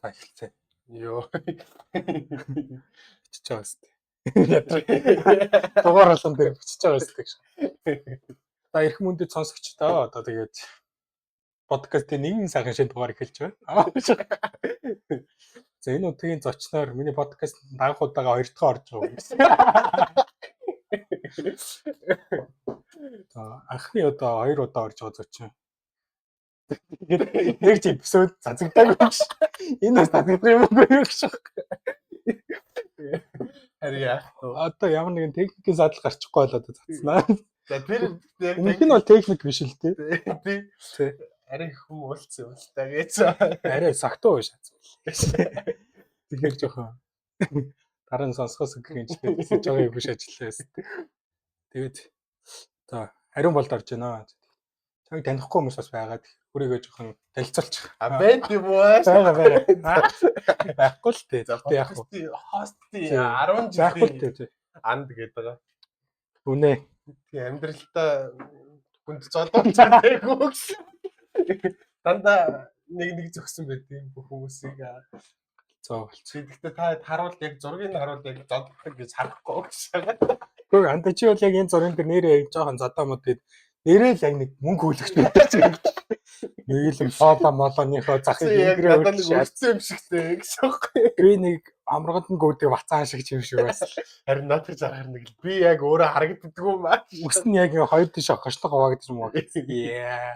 За эхэлцээ. Йоо. Бичиж байгаа сте. Дугаар болон дээр бичиж байгаа сте. За эрх мөндөд сонсогчдоо одоо тэгээд подкастын нэгэн сайхан шинэ дугаар эхэлж байна. За энэ удаагийн зочноор миний подкаст анх удаага 2 дахь орж байгаа юм. За анхны удаа 2 удаа орж байгаа зочин. Нэг ч эпизод зазагдаагүй гэж. Энэ бас зазагдах юм уу гэж. Харьяа. Одоо ямар нэгэн техникийн задал гарчихгүй болоод цацснаа. За тэр Өмнөх нь бол техник биш л дээ. Тий. Арай хүм уулцсан юм л та гэж. Арай сагтуу биш. Тэгэхээр жоохон дараа нь сонсгоос гэх юм чинь жоохон биш ажиллаа. Тэгээд за ариун болд орж байна. Чаг танихгүй хүмүүс бас байгаад өөрийгөө жоохон танилцуулчих. Бэд юм уу? Байгаа. Байхгүй л дээ. За яг хости 10 байхгүй л дээ. Анд гэдэг байгаа. Үнэ. Тийм амьдралтаа хүнд зодуулчаагүй гэсэн. Дандаа нэг зөксөн байт юм бүх хүмүүсийг. Зоо болчих. Тэгэхдээ та харуул яг зургийг харуул яг зодох гэж харахгүй гэсэн. Гэхдээ анда чи бол яг энэ зургийн дээр нэрээ жоохон зодоомод тэгээд нэрээ л яг нэг мөнгө хүлэгч байдаг. Нэг л фоло молоныхоо захыг ингэрээ өрцсөн юм шигтэй гэсэн. Би нэг амрагд нь гүйдэг бацаан шиг юм шиг байсан. Харин над гэж харах нэг л би яг өөрөө харагддаг юм аа. Үс нь яг хоёр тийш гошлог хаваагд юм уу? Яа.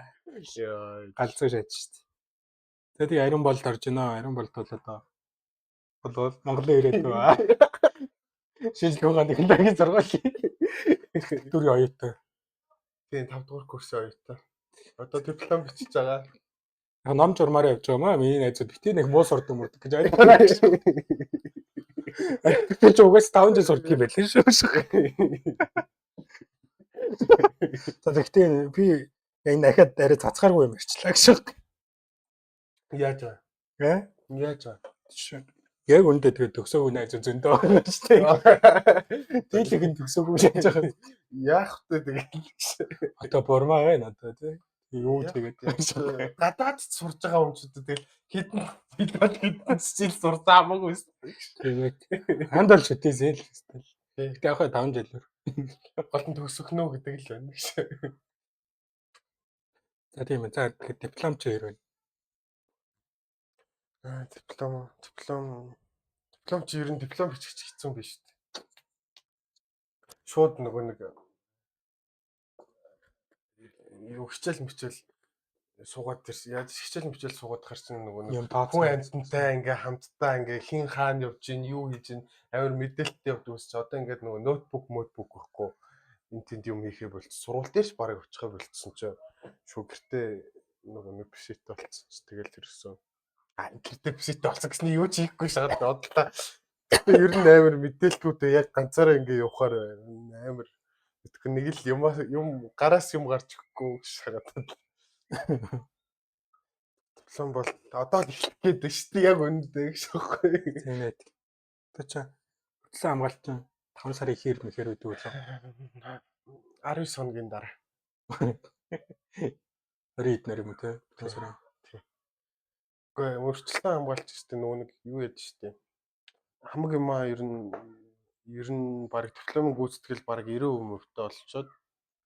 Галзуу шатж шүү дээ. Тэгээд ариун болд орж байна. Ариун болд бол одоо Монголын ирээд байгаа. Шинжлэх ухааны технологийн сургуулийн дүрийн оюутан. Тийм 5 дугаар курсын оюутан. Одоо диплом бичиж байгаа. Яг ном журмаараа явж байгаа маа. Миний найзууд битээ нэг муу сурд юм уу гэж ойлгоно. Тэр ч угаас 5 жил сурдаг юм байлээ шүү. За тэгтээ би яг дахиад арай цацгааргүй юм ирчлээ гэж. Яаж вэ? Яаж вэ? Яг үндэ тэгээд төгсөөгүй найз зөндөө байна шүү дээ. Дийлэг нь төгсөөгүй шааж байгаа. Яах вэ тэгээд? Одоо бурмаа байна одоо тий. Юу тэгээд гадаад сурж байгаа хүмүүсд тэгээд хэдэн жил сурсан хамаагүй шүү. Тэгээд ханд бол шүтээсэй л хэвчээ. Гэтэ яг 5 жилээр. Гол нь төгсөхнө гэдэг л байна гэж. За тийм ээ. За тэгээд диплом чи хэрвээ. Диплом чи ер нь диплом бичих хэцүү биш үү? Шууд нөгөө нэг юу хичээл суугаад тэр яаж хичээл мичээл суугаад харсан нөгөө нэг хүн амьтантай ингээ хамтдаа ингээ хин хаана явж гин юу хийж гин амар мэдээлэлтэй явдаг ус чи одоо ингээд нөгөө ноутбук байхгүй энэ тэнд юм хийхээ болчих сургууль дээрч барыг очихаа болчихсон чи шууд гэртээ нөгөө нэг бишэт болцсон тэгэл тэрсэн гэртээ бишэт болсон гэсний юу ч хийхгүй шахаад бодлоо ер нь амар мэдээлэлтүүдээ яг ганцаараа ингээ явахаар амар мэдэх нэг л юм гараас юм гарч ихгүй шахаад диплом бол одоо л эхлэх гээд байна шүү дээ яг үнэндээ гэж байхгүй. Тийм ээ. Одоо чи хөдөлсөн хамгаалтын 5 сарын ихээр мэхэр үүдээ үлээ. 19 хоногийн дараа. 20 эднэр юм те. 5 сарын. Гэхдээ өөрчлөлтөө хамгаалч гэдэг нөгөө нэг юу яд шүү дээ. Хамаг юмаа ер нь баг дипломын гүйцэтгэл баг 90% таа олцоод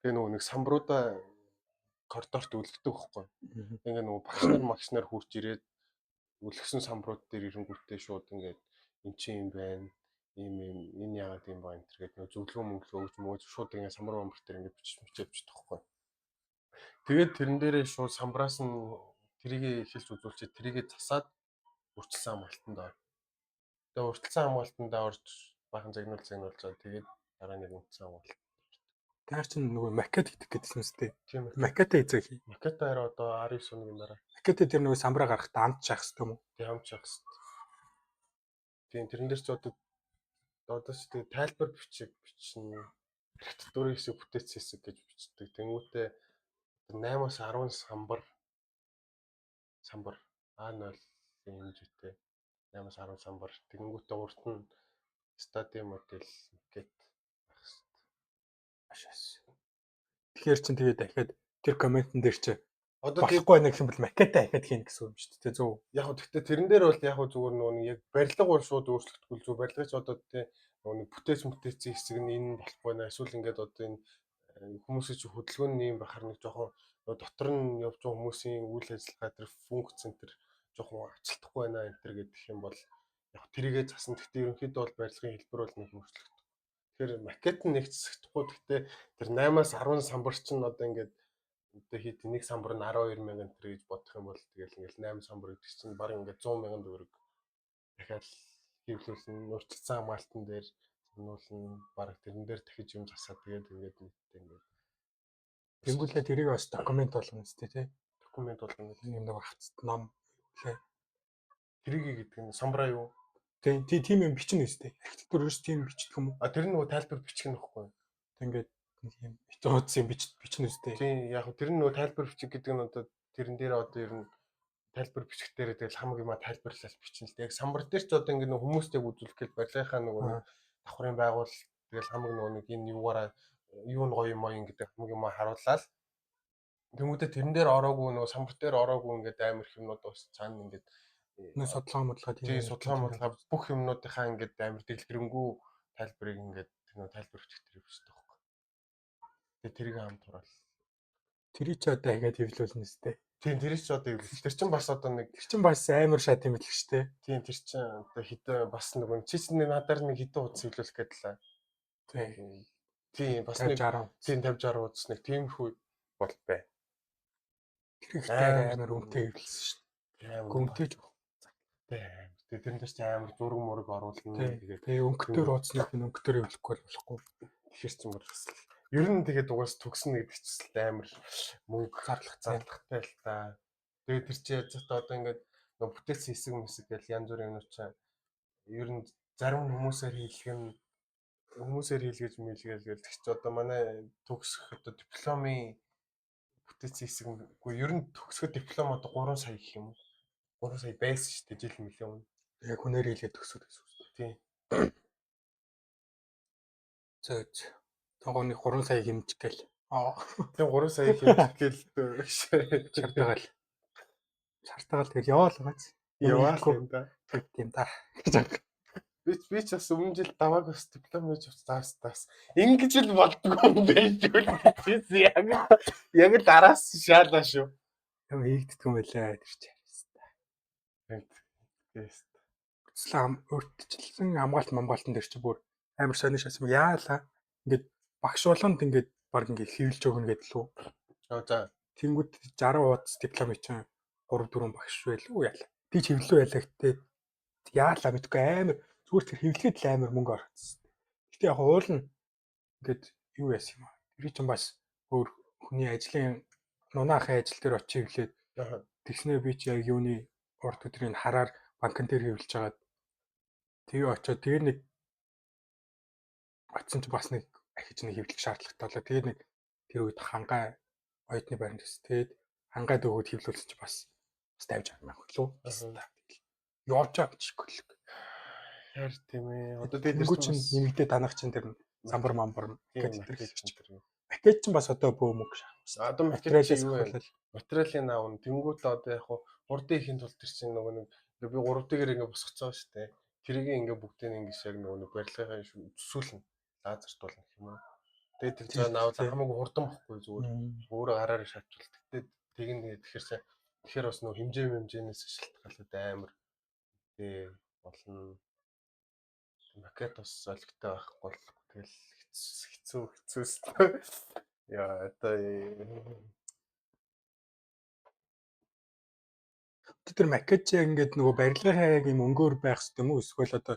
тэгээ нөгөө нэг самбаруудаа коридорт үлддэг байхгүй. Ингээ нөгөө багш нар хурж ирээд үлгсэн самбарууд дээр ирэнгүүтээ шууд ингээд эн чинь юм байна. Энэ яагаад юм ба энэ төр гэдэг нөгөө зөвлөгөө өгч мөө шууд ингээ самбар бамбар дээр ингээ бичиж байхгүй. Тэгээд тэрэн дээрээ шууд самбараас нь тэрийг хэлж үзүүлчихэд тэрийг засаад үрчилсэн хамгаалтанд ор. Тэгээ үрчилсэн хамгаалтанд орж бахан загнуулж байгаа. Тэгээд дараа нэг үндсэн хамгаалт. Тэр чинь нөгөө макет хийх гэдсэн үстэй. Тийм ээ. Макет хийх. Макет хараа одоо 19 хоногийн дараа. Макет тэр нөгөө самбараа гарахтаа амт шахах хэрэгтэй юм уу? Тийм амт шахах хэрэгтэй. Тийм тэрэн дээр ч одоо ч тэгээ тайлбар бичнэ. Архитектурын хэсэг бүтээц хэсэг гэж бичдэг. Тэнгүүтээ 8-аас 10 самбар А0 хэмжээтэй 8-аас 10 самбар. Тэнгүүтээ урд нь стадиум модель гэт байх хэрэгтэй. Ашаас. Тэгэхээр чин тэгээд дахиад тэр комментэн дээр чи Одоо болохгүй байна гэх юм бол макета ахиад хийн гэсэн юм шүү дээ. Зөв. Яг хөө гэхдээ тэрэн дээр бол яг хөө зүгээр нөгөө нэг яг барилга бол шууд өөрчлөгдөхгүй зөв барилгаач одоо тий нөгөө нэг бүтээцийн хэсэг нь энэ болохгүй байна. Эсвэл ингээд одоо энэ хүмүүсийн чинь хөдөлгөөний юм бахар нэг жоохон дотор нь явж байгаа хүмүүсийн үйл ажиллагаа тэр функц центр жоохон ачилдахгүй байна энэ төр гэдэг юм бол яг тэрийгээ засан. Гэхдээ ерөнхийдөө бол барилгын хэлбэр бол нэг өөрчлөгдөв. Тэгэхээр макет нь нэг засагдахгүй. Гэхдээ тэр 8-аас 10 самбар чинь одоо ингээд одоо хэд нэг самбар нь 12,000 төгрөг гэж бодох юм бол тэгэл ингээл 8 самбар гэдэг чинь баг ингээд 100,000 төгрөг дахиад хэвлүүлсэн нурцсан хамгаалтан дээр сануулна баг тэрэн дээр дахиж юм засаад тэгээд ингээд нийтдээ ингээд Тэнгүүлээ тэрийг бас документ болгоно үстэй тий. документ болгоно юм нэг хавцад ном үлээ. тэрийг гэдэг нь самбараа юу? Тийм юм бичнэ үстэй. Архитектур ерөөс тийм бичдэг юм уу? А тэр нөгөө тайлбар бичих нь байхгүй. Ингээд юм битүүц юм бичнэ үстэй. Тийм яг тэр нь нөгөө тайлбар бичих гэдэг нь одоо тэрэн дээр одоо ер нь тайлбар бичих дээр тэгэл хамаг юма тайлбарлал бичнэ л дээ. Яг самбар дээр ч одоо ингээд хүмүүстэйг үзүүлэх гэж барилгынхаа нөгөө давхрын байгуул тэгэл хамаг нөгөө нэг энэ юугаараа юу нь гоё юм аа гэдэг хамаг юма харууллаа. Тэмүүдэд тэрэн дээр ороогүй нөгөө самбар дээр ороогүй ингээд амар юмнууд бас цаана ингээд нэг судалгаа тийм судалгаа бүх юмнуудынхаа ингээд амар дэлгэрэнгүй тайлбарыг ингээд нөгөө тайлбар бичих дээр бичдэг байхгүй. Тэгээ тэрийг хамт ураал. Тэрийг ч одоо ахиад хэвлүүлнэ үстэй. Тийм тэр ч одоо хэвлэл. Тэр чинь бас одоо нэг тэр чинь бас амар шат юм билэг штэ. Тийм тэр чинь одоо хэдэн бас нөгөө чичний надаар нэг хэдэн удаа хэвлүүлэх гээд лээ. Тийм бас нэг 50-60 удаас нэг тиймэрхүү бол бай. Тэр ихтэй амар өмтэй хэвлэлсэн штэ. Гүмтэй жоох. Тэгээ тэрнээс ч амар зураг мураг оруулна. Тэгээ өнгөтөр ууцныг өнгөтөр хэвлэхгүй болохгүй. Тэгэхээр ч юм бол бас ер нь тэгээд угаас төгснө гэдэг чинь амар мөнгө зарлахтай л та. Тэгээд тэр чинь яцтай одоо ингээд нөгөө бүтээсэн хэсэг мэсэг гэл янз бүрийн юмнууд чинь ер нь зарим хүмүүсээр хийлгэж мэлгээл гэл тэг чи одоо манай төгсөх одоо дипломын бүтээсэн хэсэг үгүй ер нь төгсгөх диплом одоо 3 сая гэх юм уу? 3 сая байсан шүү дээ жил мөлий өмнө. Яг хүнээр хийлгээд төгсөд гэсэн үг шүү дээ. Зөөж. Тогооны 3 сая хэмжих гээл. Тийм 3 сая хэмжих гээл чартагаал. Чартагаал тэгэл яваал гац. Яваал юм да. Тийм да. Би ч бас өмнө жил давааг бас диплом хийж авцаас ингэж л болдгоо юм байж үл. Яг л араас шаалаа шүү. Юм хийгддэг юм байлаа тэр чинь. Өөрчлөлтсөн хамгаалт мамгаалтан дээр чи бүр амар сони шасам яалаа. Ингээд багш болгонд ингээд баг ингээд хэвлж өгнө гэдэг лүү. За. Тэнгүүд 60 хуудас диплом чинь 3 4 багш байлгүй яалаа. Би ч хэвлүү байлаа гэтээ яалаа мэдгүй амар зүгээр тэр хэвлэхэд л амар мөнгө орчихсон. Гэтэ яг уул нь ингээд юу яасан юм аа. Тэр чинь бас өөр хүний ажлын нунаахын ажил дээр очиж хэвлээд тэгснээр би чи яг юуны урд өдрийн хараар банкн дээр хэвлэж хагаад тэгээ очиод тэгээ нэг очсон чи бас нэг ахиж нэг хэвлэх шаардлагатай болоо. Тэгээ нэг тэр үед хангай оюутны байранд төс. Тэгээд хангайд өгөөд хэвлүүлсэн чи бас 50-60 мянга лөө. Явж байгаа ч гөлөг. Яар тийм ээ. Одоо тэгээд чинь нэмэгдээ данах чинь тэр самбар мамбар гэдэг тэр. Макет чинь бас одоо бөөмөг шаа. Одоо материалаас юу вэ? Материалын аавн тэнгуут л одоо яг хурдан ихийн тулд тэр чинь нөгөө нэг би 3D-гээр ингээ босгоцоо шүү дээ. Тэрийг ингээ бүгдийг ингээ яг нөгөө нэг барилгынхаа төсөөлнө. Лазерт болно гэх юм уу. Тэгээд тэр цаа наавал хамаагүй хурдан бохгүй зүгээр өөрөө гараар шатвал. Тэгнэ тэгэхээр бас нөгөө хэмжээнээс шалтгаалаад амар тий болно. Макет бас олигтой байхгүй бол тэгэл хэцүүс. Яа одоо тэр макет яг ингээд нөгөө барилгынхаа яг юм өнгөөр байх хэрэгтэй юм уу? Эсвэл одоо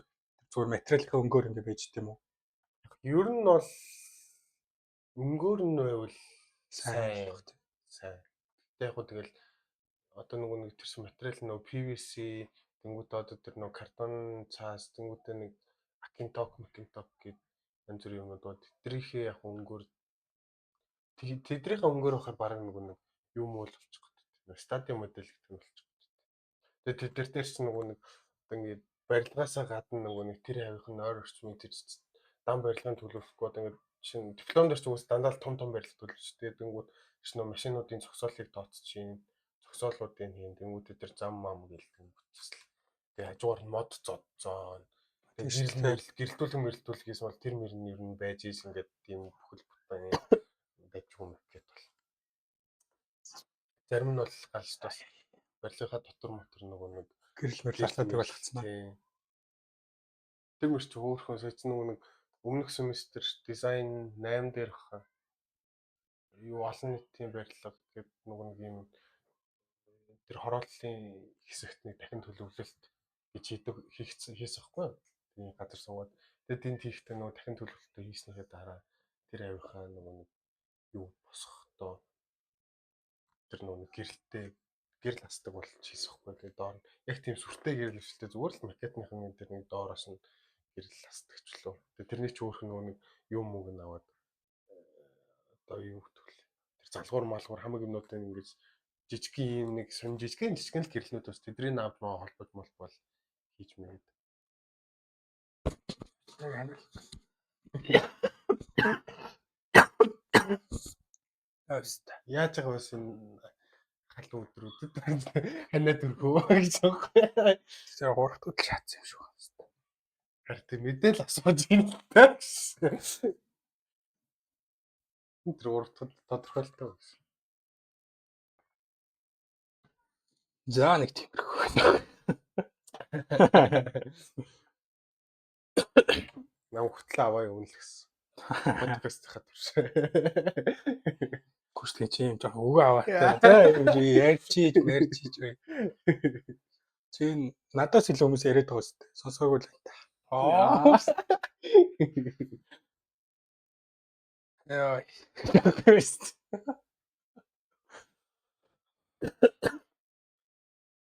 зүгээр материалынхаа өнгөөр ингээд байж дээ юм уу? Ер нь бол өнгөөр нь байвал сайн. Яг хөө тэгэл одоо нэг тэрсэн материал нөгөө PVC тэнгуүтэ одоо тэр нөгөө картон цаас тэнгуүтэ нэг акинток гэдэг янз бүрийн юмнууд бод. Тэдрийнхээ яг өнгөөр байхаар бараг нэг юм уу болчих гээд. Стадиум модель гэдэг нь болчих гээд. Тэгээд тэр дээр чинь нөгөө нэг одоо ингээд барилгаасаа гадна нөгөө нэг тэр хавийнх нь ойр орчмын тэр дан барилгын төлөвлөхгүй одоо ингээд чин диплом дээр ч үс дандаа том барилт төлөвч. Тэгээд тэнгууд шинэ машинуудын зогсоолыг тооцчихин, зогсоолуудын хийн, тэнгууд дээр зам мам гэлдэг бүтцэл. Тэгээд хажуугаар нь мод зодцоо. Тэгээд гэрэлтүүлгээс бол тэр мөр нь ер нь байж ийс ингээд тийм бүхэл бүтэн байж юм гэхэд бол. Зарим нь бол галж тас барилгынхаа дотор мотор нэг гэрэл мөрлөлтөд болгоцсон аа. Тэр мөр чи хөөхөн соц нэг өмнөх семестр дизайн 8 дээр хаа юу олон нийтийн барилга гэдэг нэг юм тэр хорооллын хэсэгт нэг дахин төлөвлөлт гэж хийсэн байхгүй. Тийм газар суугаад тэгээд тэнд хийхдээ нөгөө дахин төлөвлөлтөө хийснийхээ дараа тэр авийнхаа нөгөө юу босгохдоо тэр нөгөө гэрэл хасдаг болж хийсэн байхгүй. Тэгээд доор яг тийм сүртэй гэрэл өвчлөлтэй зүгээр л макетныхан тэр нэг доороос нь гэрэл хасдагчлаа. Тэгээд тэрний ч өөрх нөгөө нэг юм мөнгө нь аваад одоо юу гэвэл тэр залгуур малгуур хамаг юмнуудын ингэж жижигхэн юм нэг жижигхэн л гэрлнүүд бас тэдний наав маа холбож молбол хийж мэгээд. Яаж байгаа бас энэ халуун өдрүүдэд ханаа дөрхөө гэж байгаа. Тэр гуравт удаа шатсан юм шиг байна. Харин тийм мэдээл асууж юм даа. Тэр гуравт тодорхойлтой байсан. За нэг тиймэрхүү. Нам хөтлөө аваа үнэлсэн. Подкаст хатвар. Гүштэй чи юм жоо өгөө аваатай. За ярьж ийж бай. Чи надаас илүү хүмүүс яриад байгаа шүү дээ. Сонсоогүй л энэ. Яа.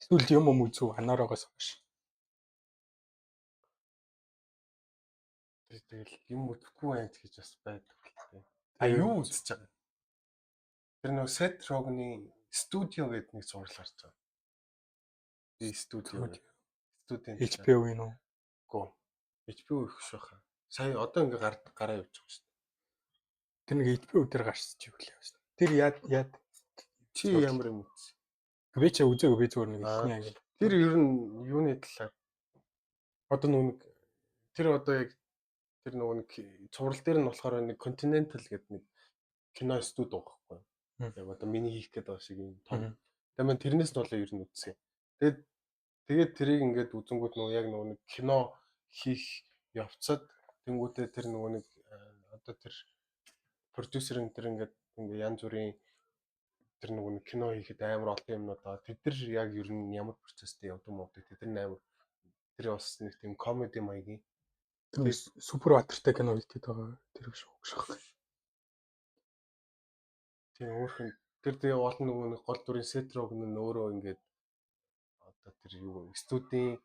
Эсвэл юм үзүү анароогоос хойш. Тэгэл юм үзэхгүй байх гэж бас байдаг хэлтэй. А юу үзэж байгаа? Тэр нэг Seth Rogen-ийн студио гэдэг нэг зураг гарч байгаа. Би студио. HBO юм уу? Гоо. HBO их шахаа. Сая одоо ингээ гараа явж байгаа шүү дээ. Тэр нэг HBO дээр гарч чи үлээ байна. Тэр яад чи ямар юм үз? Би ч үзээгүй би зүгээр нэг ихний анги. Тэр ер нь юуны талаар одоо нэг тэр одоо яг тэр нэг цуврал дээр нь болохоор нэг Continental гэдэг нэг кино студи байгаа байхгүй. Яг одоо миний хийх гээд байгаа шиг юм том. Тэгээд тэрнээс нь болоо ер нь үзсэн. Тэгээд тэрийг ингээд үзэнгүүт нөгөө яг нөгөө нэг кино хийх явцад тэнгуүтээ тэр нөгөө нэг одоо тэр продюсер энэ тэр ингээд янз бүрийн тэр нөгөө нэг кино хийхэд амар олон юмнууд аа тэд нар яг ер нь ямар процесстэй явдаг юм уу тэд нар амар тэр бас нэг тийм комеди маягийн тэр супер батартай кино хийдэг байгаа тэр шүү. Тийм өөрхөн тэр тэгээ олон нөгөө нэг гол дүрийн Seth Rogen нь өөрөө ингээд одоо тэр юу студийн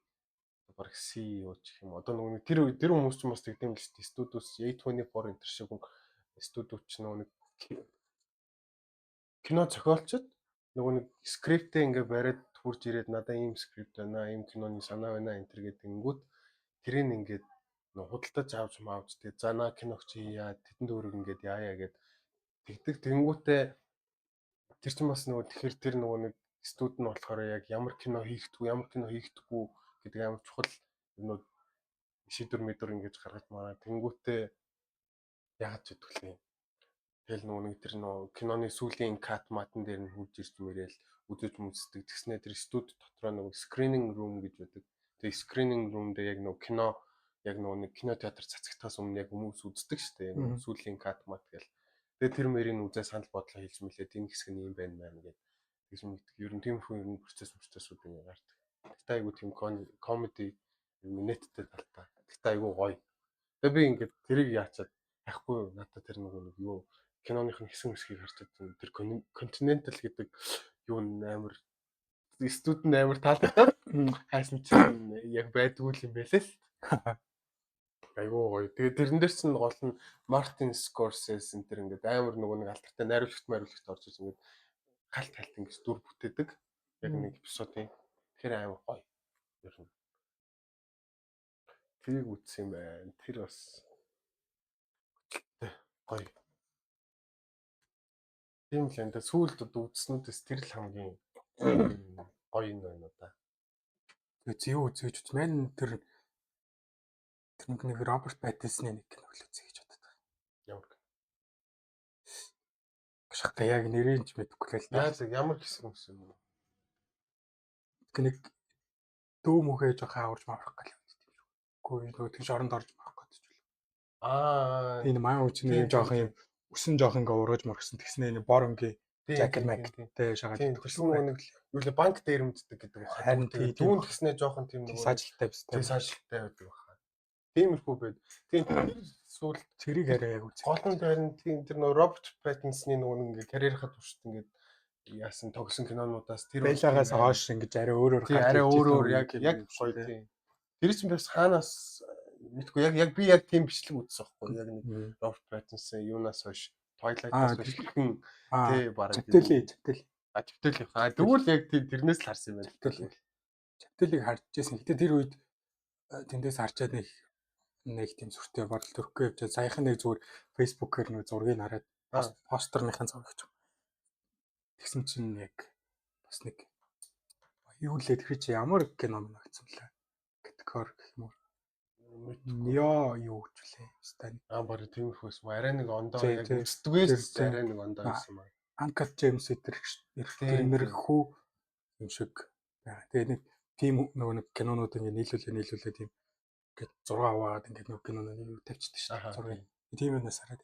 баг CEO ч юм одоо нөгөө тэр хүмүүс ч бас тэгдэм л шүү дээ студиус A24 энэ шиг студиуч нөгөө нэг кино зохиолчд нөгөө нэг скриптээ ингээ бариад хурж ирээд надаа ийм скрипт байна ийм киноны санаа байна энэ төр гэдэг ингүүд тэрийг ингээд худалдаж авч маавч тэгээ за наа киногч яа тэдэнд өөрөг ингээд яая гэд тэгдэг тэнгүүтээ тэр чинь бас нөгөө тэгэхээр тэр нөгөө нэг студ нь болохоор яг ямар кино хийхдэггүй гэдэг амар чухал юмнууд шийдвэр мэдрэр ингэж гаргаж мараа тэнгүүтээ яагаад ч гэдэггүй. Тэгэл нөгөө нэг тэр нөгөө киноны сүүлийн кат матан дээр нь хурж ирж мөрөөл үзэж мүздэг. Тэгснээр тэр студ дотроо нөгөө screening room гэж байдаг. Тэгээ screening room дээр яг нөгөө кино яг нөгөө нэг кинотеатр цацагтахаас өмнө яг хүмүүс үздэг шүү дээ. Сүүлийн кат мат гэл. Тэгээ тэр мэрийн үзээ санал бодлоо хэлж мэлээд энэ хэсэг нь юм байна маа гэдэг. Тэгж мэддэг. Ер нь тийм хүн ер нь процессууд ингэ гардаг. Тэгтээ айгу тийм комеди нэттэй талтай. Тэгтээ айгу гоё. Тэгээ би ингээд тэрийг яачаад яахгүй надад тэр нэг юу киноных нь хэсгийг харж байгаа. Тэр Continental гэдэг юу амар студент амар таалагдаад хайсан чинь яг байдгүй юм байлээ л. Айгуу гоё. Тэгээ тэрэн дээр чинь гол нь Мартин Скорсезе энэ төр ингээд амар нөгөө нэг алдартай найруулагч орж ирж ингээд халт ингэж дүр бүтээдэг. Яг нэг эпизодын. Тэгэхээр амар гоё. Ер нь. Тэрийг үзсэн юм байна. Тэр бас Гоё. Тийм л энэ сүүлд үзснүүдээс тэр л хамгийн гоё юм байна да. Тэгээ зөө үзэж үз. Мэн тэр нэг Роберт Паттинсны нэг кино л үзье гэж боддог. Ямар Гашхта яг нэрийг ч мэдэхгүй л да. ямар хэсэг юм. Нэг дөө мөхөө жоохон аварж маврах гал юм тийм шүү. Үгүй нөгөө тийш оронд орж маврах гэж байна. Энэ маа үчиг нэг жоохон юм өсөн жоохон ингээ ургаж моргсон тэгснэ нэг бор өнгийн жакет мактэй шагаад төлсөн нэг юу л банк дээр мэддэг гэдэг байна. Харин дүүн тэгснэ жоохон тийм нэг сажилттай тийм сажилттай байдаг байна. Тиймэрхүү байд. Тийм сүүл цэрэг арай яг үгүй. Гол нь харин тийм тэр нөгөө Роберт Паттинсны нөгөө ингээ карьерийнхаа туршид ингээ яасан тогсон кинонуудаас тэр байлаагаас хойш ингэж арай өөрөөр арай өөр яг гоё тийм. Тэр чинь бас хаанаас мэдгүй яг би яг тийм бичлэг үзсэн байхгүй яг нэг Роберт Паттинсон юунаас хойш Twilight-аас хойш гихэн тий бараг чөвтөл. Чөвтөл. Тэгвэл яг тэрнээс л харсан юм байна. Чөвтөлийг харж ирсэн. Гэтэ тэр үед тэндээс харчаад нэг тийм сүртэй бодол төрөхгүй явж саяхан нэг зүгээр фэйсбүүкээр нэг зургийг хараад постерныхын зураг ч. Тэгсэн чинь яг бас нэг юу лээ тэр чи ямар кино мөн гэсэн лээ. Категори гэх юм уу. Яа юу ч лээ. Барыг тиймэрхүүс арай нэг ондоо яг үзтгээс арай нэг ондоо байсан маа. Анкат Джеймс тэрнэрхүү юм шиг. Тэгээ нэг тийм нөгөө нэг кинонууд ингэ нийлүүлээ тийм ингээд 6 аваад ингээд нөгөө кинонууд юу тавьчихдаг шүү дээ. Зургийг. Тийм юмнаас хараад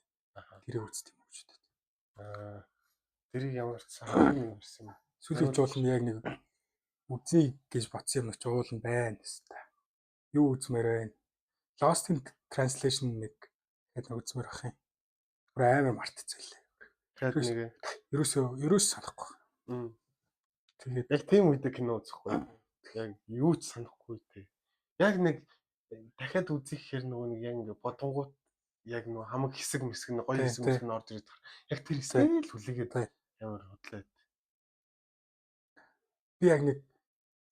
тэрийг үзт юм уу ч гэдэг. Тэрийг ямар ч сайн юмсэн юм. Сүүлийн жуулн яг нэг үзье гэж бодсон юм ч уулан байна хэвээр. Юу үзмээр байна? Lost in Translation нэг гэдэг үзмээр ах юм. Бүр амар мартцгаалаа. Тэгэхээр нэг ерөөс санахгүй. Тэгээд яг тийм үедээ кино үзэхгүй. Яг юу ч санахгүй тий. Яг нэг дахиад үзэх хэрэг нөгөө нэг яг ингээ бодонгууд яг нөгөө хамаг хэсэг мэсэг гоё хэсэг нь орж ирээд яг тэр хэсэг л хүлээгээд ямар худлаа. Би яг нэг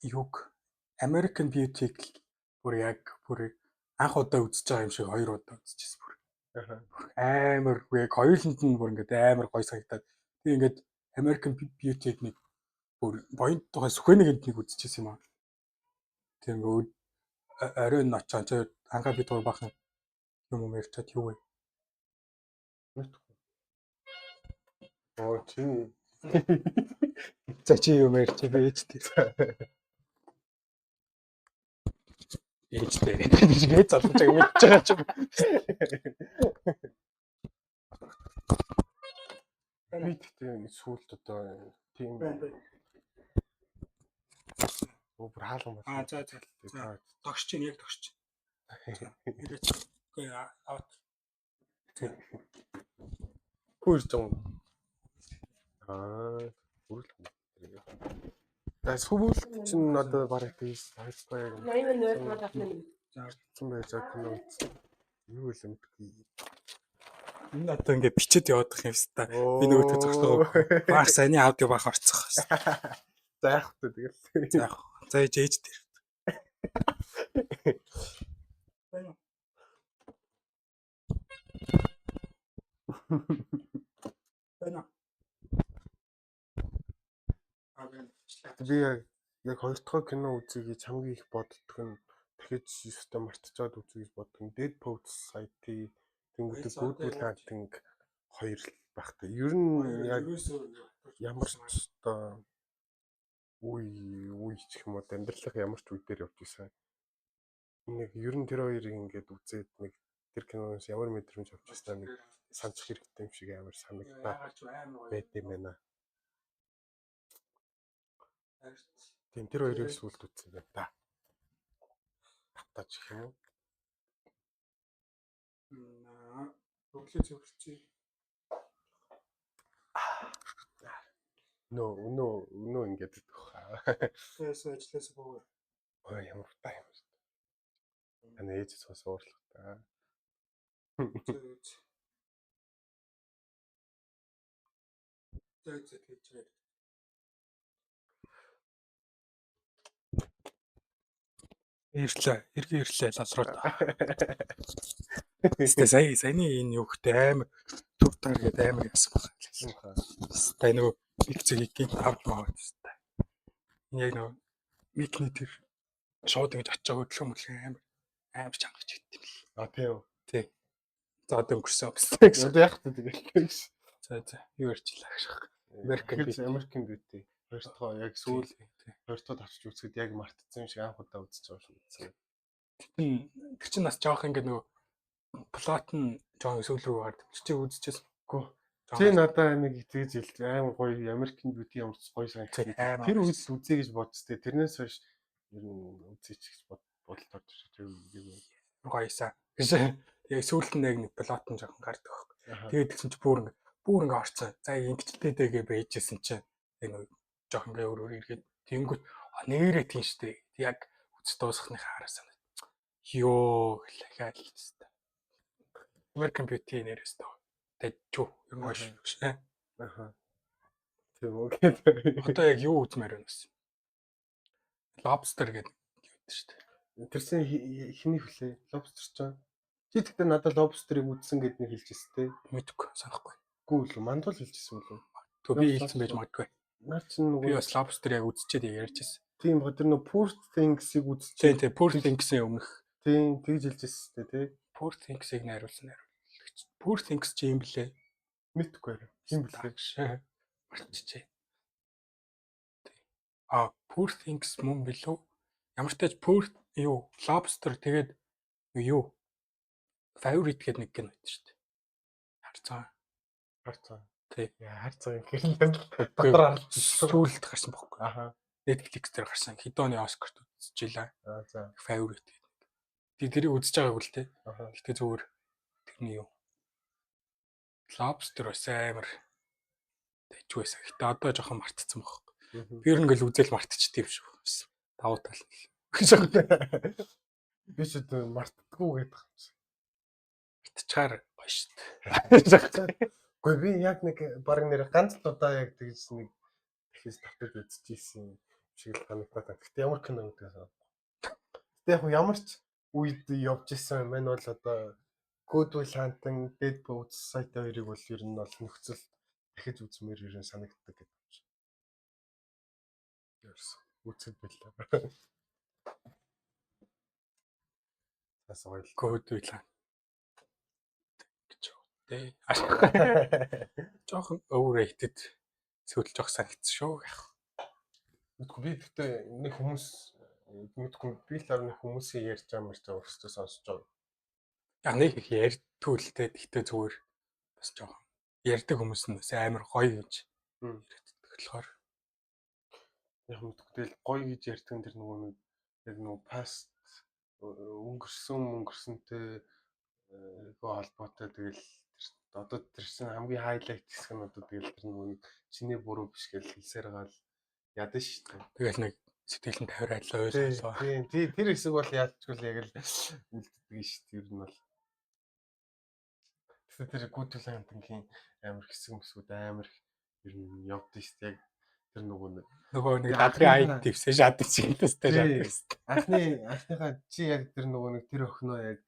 юг American Beauty-г бүр анх удаа үзэж байгаа юм шиг 2 удаа үзчихсэн бүр. Амар яг хоёуланд нь бүр ингээд амар гоё санагдаад. Би ингээд American Beauty-г нэг бүр боёнд тухай сүхэнэгэнд нэг үзчихсэн юм аа. Тийм ингээд оройн очоод анхаа би дуур бахан юм ярьчаад юу вэ? Чи за чи юм ярьж би ээжтэй. Ээжтэй. Тэгээд залууч яг мэдчихэж байгаа ч юм. Би тэгтээ сүүлд одоо тийм бүр хаалган байна. За. Тогш чинь яг тогш чинь. Үгүй аваад. Хурж жоо. Хүрэл. Сүүл чинь одоо бараг тийс хайхгүй. 80 модалны. Зарцсан байж байгаа юу юм бэ? Энэ одоо ингээд бичээд явах юм шүү дээ. Би нөгөөдөө зогсоогоо. Баар сайн аудио баах орцох байна. За яах вэ тэгэл. За яах. За ээж дээр. Байна. Би яг хоёр дахь кино үзье гэж хамгийн их боддог нь дахиж систем мартчихад үзье гэж боддог. Dead Poets Society тэнгуүтэй Good Will Hunting 2 л багтай. Ер нь яг ямар ч одоо үе ч юм уу амьдралын ямар ч үе дээр явж исэн. Нэг ер нь тэр хоёрыг ингээд үзээд нэг тэр киноноос ямар мэдрэмж авч ирсэн нэг санах хэрэгтэй юм шиг амар санагдаа байт юм байна. Тийм тэр хоёрыг сүлд үзсэн байна та. Татаж гэх юм уу? Өглөө зөвөрчий. Өнөө ингээд идэх хаа. Ажлаас боо. Ямар таа юм бэ? Ана ээж цаас уурлах та. За тэгж. Ирлээ лалрууд. Тэстэй саяны энэ юу гэхтэй амар төв таргээд амар ясан байна. Тэстэй нөгөө бигцгийн тавд маа тэстэй. Энэ яг нөгөө микний тэр шууд ингэж очиж өдлөө мөлий амар чангаж идэв юм л. А тийм. Тий. За одоо өнгөрсөн өмстэй. Одоо яах вэ тэгэл. За юу ярьчлаа гэж. American Beauty. Хоёртоо яг сүүл хоёртоо авчиж үзэхэд яг мартцсан юм шиг анх удаа үзэж байгаа шүү. Тэр чинь бас жоох ингэ нөгөө плот нь жоох сүүл рүү гард. Чи үзчихсэн. Гүү. Чи надаа нэг тэгж хэлж амар гоё American Beauty ямар ч гоё санагдсан. Тэр үед л үзье гэж бодстой. Тэрнээс хойш ер нь үзье ч гэж бодолд орж ирж байгаа. Гоёсан. Яг сүүлд нь яг нэг плот нь жоохон гардаг байхгүй. Тэгээд тэгсэн чи бүр ингэ орцсон. За ингэчтэйгээ байжсэн чинь энэ жоох ингээ өөр иргээд тэнгүүт нээрээ тийм штэ. Яг үз дуусахны хараасаа. Йоо дахиад л хэвчээ. American Beauty нэрээс тоо. Тэжүү юм ааш шээ. Тийм окей. Одоо яг юу үзмээр байна вэ? Lobster гэдэг юм штэ. Тэрсэн хиний хүлээ? Lobster ч. Чи тэгтээ надад Lobster-ыг үзсэн гэд нэг хэлчихсэн те. Мэдгүй санахгүй. Гүү л мандуул хэлчихсэн үү? Тэг би хэлсэн байж магадгүй. Наа чи нөгөө би бас Lobster яг үзчихэд ярьжсэн. Тийм ба тэр нөгөө Poor Things-ыг үзчихээ. Тийм Poor Things-ийн өмнөх. Тийм тэгж хэлжсэн те. Poor Things-ыг найруулсан. Poor Things чи юм блэ? Мэдгүй яа. Хин блэ? Марччихээ. Poor Things мөн билүү? Ямар ч тач Poor юу Lobster тэгээд юу Favorite гэдэг нэг кино байдаг шүү дээ. Харцаа. Тий. Яа харцаа юм гэхэл дотор сүүлд гарсан бохоггүй. Аха. Netflix дээр гарсан. Хидооны Оскарт үзчихлээ. За. Favorite гэдэг. Тэрийг үзэж байгаагүй л те. Гэтэ зүгээр тэрний юу. Lobster бас амар тэжүү байсан. Гэтэ одоо жоохон мартцсан бохоггүй. Би ер нь ингээл үзэл мартчихдээ юм шүү. Давуу тал нь. Би ч одоо мартдаггүй гэдэг юм шиг. Мартчихаар гоё шүү дээ. Гэхдээ би яг нэг баг нэр ганц л удаа яг тэгж нэг дахиж тавтад үзчихсэн шиг л санагдаад. Гэхдээ ямар кино гэдэг юм. Гэтэ яг ямар ч үед явж исэн юм байна бол одоо Good Will Hunting, Dead Poets Society хоёрыг бол ер нь бол нөхцөл дахиж үзмээр ер нь санагддаг гэдэг юм шиг. Ерс үзэх байлаа. Бас гоё. Good Will Hunting. Жохон overrated сүйтэл жоох санагдсан шүү гэх. Мэдгүй би гэхдээ нэг хүмүүс мэдгүй би л нэг хүмүүсийн ярьж байгаа өөрсдөө сонсож байгаа. Яг нэг их ярьдгүй л те гэхдээ зүгээр бас жоох ярьдаг хүмүүс нь бас амар гоё гэж ярьдаг болохоор яг мэдгүй гоё гэж ярьдаг тэр нөгөө нэг яг нөгөө past өнгөрсөнтэй холбоотой тэгэл одоо тэрсэн хамгийн хайлайт хэсэг нь одоо тэгэл тэр нөгөө чиний буруу биш гэж хэлсээр гал ядаа шүү дээ. Тэгэл нэг сэтгэлэн тавираад л ойлголоо. Тийм тэр хэсэг бол яалтчгүй л яг л үлддэг шүү дээ. Ер нь бол тэр Good Will Hunting-ийн амар хэсэг мэсгүүд амар ер нь явдсан шүү дээ. Яг тэр нөгөө нэг дадрын айд твсэн шатдаг чинь тэстэй шатдаг. Анхныхаа чи яг тэр нөгөө нэг тэр охиноо яг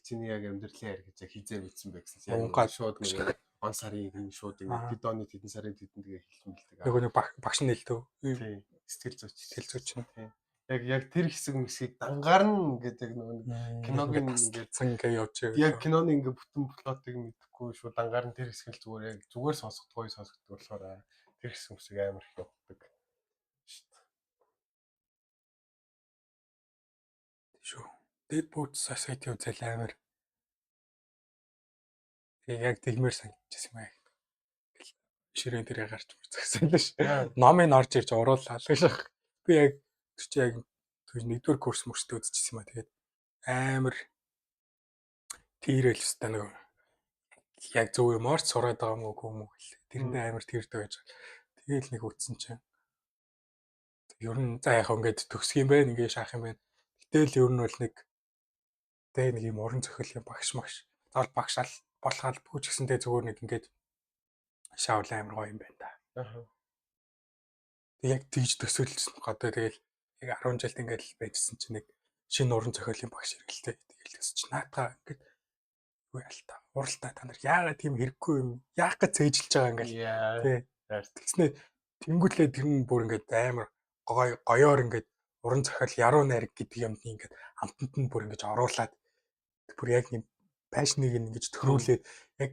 чиний яг амьдралын яар гэж хизээ мэдсэн байх гэсэн. Яг шууд нэг он сарын энэ шууд ингэ тэдоны тэдэн сарын тэдэн тэгээ хэлмэлдэг. Нөгөө нэг багш нь хэлдэг. Тийм. Сэтгэл зүйч нь. Тийм. Яг тэр хэсэг мэсгийг дангарна гэдэг нөгөө киногийн ингэ цангаа явж байгаа. Яг киноны ингэ бүтэн плотыг мэдэхгүй шууд дангарна тэр хэсгэл зүгээр сонсохдгоо сонсогддог болохоор тэр хэсэг мэсгийг амар их явдаг. Шүү. Dead Poets Society үзэл амар. Яг тэгмээр санагдчихсан юм аа. Ширээн дээрээ гарч үзсэн л ш. Номыг орж ирж урууллаа л ш. Би яг тэр чи яг нэгдүгээр курс мөрстэй үзчихсэн юм аа. Тэгээд амар тийрэл өстой нэг яг зөв юмор ч сураад байгаа мó үгүй юм уу гэл. Тэрэндээ амар тэрдэг байж. Тэгээл нэг үтсэн чинь. Ер нь за яхаа ингээд төгсөх юм байна, ингээд шаах юм байна. Гэтэл ер нь бол нэг юм уран зохиол юм багш магш. Заавал багшаал болохал бүч гэсэнтэй зүгээр нэг ингээд шаавал амар гоё юм байна да. Тэг яг тийж төсөөлсөн. Одоо тэгэл яг 10 жилд ингээд л байжсэн чинь нэг шинэ уран зохиолын багш хэрэгэлтэй тэгэл гэсэн чи наатаа ингээд үгүй алта уралдаа та нар яагаад тийм хэрэггүй юм яах гэж цээжилж байгаа ингээл тий тэгснэ тэнгүүлээ тэр нь бүр ингээд амар гоёор ингээд уран зохиол яруу найраг гэдэг юмд ингээд амтанд нь бүр ингээд оруулаад бүр яг нэг пашныг ингэж төрүүлээд яг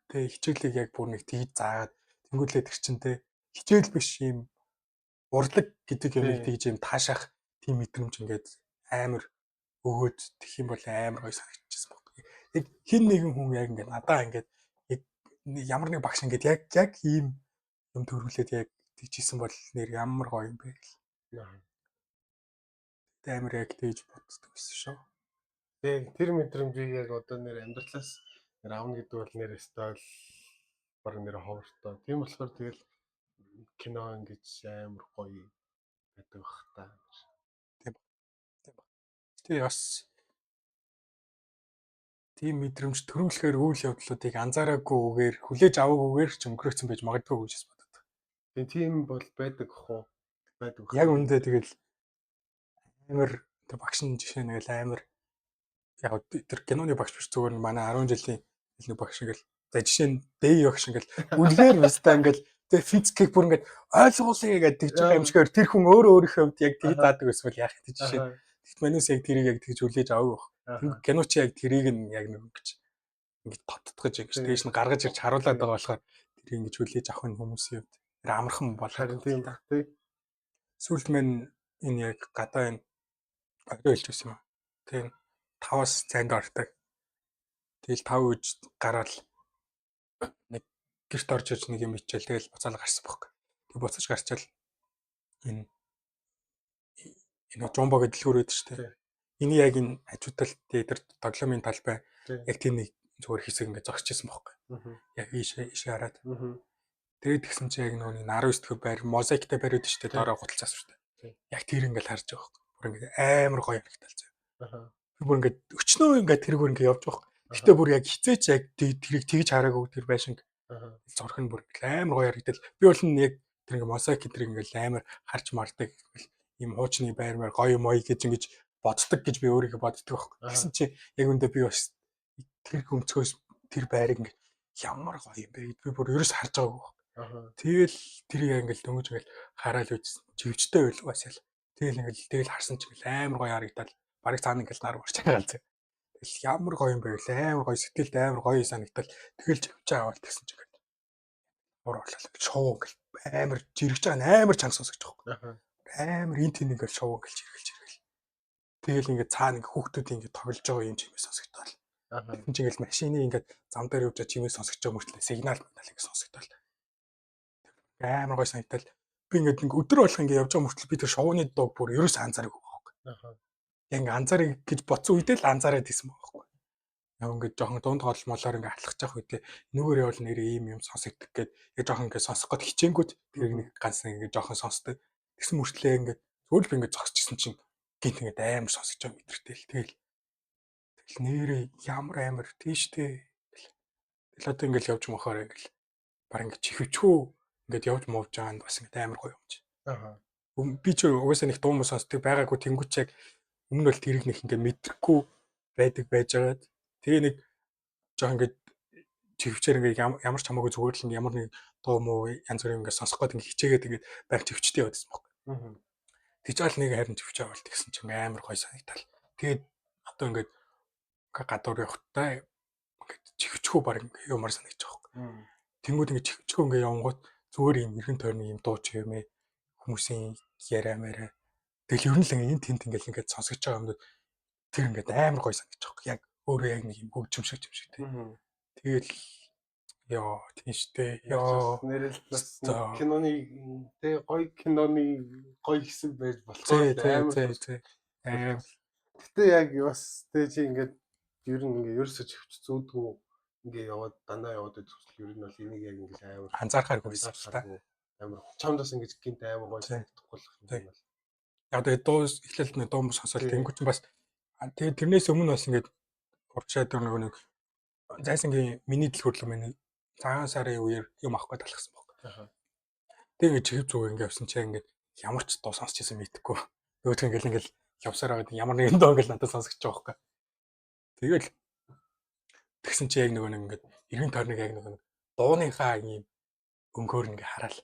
тий хичээлийг яг бүр нэг тэгж заагаад тэнгүүлээ тэр чин тий хичээл биш юм урлаг гэдэг юмыг тэгж юм таашаах тийм мэдрэмж ингээд амар өгөөд тэх юм бол амар гоё санагдчихсан байна. Яг хин нэгэн хүн яг ингээд надаа ингээд яг ямар нэг багш ингээд яг ийм юм төрүүлээд яг тэгжсэн бол нэр ямар гоё юм бэ гэл. Амар яг тэгж боддог байсан шүү. Тэгээ тэр мэдрэмжийг яг одоо нэр амьдралаас нэр авна гэдэг бол нэр стайл баг нэр ховортой. Тийм болохоор тэгэл кино ингэж амар гоё гэдэг бах та. Тэгээ бас тийм мэдрэмж төрүүлэхээр үйл явдлуудыг анзаараагүйгээр хүлээж аваагүйгээр ч өнгөрөөцсөн байж магадгүй гэж боддог. Тийм бол байдаг ах уу? Байдаг. Яг үндэ тэгэл амар тэр багш нь жишээ нэг л амар яг тэр киноны багш биш зүгээр манай 10 жилийн нэг багш ингээл за жишээ нь Дэй багш ингээл үнээр баста ингээл тэр физикийг бүр ингээд ойлгуулъя гэдэг тэгж байгаа юм шигээр тэр хүн өөрийнхөө хувьд яг тгий заадаг эсвэл яах гэж жишээ. Тэгт манус яг тэрийг яг тэгж хүлээж аваагүй баг. Кино чи яг тэрийг нь яг нэг гэж ингэж тоттгож ингэж тэгж нь гаргаж ирж харуулад байгаа болохоор тэр ингэж хүлээж авах нь хүмүүсийн хувьд тэр амархан болохоор тийм баг тий. Сүүлд мэн энэ яг гадаа энэ орой хэлж байсан юм. Тийм 5-аас цайнд ордог. Тэгэл 5 үж гараал нэг гэрт орж иж нэг юм ичээл тэгэл буцаал гарсан бохоо. Тэг буцаж гарчаал энэ жумбо гэдэг дэлгүүр байдаг шүү дээ. Эний яг энэ хажуудалд тэр тоглоомын талбай яг тийм нэг зүгээр хэсэг ингээд зогсчихсан бохоо. Яг ийшээ хараад. Тэгээд тэгсэн чи яг нөгөө 19 дэх байр мозаиктай байр үүдэж шүү дээ. Доороо гуталцаас шүү дээ. Яг тэр ингээд харж байгаа бохоо. Бүр ингээд амар гоё харагдал заяа. Бүр ингээд өчнөө ингээд тэр бүр ингээд явж байгаа. Гэтэ бүр яг хизээч яг тэрийг тэгж хараагүй тэр байшинг зурх нь бүр амар гоё харагдал. Би бол яг тэр ингээд мозаик тэр ингээд амар харж мардаг ийм хуучны байр гоё мой гэж ингэж боддог гэж би өөрийгөө боддог байхгүй. Тэгсэн чи яг үндэ би бас тэр өнцгөөс тэр байрыг ингээд ямар гоё юм бэ гэд би бүр ерөөс харж байгаагүй байхгүй. Тэгэл тэрийг ингээд дөнгөж ингээд хараал үзсэн. Живчтэй байл угаасаа л. Тэгэл харсан ч ингээл амар гоё харагдал. Бараг цаана ингээл нар урч байгаа л зэ. Тэгэл ямар гоё юм бэ гэлээ амар гоё сэтгэлд амар гоё санагдал. Тэгэл живчээ аваад тэгсэн ч ингээд уур орлол шоу ингээл амар жиргэж байгаа амар чанга сонсож байгаа байхгүй. Амар ин тэн ингээл шоу ингээл жиргэл. Тэгэл ингээд цаана ингээд хүүхдүүд ингээд тоглож байгаа юм чимээ сонсогдоод. Тэгсэн чинь ингээл машины ингээд зам дээр явж чимээ сонсож байгаа мөртлөө сигнал ингээд сонсогдоод. Амар гоё санагдал. Би ингээд нэг өдөр болох ингээд явж байгаа мөртлөө би тэр шоуны дууг бүр ерөөс анзаараагүй байхгүй. Яг ингээд анзаарах гэж бодсон үедээ л анзаараад исэн байхгүй. Яг ингээд жоохон дунд голмолоор ингээд алхаж явах үедээ нүгээр явал нэрээ ийм юм сонсогдох гээд яг жоохон ингээд сонсох гээд хичээнгүүд тэр нэг ганц ингээд жоохон сонсдог. Тэгсэн мөртлөө ингээд зөвл би ингээд зогсчихсан чинь гинт ингээд амар сонсож байгаа мэдэртэй л тэгэл нэрээ ямар амар тийштэй. Тэгэл одоо ингээд явж мохоор ингээд баг ингээд чихвчгүй ингээд явж мовж байгаа нь бас ингээд амар гоё юм чи. Би ч угаасаа нэг дуу муу сонсдог байгаагүй тэнгуүч яг өмнө бол тэрийг нэг ингээд мэдрэхгүй байдаг байжгаад тэгээ нэг жоох ингээд чихвчээр ингээд ямар ч хамаагүй зүгээр л ямар нэг дуу муу янз бүрийн ингээд сонсох гээд ингээд хичээгээд ингээд баг чихвчтэй явдсан байхгүй. Тэгжаал нэг харин чихвчээ авалт гэсэн чинь амар гоё санагдал. Тэгээд одоо ингээд гадуур явахтай ингээд чихвчгүй баг юмар санагдаж байгаа байхгүй. Тэнгүүд ингээд чихвчгүй ингээд явангууд зүгээр юм эргэн тойрны юм дуу ч юм ээ хүмүүсийн яриа мэрэ тэгэл ер нь л энэ тент ингээд сонсож байгаа юмнууд тэр ингээд амар гоё санагдаж байгаа. Яг өөрөө яг нэг юм хөгжимшиг юм шиг тийм. Тэгэл яа тийм штэ яа нэрэл киноны тэ гоё киноны гоё хэсэг байж болцоо амар. Гэтэ яг бас тэ чи ингээд ер нь ингээд ерөөсөж хөвч зүүдгүй ингээд яваад дандаа яваад үзвэл ер нь бол энийг яг ингээд амар анзаархааргүй байсан л та. Амар чамдас ингэж гинт амар гоё санагдахгүй болох юм байна. Яг тэгээ дуу эхлэлд нэг дуу сонсоод тэнгуү чинь бас тэгээ тэрнээс өмнө бас ингээд урагшаад нэг зайсангийн миний дэлгүүрлэг миний цагаан сарын үеэр юм авахгүй талхсан баг. Тэгээ ингээд чихв зүг ингээд явсан чинь ингээд ямар ч дуу сонсч байсан мэдэхгүй. Нөгөөдх ингээд явсаар байгаа ямар нэгэн доо ингээл надад сонсогч байгаа байхгүй. Тэгэл тэгсэн чи яг нөгөө нэг ингээд эргэн тойрныг яг нөгөө дууныхаа ийм өнгөөр ингээ хараал.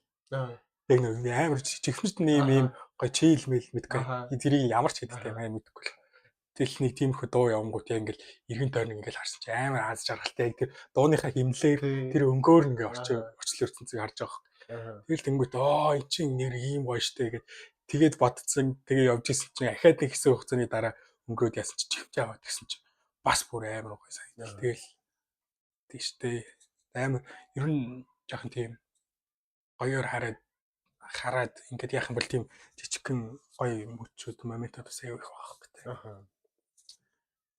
Яг нэг амар чихмэд нэм гоё чийл мэл мэдгүй. Тэрийг ямар ч хэдтэй маа мэдгүй. Тэгэл нэг тиймэрхүү дуу явангууд яг ингээл эргэн тойрныг ингээл харсан чи амар аз жаргалтай яг тэр дууныхаа химлэр тэр өнгөөр ингээ орчлон ертөнцийг харж байгаа. Тэгэл тэнгуут эн чинь нэр ийм гоё штэ гэд тэгээд бодцсон тэгээ явж исэн чинь ахаад нэг хэсэг хугацааны дараа өнгөрөөд яасан чи чихвчээ аваад гэсэн чи бас бүр амар гоё санагдал. Тэгэл тийштэй амар ер нь жоохон тийм гоёор хараад ингээд яах юм бол тийм жижигхэн гоё мөчүүд моментууд бас аяа их байх гэдэг.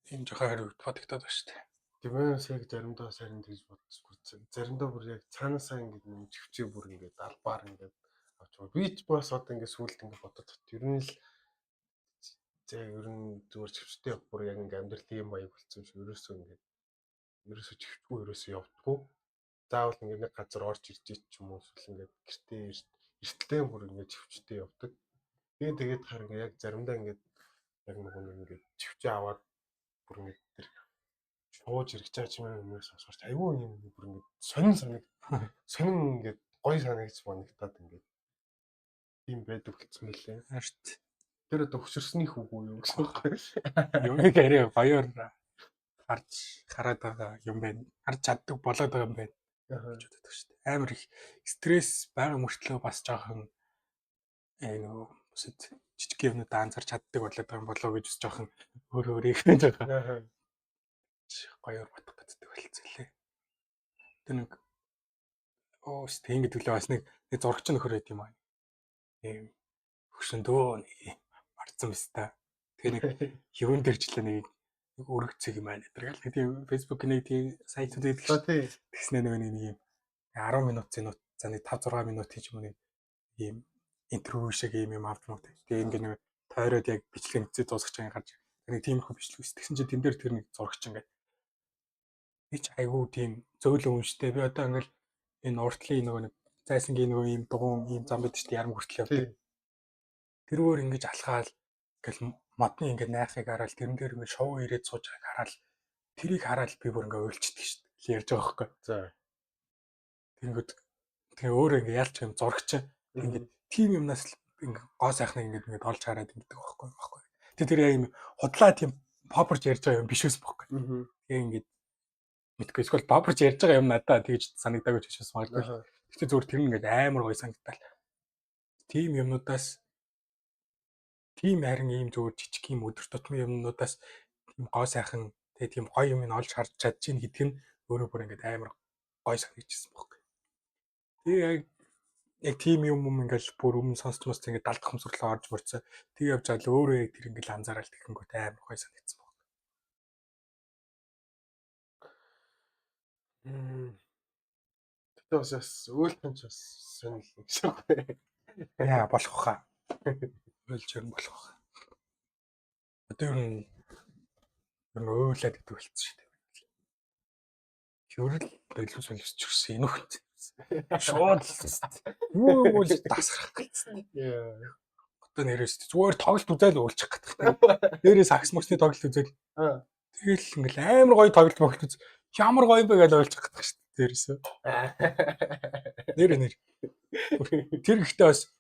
Тийм жоохон хариу бодогдоод байна шүү дээ. Тиймээс яг заримдаа сайн тэгж бодож бүрцэн. Заримдаа бүр яг цаанаасаа ингээд нэг чихвчээ бүр ингээд албаар ингээд авч байгаа. Би ч бас одоо ингээд сүулт ингээд бодоод ер нь л зүгээр чихвчтэй бүр яг ингээд амьдрал тийм баяг болсон шүү. Ерөөсөө чихвчгүй ерөөсөө явдггүй. Заавал ингээд нэг газар орж ирж ч юм уу эсвэл ингээд гэртээ эртэлтэй бүр ингээд чихвчтэй явдаг. Тэгээд харин яг заримдаа ингээд яг нөгөө нэг ингээд чихвчээ аваад бүр ингээд тэр шууж ирэх чаач юмээс сонсож айгүй юм бүр ингээд сонин ингээд гоё санагдаж манагтаад ингээд тийм байдаг гэсэн мөлий. Харт. Тэр одоо хөшөрсний хүүгүй юу гэсэн үг. Юмыг арай гоёор хараад байгаа юм байна. Харж чаддаг болоод байгаа юм байна. гэж боддог шүү дээ. Амар их стресс байгаа мөртлөө бас жоохон нөгөө жижиг юмнууд анзарч чаддаг болоод байгаа юм болоо гэж бас жоохон өөрөө их байж байгаа. Гоёор бодох гэддэг болцсон лээ. Тэр нэг ингэж төлөө бас нэг зурагч нөхөр байт юм аа. Ийм хөшөндөө марцсан биз та. Тэгээ нэг юун дэрчлээ нэг өргөцөг юм аа нэтэр гал. Тийм Facebook нэг тийм сайтууд байдаг шүү дээ. Тэгснэ нэг юм 10 минут за нэг 5-6 минут хийж юм нэг ийм интервью шиг юм авдаг. Тэгээ ингэ нэг тойроод яг бичлэг нэгцээ дуусгаж байгаа гарч нэг тиймэрхүү бичлэг үс. Тэгсэн чинь тэн дээр тэр нэг зурагч ингээд би ч айгүй тийм зөөлөн үнштэй. Би одоо ингээл энэ уртлын нөгөө нэг зайсангийн нөгөө ийм дугуун ийм зам байдаг шүү дээ. Ярам хүртэл явдаг. Тэрүүгээр ингэж алхаал ингээл модны ингээд найхыг хараад тэрэн дээр ингээд шоу ирээд сууж байгааг хараад тэрийг хараад би бүр ингээд уйлчдаг шүү дээ. Ярьж байгаа байхгүй. За. Тэнгүүд тэгээ өөрөө ингээд яалч юм зурагч ингээд тим юмнаас ингээд гоо сайхныг ингээд олж хараад ингэдэг байхгүй. Тэр яг юм худлаа тийм попорч ярьж байгаа юм биш үс байхгүй. Тэгээ ингээд мэдгүй эсвэл попорч ярьж байгаа юм надаа тэгж санагдаагүй ч бас магадгүй. Гэхдээ зөвхөн тэр ингээд амар гоё санагдал. Тим юмнуудаас тийм харин ийм зөвхөн жижиг юм өдөр тутмын юмнуудаас тийм гоо сайхан тэгээ тийм гоё юм олж харж чадчих гэдэг нь өөрөө бүр ингээд амар гоё санагдчихсан байхгүй. Тэгээ яг тийм юм ингээл бүр өмнө сонсч мос ингээд далд хомсрлоо орж мөрцөө. Тэг явж байгаа л өөрөө яг тэр ингээл анзаарал тэгэнгүүт амар гоё санагдсан байна. Тэгээ бас өөлтөн ч бас сонирхол гэсэн үг. Яа болох хаа. Өөлж юм болох хаа. Одоо ер нь өөлээд гэдэг болчихсон шүү дээ. Хөрөл илүү солиосч өгсөн энүүхт. Шууд юу дасрах гэсэн. Одоо нэрээс зүгээр тоглолт үзэл уулчих гэдэг. Нэрээс акс мөсний тоглолт үзэл. Тэгэл ингээл амар гоё тоглолт могт үз. Ямар гоё юм бэ гэж уулчих гэдэг шүү дээ. Дээрээс. Нэр. Тэр ихтэй бас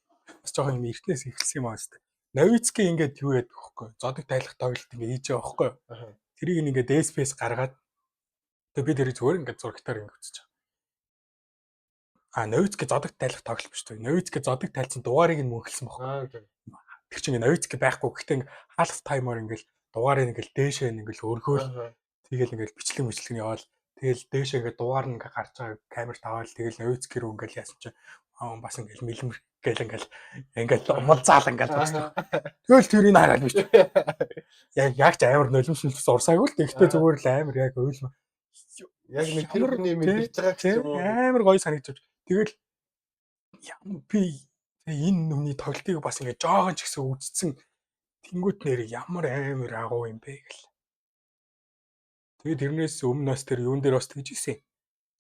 жоохон юм эртнээс эхэлсэн юм аа шүү дээ. Новицкий ингээд юу яадаг вэ? Зодог тайлах тоглолт ингээд хийж байгаа байхгүй юу? Тэрийг ингээд DSP-с гаргаад тэгээ би тэр зүгээр ингээд зурагтаар ингээд үзэж байгаа. Новицкий зодог тайлах тоглолт биш үү? Новицкий зодог тайлсан дугаарыг нь мөнхөлсөн байхгүй. Тэр чинь Новицкий байхгүй гэхдээ half timer ингээд дугаарыг ингээд дээшээ ингээд өргөөл тэгэл ингээд бичлэг яваал тэгэл дээшээ ингээд дугаар нь ингээд гарч байгаа камерт аваад тэгэл Новицкий рүү ингээд яасан чинь бас ингээд мэлмэр гэл ингээд умал заал ингээд байна. Тэгэл тэрийг хараад биш. Яг ч амар нулимшилс урсаагүй л тэгтээ зүгээр л амар яг ойлмоо. Яг нэг тэрний мэдэрч байгаа гэсэн юм. Амар гоё санагдаж. Тэгэл би энэ нүний тоглолтыг бас ингээд жоохон ч гэсэн үзсэн. Тэнгүүт нэр ямар амар агуу юм бэ гэл. Тэгээд тэрнээс өмнөөс тэр юун дээр бас тэгж ирсэн.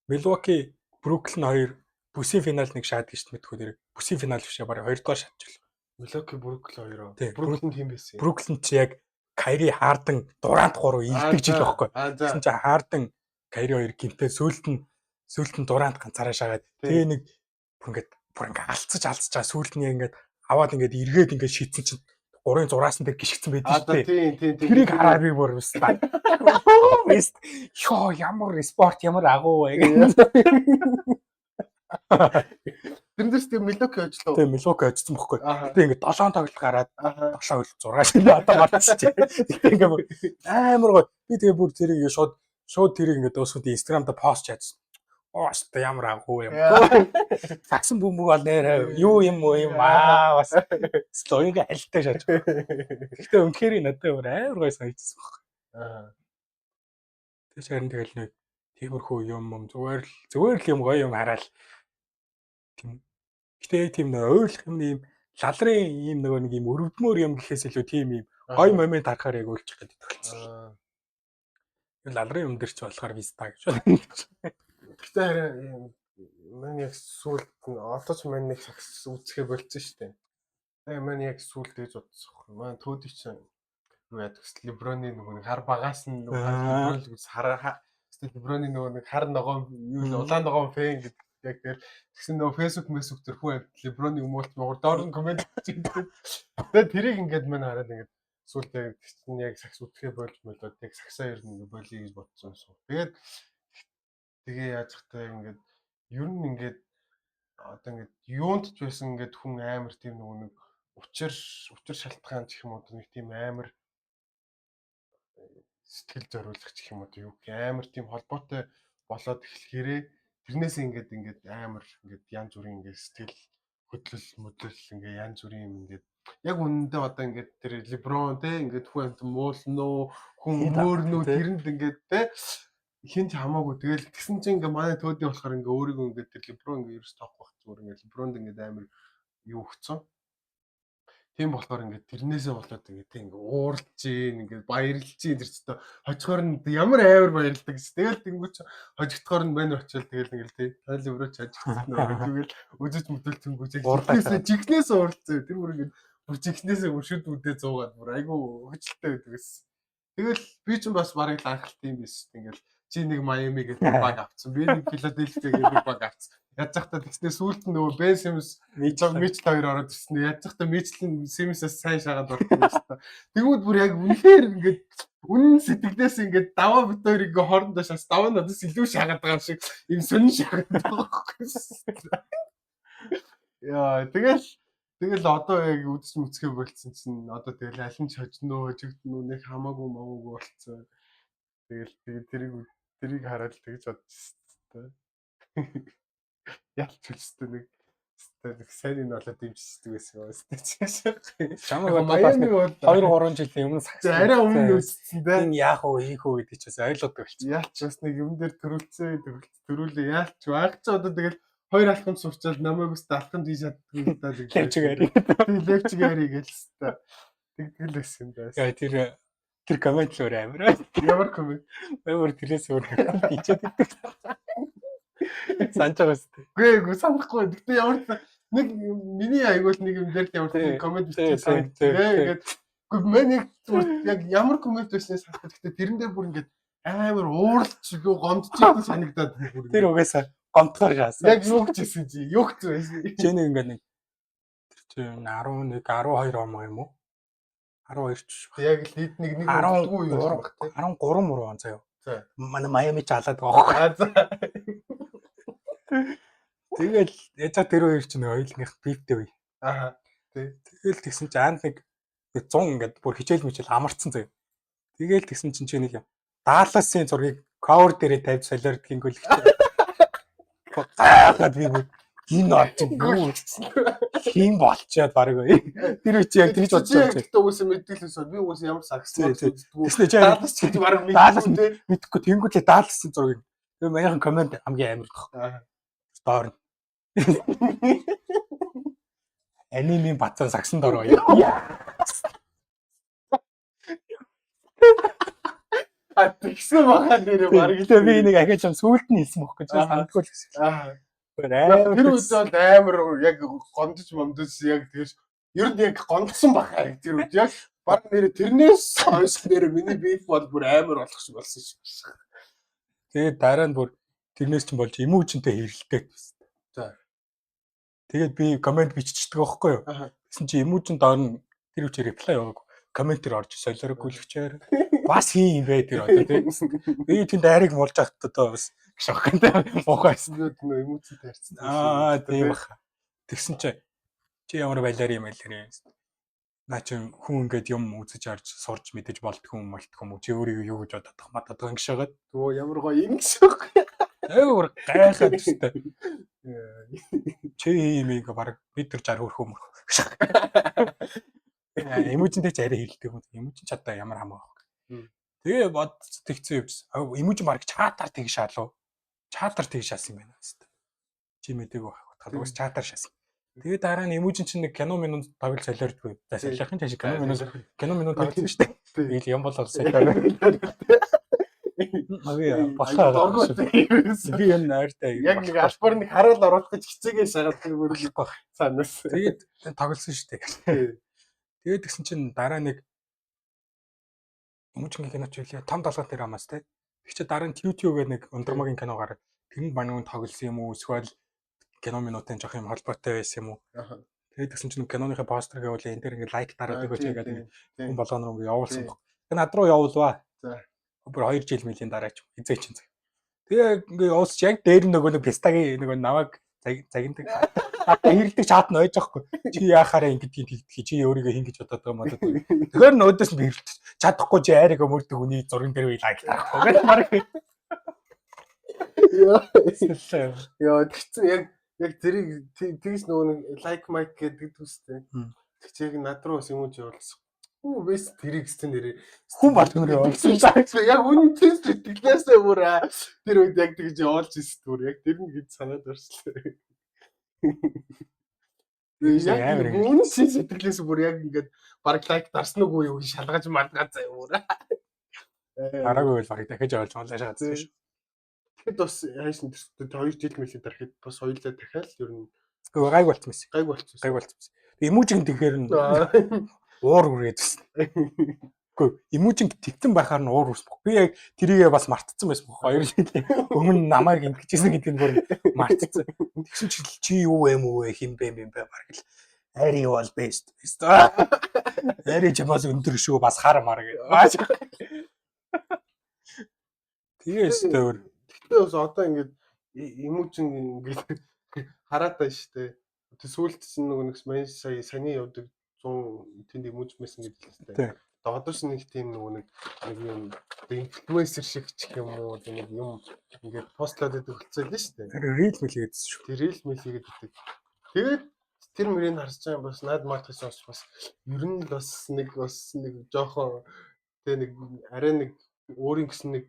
Milwaukee Brooklyn 2 бүсийн финал нэг шаад гэж мэдхүү тэр бүсийн финал биш бараг 2 дугаар шатчихлаа. Милоки Бруклин хоёроо. Тий, Бруклин тийм байсан. Бруклин чи яг Кайри Харден Дурант 3 илдэг жил байхгүй. Тэгсэн чи Харден Кайри хоёр гимтэй сүүлд нь Дурант ганцаараа шагаад тэгээ нэг бүр ингээд алцаж байгаа сүүлд нь ингээд аваад ингээд эргээд ингээд шийдсэн чинь 3-ын 6-аас дээр гიშгцэн байдаг шүү дээ. Тийм. Тэрийг хараад би бүр өстэй. Йоо ямар спорт ямар агуу вэ гэх. Тэрнээс тийм Милоки ажиллаа. Тийм Милоки ажилласан бохгүй. Гэтэ ингээд 7 тоглолт гараад 7 хөл 6 шил одоо марцчих. Гэтэ ингээд амар гоо. Би тэгээ бүр тэрийг шууд тэрийг ингээд өсгөд Instagram-да пост хийсэн. Ооштой ямар агуу юм. Сагсан бөмбөг бол нэр юу юм аа бас слоинг альтай шааж. Гэтэ үнэхээр надад амар гой санагдсан баг. Тэгэж харин тэгэл нэг тиймэрхүү юм зүгээр л юм гоё юм хараад тийм. Гэтэ тийм нэг ойлгох юм лалрын ийм нэг юм өрөвдмөр юм гэхээс илүү тийм юм гоё момент харахаар яг үйлчих гэдэг төгөлцсөн. Лалрын юм дээр ч болохоор виста гэж байна. Гэтэ харин мань яг сүүлд одоо ч мань нэг сакс үүсгээ болцсон шүү дээ. Тэгээ мань яг сүүлд гэж бодсон. Мань төөдий чинь юу яадаг вэ? Леброны нөгөө хар багаас нь Леброн Леброны нөгөө хар ногоон юу улаан ногоон фэн гэдэг яг тэр тэгсэн нөгөө фэйсбુક төр хүн Леброны өмөлт муур доор нь комент хийдэг. Тэгээ тэрийг ингээд мань хараад ингээд сүүлдээ тэгсэн яг сакс үүсгээ болж болоод яг саксаа ер нь болъё гэж бодсон юм. Тэгээд тэгээ яаж захтай ингээд ер нь ингээд одоо ингээд юунд ч байсан ингээд хүн амар тийм нэг учир шалтгаан гэх юм уу нэг тийм амар сэтгэл зориулах гэх юм уу юу амар тийм холбоотой болоод эхлэхээрээ тэрнээс ингээд амар ингээд янз бүрийн ингээд сэтгэл хөдлөл ингээд янз бүрийн юм ингээд яг үнэндээ одоо ингээд тэр Леброн те ингээд хүн муулноо хүн мөөрнөө тэрэнд ингээд те хинт хамаагүй тэгэл тэгсэн чинь ингээ манай төөдий болохоор ингээ өөрийгөө ингээ тэр Леброн ингээ ерөөс тоохгүй байх зүгээр ингээ Лебронд ингээ амар юу өгцөн. Тийм болохоор ингээ тэрнээсээ болоод ингээ ууралж гин ингээ баярлж гин тэр ч хожихоор нь ямар амар баярлдаг гэж. Тэгэл тэнгуүч хожигдохоор нь мань очил тэгэл ингээл тий. Леброн ч хожигдсон тэгэл үзэж мэтэл тэнгуүч жигнээс ууралцсан. Тэр бүр ингээ бүр жигнээсээ өршөд үдээ зуугаад бүр айгу хөжилтэй байдаг гэсэн. Тэгэл би ч бас барыг анхалт юм биш ингээл чи нэг Майами гэдэг баг авцсан. Би нэг Филадельфия гэдэг баг авцсан. Яаж захтаа тэгснээр сүүлд нь нөгөө Бен Симс Мичл хоёр ороод ирсэн. Яаж захтаа Мичлийн Симсээс сайн шагаад орсон юм шиг. Тэгмүүд бүр яг үнэхээр ингээд үнэн сэтгэлээс ингээд даваа бит хоёр ингээд хоорондоо шаас даваа надаас илүү шагаад байгаа шиг юм сонин шагаад байгаа байхгүй. Яа тэгэл одоо яг үдс мүцгээ болцсон чинь одоо тэгэл аль нь ч хожноо хожигдноо нэг хамаагүй маваагүй болцсон. Тэгэл тэрийг хараад тэгж бодчихсон. Ялч хүчтэй нэг сайн энэ болоод дэмждэг байсан юм уу? Чамайг Майами бол 2-3 жилийн өмнө сакс. Арай өмнө үссэн дээ. Энэ яах вэ, хийх үү гэдэг чинь ойлгодог болчих. Ялч бас нэг юм дээр төрүүлээ ялч баг ч одоо тэгэл хоёр алхам сурчаад намайг бас алхам хийж чаддгүй даа тэг. Левчгари гэлээ. Тэгдэл байсан юм даа. Яа тэр комент л өөр амар. Ямар комент? Өөр тэрээс өөр хийчээд байдаг. Санчаагаас. Үгүй санахгүй. Гэтэ ямар нэг миний айгуул нэг юм дээр ямар комент бичсэн. Тэгээд үгүй миний яг ямар комент байснаас санахгүй. Гэтэ тэрэн дээр бүр ингээд амар ууралч юу гомдчихсан санагдаад бүр. Тэр угаасаа гомдохоор шаасан. Яг юу гэж хэлсэн чи? Юу гэж байсан? Чи нэг ингээд нэг тэр чинь 11 12 он юм уу? 12 ч баг. Яг л хэд нэг удахгүй юу баг тий. 13 муу он заяа. Манай Майами ч алаад байгаа байхгүй. Тэгэл яжаа тэр хоёр чинь ойлных бифтэй үе. Аа. Тэгэл тэгсэн чинь аанд нэг 100 ингээд бүр хичээл мичээл амарцсан заяа. Тэгэл тэгсэн чинь чи нэг юм Далласын зургийг cover дээрээ тавьж солиордгийн гол хичээл. Гаагаад би энэ очиж хин болчиход баг бай. Тэр үчи яг тэгж бодож байгаа. Тэгтээ уусаа мэдээлэлсэн. Би уусаа ямар сакс тэгснэ чи Даллас ч баг мэдхгүй тэнгуүлээ Далласын зургийг. Тэгээ манайхан комент хамгийн амар тох. Доор. Анимын бацаа сагсан дор гоё. Тэгсэн байгаа нэрээ баг. Тэгээ би нэг ахиж юм сүулт нь хэлсэн бохоо гэж сандгүй л гэсэн. Тэр үед бол амар яг гомдож момдож яг тэгэж Ер нь яг гонгсон бахаа тэр үед яг баг нэр тэрнээс хойш нэр миний биф бол бүр амар болох шиг болсон шүү. Тэгээд дараа нь бүр тэрнээс чинь болж эмүүжинтэй хэрэлтэй. За. Тэгээд би комент биччихдэг байхгүй юу? Тэгсэн чи эмүүжин доор нь тэр үчи реплай яваагүй. Комментэр орж солиорог гүйлгчээр бас хий юм бэ тэр одоо тийм. Би тэнд айрыг муулж ахт одоо бас шоконтэй муухайс. Эмүүжинтэй харцсан. Тийм баха. Тэгсэн чи ямар байлаар юм байлаа. Наа чи хүн ингээд юм үзэж харж сурж мэдэж болдгоо юм болтгоо юм. Чи өөрийгөө юу гэж бодох матадгаа ингэ шагаад. Өө ямар гоё ингэс үг. Өөр гайхаад өстэй. Чи юм ингээ баг бид нар жар хөрхөө мөр. Эмүүжинтэй ч арай хэлдэг юм. Эмүүжин ч одоо ямар хамаа баг. Тэгээ бод тэгцэн явж. Эмүүжин баг чатаар тэг шаалуу. Чатаар тэг шаасан юм байна хэвээр. Чи мэдээг байх. Талгаас чатаар шаасан. Тэгээ дараа нь эмүүжин чинь нэг кино минут тоглож солиордгүй. За солиохын цааш кино минут тоглож шүү дээ. Би юм болол солиороо. Аваа бахаа. Би энэ найртай. Яг нэг альбаар нэг хараал оруулах гэж хичээгээ шагаад тэр бүрэлдэх байх. Санаас. Тэгээд тоглосон шүү дээ. Тэгээд тэгсэн чинь дараа нэг эмүүжин киноч үлээ том долгон тэр хамаас те. Тэг чи дараа нь YouTube-гээ нэг ундрмагийн кино гараад тэр банигын тоглосон юм уу эсвэл кино минутын жоох юм холбоотой байсан юм уу. Тэгээд тэгсэн чинь киноныхаа постергээ үлээ энэ дээр ингээ лайк дараад өгөөч гэдэг хүн болгоно ингээ явуулсан баг. Тэг над руу явуулваа. За. Бүр 2 жил мөлийн дараа ч эзээ чинь. Тэгээ ингээ уусч яг дээр нөгөө пистагийн нөгөө наваг загиндаг. Одоо хэрэлдэг чат нь ойж байхгүй. Чи яахаараа ингэдэг чи өөрийгөө хин гэж бодоод байгаа юм одоо. Тэгэхээр нөөдөөс нь би хэрэлдэж чадахгүй чи айрыг өмөрдөг үний зурган дээр лайк дарахгүй гэж марк. Яа тэгсэн яг тэрийг тэгс нөгөө лайк майк гэдэг төстэй. Тэгчээг над руу бас юм уу явуулсан. Вэс тэрийг гэсэн нэрээ хүн болгоноор явуулсан. Яг үнэн сэтгэлээсээ бүр тэр үед яг тэгж явуулж ирсэн түр яг тэр нь гэж санаад орслоо. Яг үнэн сэтгэлээсээ бүр яг ингээд баг лайк дарсан уу юу гэж шалгаж малгаж заяа бүр. Хараагүй л баг дахиж явуулж шаадсан шүү. Тэгэхэд бас хайш нь 2 жил мөлий дарахад бас хоёулаа дахиад ер нь гайг болцсон байсан. Гайг болцсон. Эмүүжин тэгэхээр нь уур үрээд байсан. Үгүй эмүүжин тэгтэн байхаар нь уур үрсэх. Би яг тэрийгээ бас мартцсан байсан бохоо. 2 жил өмнө намайг ингэжсэн гэдэг нь бүр мартцсан. Тэгсэн чи юу вэ мүү химбэ баг л айри бол бест. Айри ч бас өндөр шүү бас хар мар гэдэг. Тэгээс төр. Тэгтээ бас одоо ингээд эмүүжин ингээд хараатай штэ. Тэг сүүлд чинь нөгөө нэг маш сая саний явдаг 100 тэнд эмүүж мэсэн гэдэг л штэ. Одоо ч нэг тийм нөгөө нэг юм инфлюенсер шиг ч юм уу нэг юм ингээд постлоод идэх болцоо л штэ. Рил мэл гэдсэн шүү. Тэр рил мэл гэдэг. Тэгээд тэр мөрийг харж байгаа бас наад мартахс бас ер нь бас нэг жоохон тэг нэг арай нэг өөрийн гэсэн нэг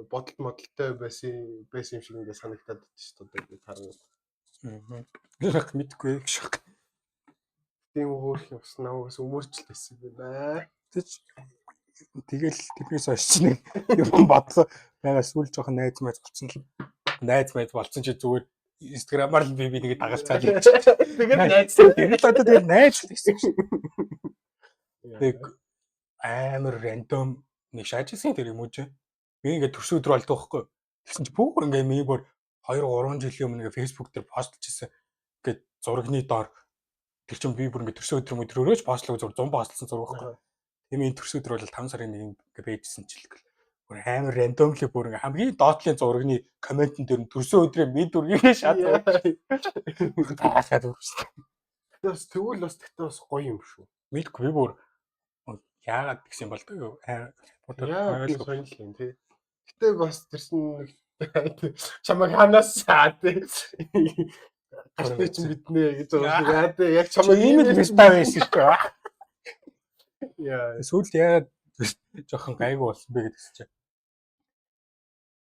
бодолтой байсан юм шиг ингээд санагтаад байдаг шүү дээ. Тэгээд харна. Яг мэдгүй шок. Тийм хөөх юм бас намайгс өмөрчлээсэн байна. Тэгэл тэрнээс хойш чинь юм бодлоо. Яга сүүл жоохон найз болцсон л. Найз болцсон чи зүгээр Instagram-аар л би нэгэ дагалцаад. Тэгээд найз. Тэгээд одоо тэгэл найз л гэсэн шүү. Тэг амар рандом нэг шаажсэн тэр юм уу ч. Би ингээд төрсөн өдөр болдог байхгүй. Тэгсэн чи бүр ингээд ми бүр 2-3 жилийн өмнө ингээд Facebook дээр постлж ирсэн. Ингээд зурагны доор тэр чинь би бүр ингээд төрсөн өдрөөч постлог зур 100 постлсон зураг байхгүй. Тийм энэ төрсөн өдөр бол 5 сарын 1-нд ингээд бэжсэн ч л. Бүр амар рандомли бүр ингээд хамгийн доотлын зурагны комментэн дээр нь төрсөн өдрөө ми дүргийн шатаа. Таашаад үрсэн. Тэгээс тэгвэл бас тэгтээ бас гоё юм шүү. Мэдгүй би бүр яагаад гэсэн болдог юу? Яагаад сонирхол юм тий. Гэтэ бас тэрсэн нэг чамайг ханаасаа тий. Гартыг чинь биднэ гэж байгаа тий. Яг чамайг ийм л вистаа байсан шүү дээ. Яа. Сүүлд яагаад жоохон гайгүй болсон бэ гэдэгс чи.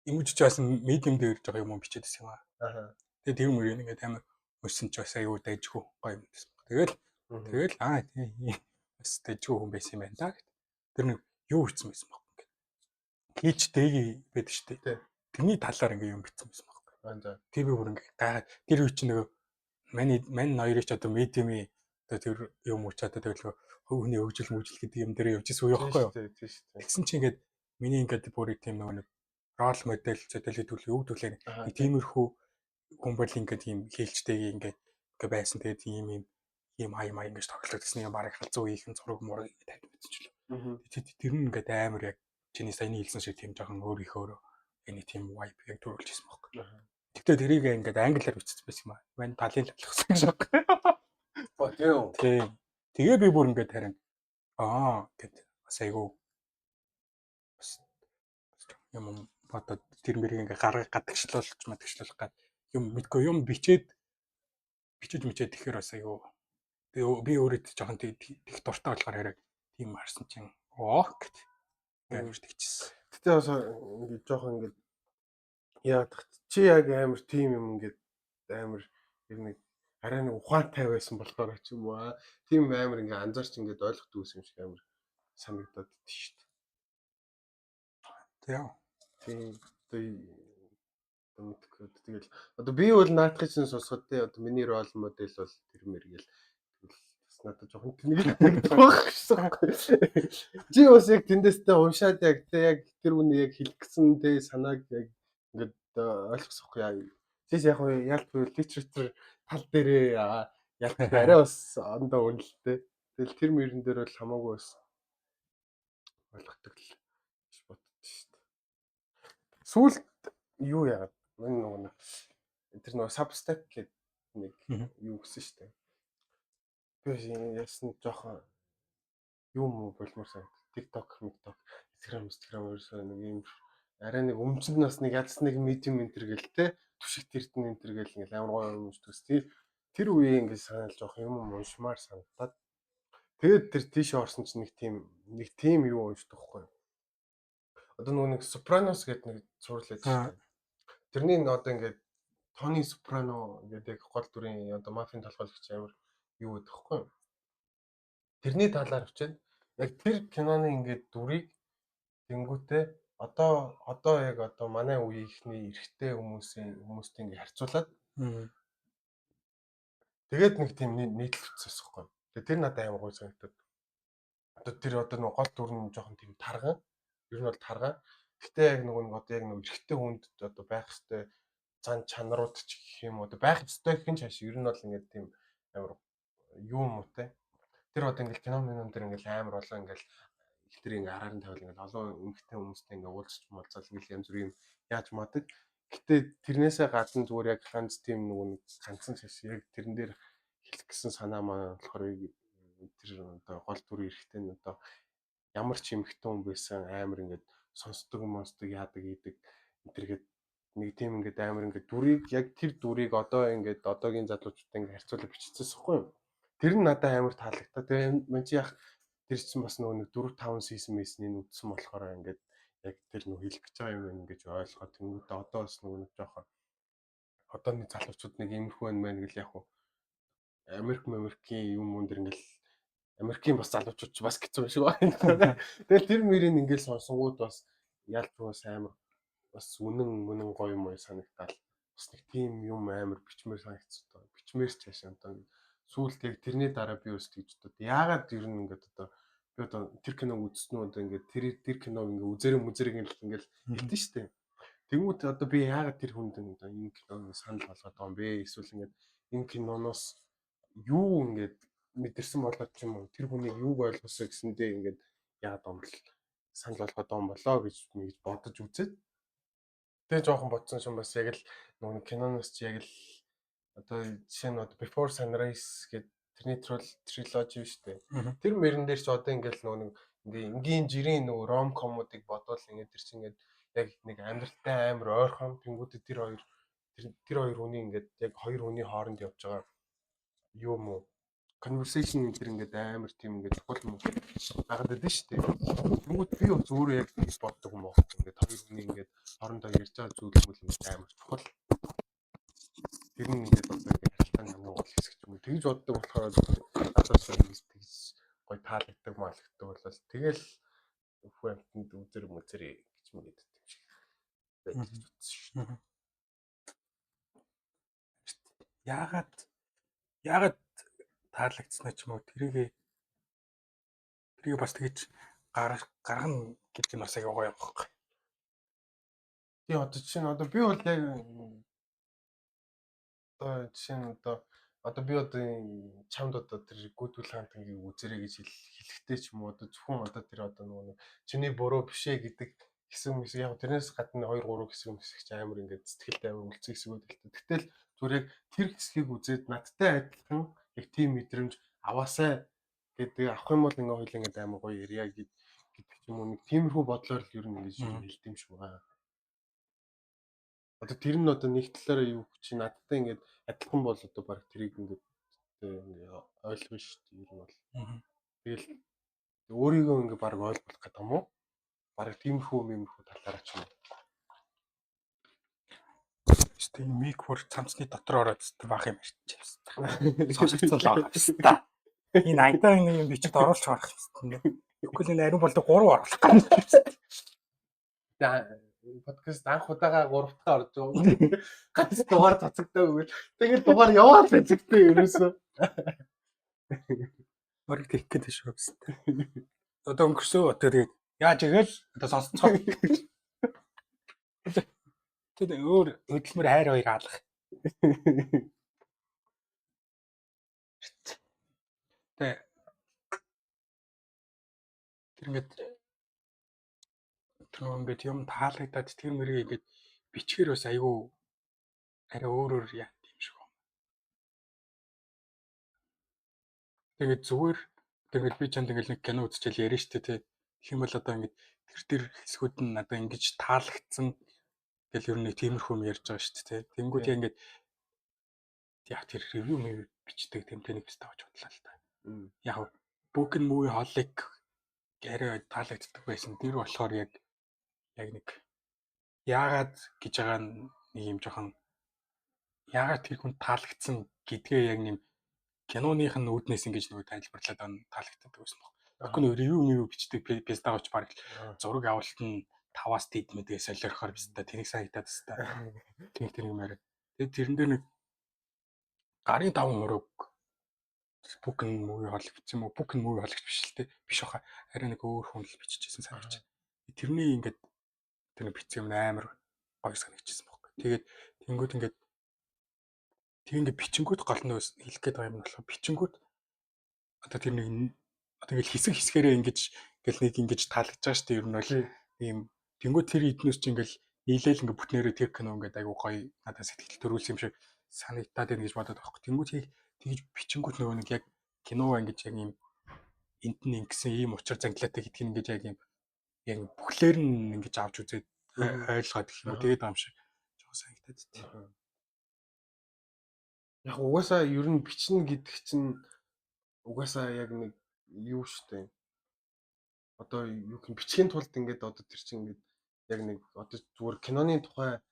Имүүч ч бас медиум дээр жоо юм бичээд байсан юм аа. Тэгээ тэр мөрийг ингээд амар өссөн ч бас аюу дайжгүй гоё юм гэсэн. Тэгэл тийм бас дайжгүй хүн байсан юм байна да. Тэр нэг юу хийсэн байсан баг ингээд. Хийч дэги байдаг шүү дээ. Тэрний талаар ингээд юм бичсэн байсан баг. Тэр би бүр ингээд гайхаад тэр үе чинь нөгөө мань хоёрыг ч одоо медиумын тэр юм уучаад тэгэл хүний хөгжил мүжил гэдэг юм дээр явж исэн үе байхгүй юу? Тийм шүү дээ. Тэгсэн чинь ингээд миний ингээд бүрийг тийм нэг рол модель зөтөлөд төлөв өв төлөө нэг тиймэрхүү хүн бол ингээд тийм хэлжтэйг ингээд байсан. Тэгээд ийм хай май ингэж тоглоод гэсэн юм барыг халзуу ийхэн зураг мураг тавьж биччихлээ. Тэр нь ингээд амар яг чиний саяны хэлсэн шиг тийм жоохон өөрийнхөө энэ тийм vibe яг төрүүлж ирсэн байхгүй. Тэгтээ тэрийг ингээд англиар бичсэн байсан юм аа. Мань талын лалхсан гэж байна. Тийм. Тэгээ би бүр ингээд харин гэд бас айгу бас юм бодоод тэр мэрийг ингээд гадагшлуулж мадагшлуулах гад юм мэдгүй юм бичиж тэгэхээр бас айгу би өөрөө жоохон их дуртай болохоор хэрэг тийм харсан чинь гэд амар тэгчихсэн. Гэтэ бас ингээд жоохон ингээд яа чи яг амар тийм юм ингээд амар нэг арай нэг ухаантай байсан болохоор ч юм уу тийм амар ингээд анзаарч ингээд ойлгохгүй юм шиг амар санагдаад идэв шүү дээ. Тийм. Тэгэл одоо би бол наадахыг чинь сонсоход те одоо миний рол модель бол тэр мэр гэл бас надад жоохон тэнэг багшсан. Чи бас яг тэндээсээ уншаад яг тэр үний яг хэлэх гэсэн те санааг яг ингээд ойлгосохгүй яа. Чи яг ялт literature тал дээрээ ялт арай бас ондоо үнэлтэй. Тэгэл тэр мөрөн дээр бол хамаагүй бас ойлгохдаг л биш боддоо шүү дээ. Сүүлд юу яагаад энэ тэр нэг Substack гэдэг нэг юу гэсэн шүү дээ. Би яасан жоохон юм болмоор санагд. TikTok, Instagram ерөөсөө нэг юм арай нэг өмчөнд нас нэг ядс нэг medium энтер гэл те түшигт эрдэн энтер гэл ингээл амар гоё өмчтөс. Тэр үеийн ингээд санаал жоох юм уншмаар санагдаад. Тэгээд тэр тийш орсон чинь нэг тийм юу уншдаг хгүй. Одоо нэг Sopranos гэдэг нэг сурлаад шүү дээ. Тэрний одоо ингээд Тони Сопрано гэдэг гол дүрийн одоо мафийн толгойлогч амар юу гэдэг хгүй. Тэрний талаар бичээд яг тэр киноны ингээд дүрийг тэнгүүтээ одоо яг одоо манай үеийнхний эрэгтэй хүмүүстэй ингээд харьцуулаад тэгээд нэг тийм нийтлэл үүссэн хгүй. Тэгээд тэр надад амар гоё санагдаад. Одоо тэр одоо нэг гол дүр нь жоохон тийм тарган. Ер нь бол тарган. Гэтэ яг нэг одоо яг нэг эрэгтэй хүнд одоо байх хэвээр зан чанарууд ч гэх юм уу одоо байх ёстой гэх юм чааш ер нь бол ингээд тийм амар юу юм уу те. Тэр одоо ингээд кино дээр ингээд амар олон ингээд их тэр ингээд араар нь тавил ингээд олон эмэгтэй хүмүүстэй ингээд уулзч муулзал ингээд янз бүрийн яаж мадаг. Гэтэ тэрнээсээ гадна зүгээр яг ганц тийм нэг ганцхан шиш яг тэрэн дээр хэлэх гэсэн санаа маань болохоор тэр одоо гол дүр эрэхтэй нь одоо ямар ч эмэгтэй хүн байсан амар ингээд сонсдог яадаг ийдэг энтергээд нэг тийм ингээд амар ингээд дүрийг яг тэр дүрийг одоо ингээд одоогийн залуучуудтай ингээд харьцуулаад биччихсэн байхгүй юу? Тэр нь надад амар таалагдаа. Тэгээ мэн чи яг тэр чинь бас нэг 4-5 season-ийн үтсэн болохоор ингээд яг тэр нөх хэлэх гэж байгаа юм ингэж ойлгоод тэнгуүтээ одоо бас нэг жоохон одооны залуучууд нэг иймэрхүү байна гэл яг Америкийн юм өндөр ингээл Америкийн бас залуучууд ч бас хэцүү шиг байна. Тэгэл тэр мөрийн ингээл сонсонгууд бас ялч бас амар бас үнэн гоё юм санагдаал. Бас нэг тийм юм амар бичмээр санагдсан. Бичмээр ч хаашаа одоо сүүлд яг тэрний дараа би өс тэгж одоо яагаад ер нь ингээд одоо би одоо тэр киног үзсэн үү одоо ингээд тэр киног ингээд үзэрэг ингээл хэлтэн штэ. Тэнгүүт одоо би яагаад тэр хүнд одоо энэ киног санал болгоод байгаа юм бэ? Эсвэл ингээд энэ киноноос юу ингээд мэдэрсэн болоод ч юм уу тэр хүнийг юуг ойлгосоо гэсэндээ ингээд яагаад омл санал болгоод байгаа юм болоо гэж бодож үзээд тэгээ жоохон бодсон шин бас яг л нэг киноноос чи яг л одоо жишээ нь Before Sunrise гэдэг тэрний триложи шүү дээ. Тэр мөрөн дээр ч одоо ингээд нэг энгийн жирийн ром комодыг бодвол ингээд тэр чинь ингээд яг нэг амьдралтай амар ойрхон тэнгүүтээ тэр хоёр хүний ингээд яг хоёр хүний хооронд явж байгаа юм уу conversation энэ ингээд амар тийм ингээд чухал юм байгаад байдаг шүү дээ. Тэнгүүт би бас өөрөө яг тийж боддог юм байна. Ингээд хоёр хүний ингээд хоорондоо ярьж байгаа зүйл ингээд амар чухал. Тэр нь ингээд одоо ингээд харилцааны хамгийн гол хэсэг ч юм уу. Тэгж боддог болохоор надад тэгж гоё таалагддаг маалагддаг болол тэгэл хүүхэнтэнд үзэр гэж мэдэд юм шиг байж утсан шүү дээ. Яагаад таалагдсан ч юм уу тэрийг бас тэгж гаргана гэдэг нь бас аяга гоё юм байна. тий одоо жишээ нь одоо би бол яг жишээ нь одоо би одоо чамд одоо тэр гүйтгэл хаантангийг үзэрэй гэж хэлэхдээ ч юм уу одоо зөвхөн одоо тэр одоо нөгөө чиний буруу бишээ гэдэг хэсэг яг тэрнээс гадна 2 3 хэсэг ч амар ингээд сэтгэлтэй амар үлцэн хэсгүүд л та. Гэтэл зүгээр яг тэр хэсгийг үзээд надтай адилхан яг тийм мэдрэмж аваасай гэдэг авах юм бол ингээ хоёул ингээд амар гоё ярья гэдэг ч юм уу нэг тиймэрхүү бодлоор л ер нь ингэж хэлдэм юм шиг байна. Одоо тэр нь одоо нэг талаараа юу чи надтай ингээд адилхан бол одоо баг тэрийг ингээд ойлгоно шүү дээ ер нь бол. Тэгэл өөрийгөө ингээд баг ойлгох гэдэг юм уу? Баг тиймэрхүү талаараа ч юм. Тийм миг бүр цамцны дотор ороод баг юм ярьчих. Сонсогцол байгаа хэвээр. Энэ ангидаа нэг юм бичиж оруулж харах хэвээр. Үгүй л ариун болдог 3 оруулах гэж. Подкаст анх удаага 3 дахь орж байгаа. Ганц дугаар цацагдаагүй. Тэгээд дугаар яваад байцэгтэй ерөөсөө. Бараг тех гэдэг шүү дээ. Одоо өнгөрсөн тэгээд яаж игээл одоо сонсцоо. Тэгээд өөр хөдөлмөр хайр хоёрыг хаалах. Тэгээд тэр ингээд юм таалагдаад тэр мөрийг ингээд бичгээр бас айгүй арай өөрөөр яа тийм шиг байна. Тэгээд зүгээр тэгээд би чанд ингээд нэг кино үзчихэл яриа штэ тий. Тэгэх юм бол одоо ингээд тэр хэсгүүд нь надад ингэж таалагдсан гэл ер нь тиймэрхүү юм ярьж байгаа штэ тий. Тэнгүүд яг ингээд яг тэр ревю бичдэг тэмтэй нэг тавж бодлоо л та. Яг Broken Movie Holic арай таалагддаг байсан. Тэр болохоор яг нэг яагаад гэж байгаа нэг юм жоохон яагаад тэр хүн таалагдсан гэдгээ яг нэм киноных нь үүднээс ингэж нөгөө тайлбарлаад таалагддаг байсан баг. Тэгэхгүй ревю бичдэг пэстагч баг зураг авалт нь 5-аас дээд мэдээ солиорохоор бистэ тэнийг санагдаад бистэ. Тэр юм яриа. Тэгээд тэрэн дээр нэг гарын 5% Broken Movie Holic гэсэн юм уу? Broken Movie Holic биш л те. Биш баха. Арай нэг өөр хүн л бичижсэн санагдаж. Тэрний ингээд тэр бичсэн юм амар гоё санагдчихсан байхгүй. Тэгээд тэнгууд ингээд бичингүүд гол нь хэлэх гээд байгаа юм болохоор бичингүүд одоо тэр нэг одоо ингээд хэсгээрээ ингэж нэг ингэж таалагдж байгаа шүү дээ. Ер нь бол ийм тэнгууд тэр эднээс чи ингээд нийлээл ингээд бүтнээрээ тэр кино ингээд айгу гоё надад сэтгэл төрүүлсэн юм шиг санагдаад байна гэж бодоод байхгүй. Тэнгууд тэгж бичингүүд нөгөө нэг яг кино ингэж яг ийм энд нь ингэсэн ийм учир зандлаатай гэдгийг ингэж яг ийм яг бүхлээр нь ингэж авч үзээд ойлгоод гэх юм уу тэгээд байгаа юм шиг жоохон санагдаад тийм. Яг угаасаа ер нь бичнэ гэдэг чинь угаасаа яг нэг юу штэ. Одоо юу гэх бичгийн тулд ингээд одоо тэр чинь ингээд яг нэг одоо зүгээр киноны тухай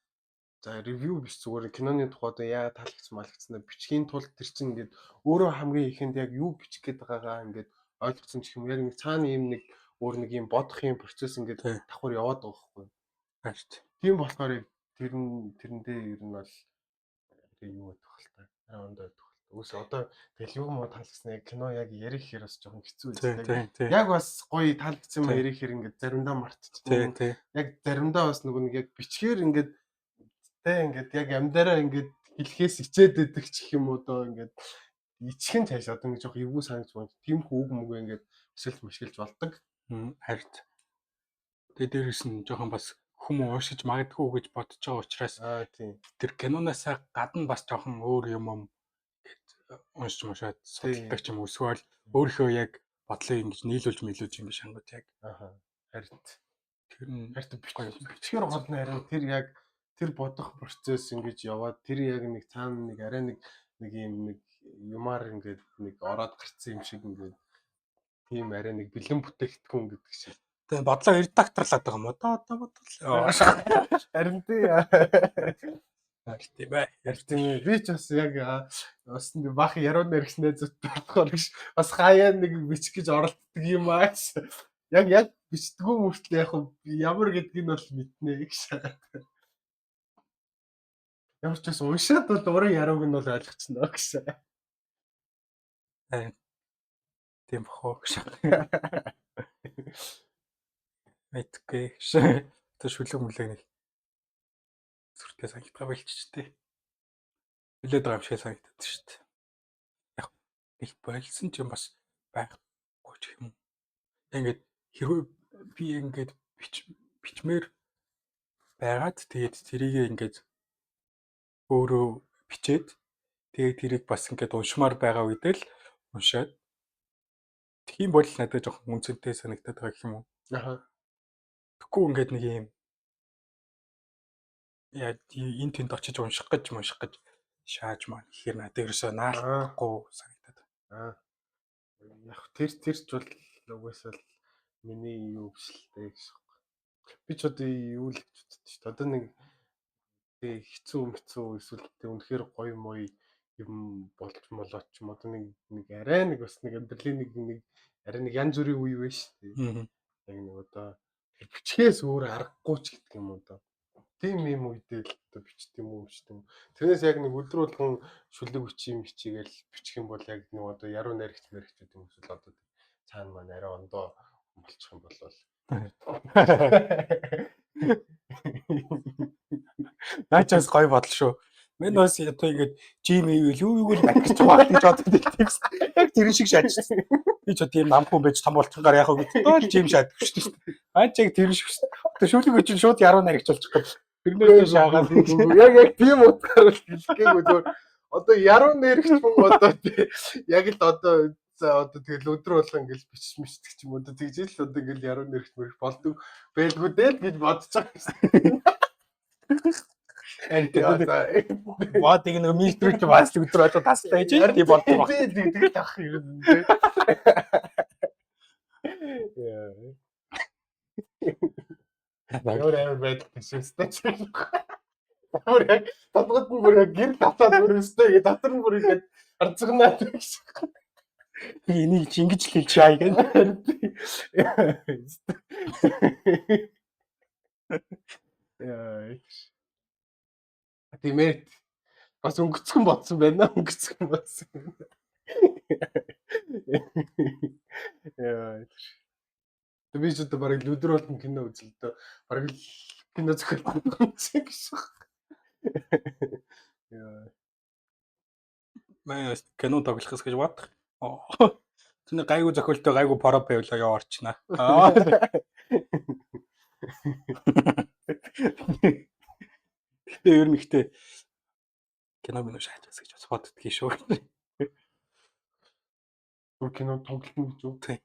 за ревю биш зүгээр киноны тухай одоо яа таалагдсан бичгийн тулд тэр чинь ингээд өөрөө хамгийн ихэнд яг юу бичих гээд байгаагаа ингээд ойлгоцсон ч юм яг нэг цаана юм нэг өөр нэг юм бодох юм процесс ингээд давхар яваад байгаа байхгүй. Тийм болохоор тэрэндээ ер нь бол юу гэдэг вэ та. Ондоо гэдэг. Үгүй одоо тэгэл юу муу таалагдсан яг кино яг ярих хэрэг бас жоохон хэцүү байсан. Яг бас гоё таалагдсан юм ярих хэрэг ингээд заримдаа мартчихсан. Яг заримдаа бас нөгөө нэг яг бичгээр ингээд ингээд яг амьдараа ингээд хэлхээс ичээд идэх ч юм уу доо ингээд ичхэн цааш одоо нэг жоох эвгүй санаж байна. Тиймэрхүү үг мөг ингээд өсөлт мөшгөлж болдог. Харин тэгээ дээрээс нь жоохон бас хүмүүс уушиж магадгүй гэж бодож байгаа учраас тэр кинонаасаа гадна бас жоохон өөр юм уншиж мушаад судалдаг ч юм уу эсвэл өөрийнхөө яг бодлыг ингэж нийлүүлж ингэж шангууд яг харин тэр нь бичгээр гол нь харин тэр яг тэр бодох процесс ингэж яваад тэр яг нэг цаана нэг арай нэг юм нэг юмар ингээд нэг ороод гарцсан юм шиг ингээд тийм арай нэг бэлэн бүтээгдэхүүн гэдэг шиг. Тэгээ бодлоо редакторлаад байгаа юм уу? Одоо бодлоо. Харин тий. Тийм бай. Ярьтын би ч бас яг бас бах яруу нэрхснээ зүт болохоор бас хаяа нэг бичих гэж оролддог юм аа. Яг бичдэггүй мөртлөө яг ямар гэдгийг нь бол мэднэ гэж. Ямар ч бас уншаад бол уран ярууг нь бол ойлгоцсон доо гэсэн. Тийм бохоо гэж. Мэдгүй гэж. Тэ шүлэг мүлээ нэг зүртээ санагдгаа болчихжээ. Хүлээд байгаа юм шиг санагдаад шүү дээ. Яг их болсон ч юм бас байхгүй ч юм. Ингээд хэрвээ би ингээд бичмээр байгаад тэгээд тэрийг ингээд өөрөө бичээд тэгээд тэрийг бас ингээд уншмаар байгаа үедээ л уншаад тийм бол надад жоохон үнцэнтэй санагдаад байгаа юм уу? Аха. Тэгэхгүй ингээд нэг юм яа энэ тэнд очиж унших гэж шааж маань ихээр надад ерөөсөө наалдахгүй санагдаад. Яг тэрч бол угаасаа л миний юу гэшэлтэй гэж. Би ч одоо юу л гэж боддоо шүү дээ. Одоо нэг хэцүү эсвэл үнэхээр гоё мой юм болж молооч юм. Одоо нэг арай нэг бас нэг амьдралын нэг арай нэг янз бүрийн үе вэ шүү дээ. Яг нэг одоо бичгээс өөр аргагүй ч гэдэг юм уу одоо. Тийм юм үедээ л одоо бичт юм уу шүү дээ. Тэрнээс яг нэг өдөр болгон шүлэг бичигээл бичих юм бол яг нэг одоо яруу найрагч юм эсвэл одоо цаана маань арай ондоо болчих юм бол Наачаас гоё бодол шүү. Мен бас одоо ингэж Gmail юу л гэж байна гэж боддог текст. Яг тэр шиг шаажсан. Би ч тийм намхан байж том болчихгаар яах вэ гэдэг. Тоол Gmail шааддаг шүү дээ. Аачиг тэр шиг шүү дээ. Одоо шүлэг үчил шууд яруу найрагч болчих гээд. Тэрнээс шаагаад яг тийм утгаар л хэлгээгүй зүгээр. Одоо яруу найрагч мөн одоо яг л одоо тэгэл өдөр болгон ингээл бичдэг ч юм уу тэгжэл л одоо ингээл яруу найрагч мөрөх болдог байлгүй дээ гэж бодож байгаа юм. Ватыг нэг мистрич бас өдөр одоо тастай гэж тийм болдог. Тэгэл ах юм. Ямар амар байдаг гэшээстэй ч юм. Бүр яг тодгод нь бүр яг гэр татаад бүр өстэй дотор нь бүр ингэж арцгнаад гэж. Энийг ч ингэж л хэлж чаая гэнэ. Яа. Тиймээ бас өнгөцгөн бодсон байна. Яа. Би ч одоо барыг өдөр болгон кино үзэл дөө. Барыг кино зохиол гэсэн гэсэн. Яа. Маяс кино тоглохос гэж бодох. Тэний гайгүй зохиолтой гайгүй паро байвлаа яваарчна. Тэгээ ер нь ихтэй кино шаачаас гэж бас боддгийг шүү. Бүр кино тоглоно гэж үү? Тийм.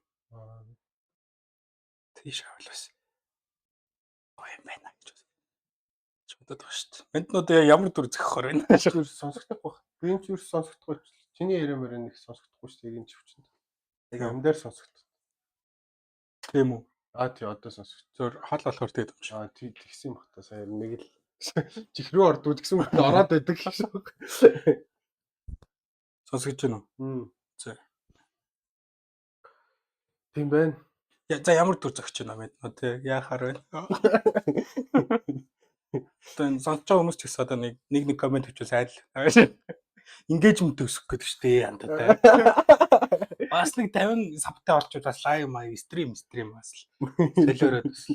Тийш авлаас. Ой байна гэж бодод байгаа шүү дээ. Энд нь одоо ямар дүр зохихоор байна? Сонсогдохгүй. Би ч юу сонсогдохгүй. Чиний яриа мөрөө нэг сонсогдохгүй шүү дээ. Эгийн чивчэнд. Яг амдаар сонсогдсон. Тийм үү? Тий одоо сонсогд. Зөөр хол болохоор тэгээд юм шиг. Тий тэгсэн юм бата сая нэг л чихрүү ордууд гэсэн мэт ороод байдаг гэсэн. Сонсогдож байна уу? За. Тийм байна. За ямар дүр зохиж байна мэд нөө тий яахаар байна. Тэн сонсож байгаа хүмүүс ч гэсэн одоо нэг комент хийвэл айл. Engagement өсөх гэдэг шүү дээ андаа. Бас нэг 50 сабтай болчихвол бас лайв маяг стрим бас л солиороод бас.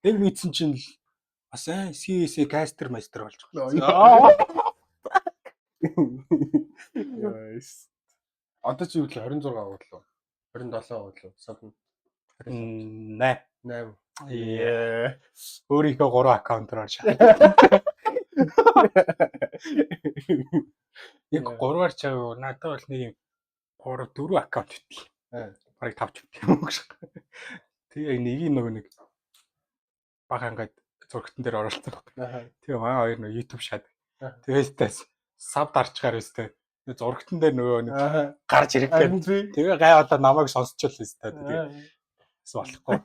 Нэг мэдсэн чинь л бас CS кастер мастер болж байгаа. Яс. Одоо чи юу л 26 авуулаа. 27 авуулаа. Сабн 8. Яа. Өөрийнхөө 3 аккаунтаар шаа. Яг 3-аар чав надад бол нэг юм 3-4 аккаунт битгий. Бараг 5 битгий юм гэж. Тэгээ нэгийг нэг бага ингээд зургтан дээр оруулсан баг. Тэгээ манай хоёр нэг YouTube шаад. Тэгээс сав дарчгаар өстэй. Зургтан дээр нөгөө нэг гарч ирэхгүй. Тэгээ гай одоо намайг сонсчихвол өстэй. Тэгээ болохгүй.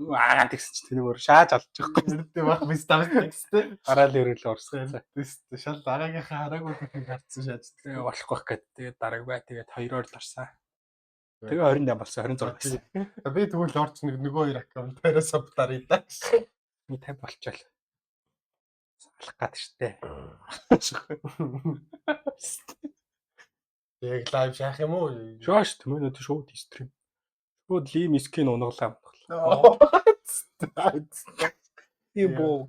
Тэгсэн чи тэр өөр шааж алж байгаа. Тийм баг би ставс тэгстэй. Гараал өрөөл орсон. Тэст шал дараагийнхаа хараагүй их гарцсан шааж. Тэгээ болохгүй гэхэд тэгээ дарааг бай тэгээд 2-оор л орсон. Тэгээ 28 болсон 26 гэсэн. Би тэгвэл орч нөгөө хоёр аккаунтаараа саб даръя да. Би 50 болчаал. Салах гад штэ. Яг лайв шаах юм уу? Шоош тэмээнүүд шууд стрим. Шууд лим скин унгалаа. Тийм боо.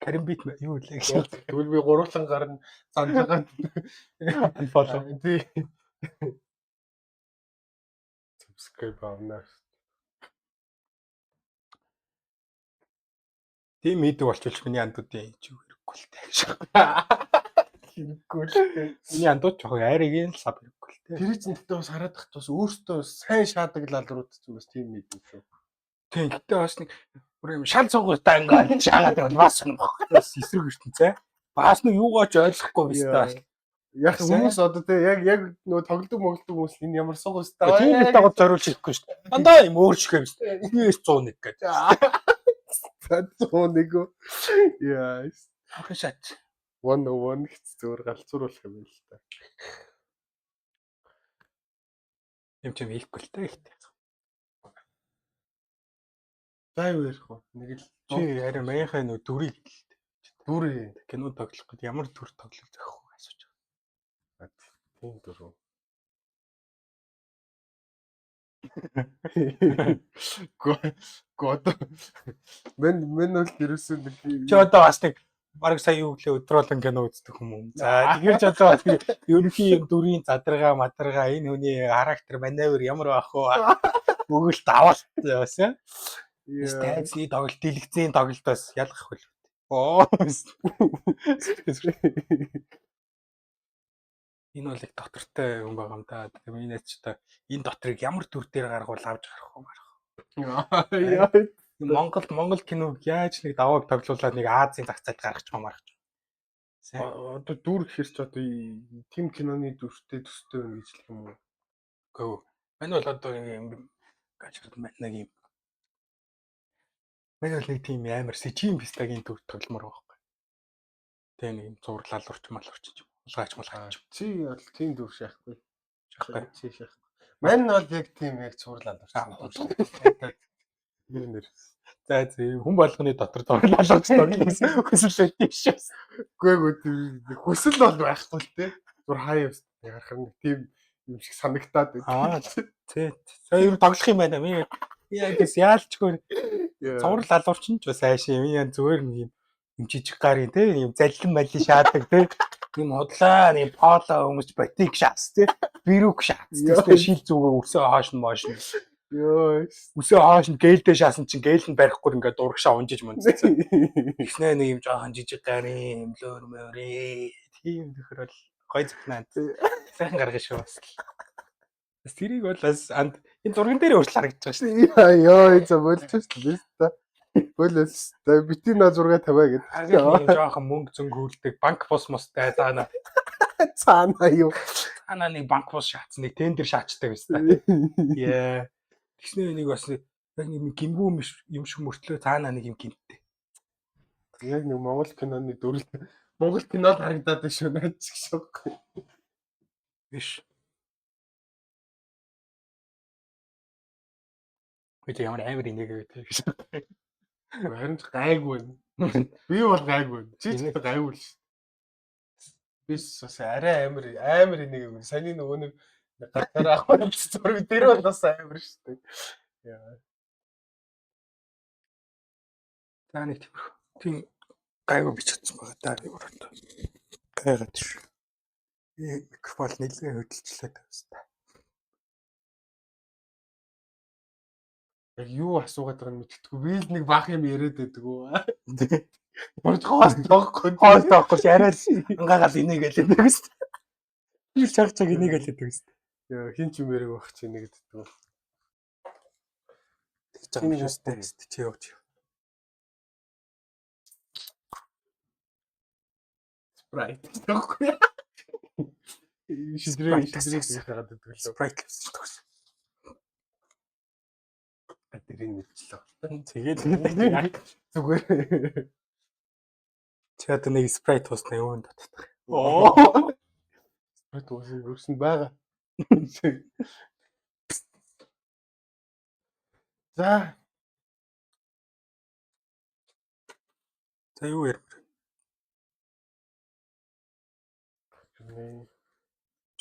Каримбит юу лээ гэж. Тэгвэл би гурлан гарна санджагаад Unfollow. тий. Subscribe авна. Тийм мэддэг болчихвол миний андуудын чи хэрэггүй л таа гэж. Хэрэггүй л. Миний андууд жоохон айрыг л сав хэрэггүй л таа. Тэр чинь тэгтээ бас хараад тахт бас өөртөө сайн шаадаг лалрууд ч бас тийм мэдэн шүү. Тийм гэтээ бас нэг бүр юм шал цугуудаа ингээд шаагаад байвал бас юм баг. Эсрэг ертөнцөө. Бас нэг юугаач ойлгохгүй байстай. Яг хүмүүс одоо тэг яг нөгөө тоглодог хүмүүс энэ ямар суг өстэй. Тийм л дагуу зориулж ирэхгүй шүү дээ. Дандаа юм өөрчлөх юм шүү дээ. Нийс 101 гэдэг. 101. Яа. Ахшаач. 101 гэж зөөр галзууруулах юм байл та. Юм чим хийхгүй л таа ихтэй. Зай ярих уу? Нэг л Чи арай маяхаа нөө дүрийг дүрээ кино тоглох гэдэг ямар дүр тоглох зохих вэ асууж байгаа. тийм дүр үү? Гот. Мен бол ерөөсөө нэг Чи одоо бас нэг бараг сая юу гэлээ өдрөөлөн кино үздэг хүмүүс. За тэгэр ч одоо ерөнхий юм дүрийн задаргаа мадаргаа энэ хүний характер маневр ямар байх вэ? Өгөлт авалт яасан. Стайцны тоглолт, дэлгэцийн тоглолтоос ялгах хөл. Оо. Энэ бол их доктортой хүн байгаа юм да. Миний ч одоо энэ доторыг ямар төр дээр гаргуул авч гарах уу марах. Монгол киног яаж нэг давааг тоглуулад нэг Азийн зах зээлд гаргах юм марах. Одоо дүр гэхэр ч одоо тим киноны дүртэй төстэй байна гэж л юм уу? Гөө. Мань бол одоо юм гачрд нэг юм. Мань бол нэг тийм амар сэжийн пистагийн дүр тогломор байхгүй. Тэ нэг юм зурлал урч мал урч юм. Улгаач. Чи бол тийм дүр шахахгүй. Шахахгүй. Чи шах. Мань бол яг тийм яг зурлал урч. Нэр. За хүн болгоны дотор зурлал урч тоглосон хүсэл өгдөг шээс. Үгүй хүсэл бол байхгүй л те. Зур хаяа ярих нэг тийм юм шиг санагтаад байна. Тий. Сая юу тоглох юм байна. Би яг гэс яалчгүй цуврал алуурчин ч бас айшаа юм. Яа зүгээр нэг юм жижиг гарын те юм заллин малли шаадаг те. Юм хотлаа нэг поло өмч ботик шаац те. Бирүк шаац. Тэстэй шил зүгөө өсөө хоош нь mooш нь. Ёо. Өсөө хоош нь гэлдээ шаасан чинь гээл нь барихгүй ингээд дургашаа унжиж мунцсан. Тэгснэ нэг юм жоохон жижиг гарын юм лөр мөрөө. Тийм нөхөр бол гой зүгнаа. Сайхан гаргаж шүү бас. Бас тэрийг бол бас энэ зурган дээр өөрчлө харагдаж байгаа шүү дээ. Ёо за болчихсон биз та. Болоос бити на 6 тавиа гэдэг. Юм жоохон мөнгө зөнгө хөлдөг банк бос мостай цаана. Цаана юу? Цаана нэг банк бос шаацсан нэг тендер шаачдаг байсан та. Яа. Тэгснэ нэг бас яг нэг гимгүү юм шиг мөртлөө цаана нэг юм гинттэй. Яг нэг Монгол киноны дүрл Монгол кинод харагдаад байна шүү наач шок. Биш. Үгүй ямар амар энийг гэдэг гэж. Харин ч гайгүй байна. Би бол гайгүй байна. Чи ч гайгүй л шүү. Биш бас арай амар энийг саний нөгөө нэг гатараа авах зураг дээр бол бас амар шүү дээ. Яа. За нэг тийм гайгүй бичсэн байгаа даа өөрөндөө. Гайгаад шүү. Микрофон нэлээд хөдөлчлээ тавьсан. Яг юу асуугаад байгааг нь мэдтгүү. Би л нэг баах юм яриад байдаг уу. Борж хоос тоохгүй яриад ангаагаал энийг хэлээд байгаа шүү. Би л чаг энийг хэлээд байгаа шүү. Яа хин ч юм яриаг байх чи нэг гэдэг. Тэг юм шүү дээ. Чи явж. Sprite. Тоохгүй. Шидрээ хагаад байдаг л. Sprite л шүү. Тэрийг мэдчихлээ. Тэгээд зүгээр. Чи одоо нэг Sprite туусна юунд татдаг. Оо. Sprite туусна өрсөн байгаа. За. За юу ярмаар.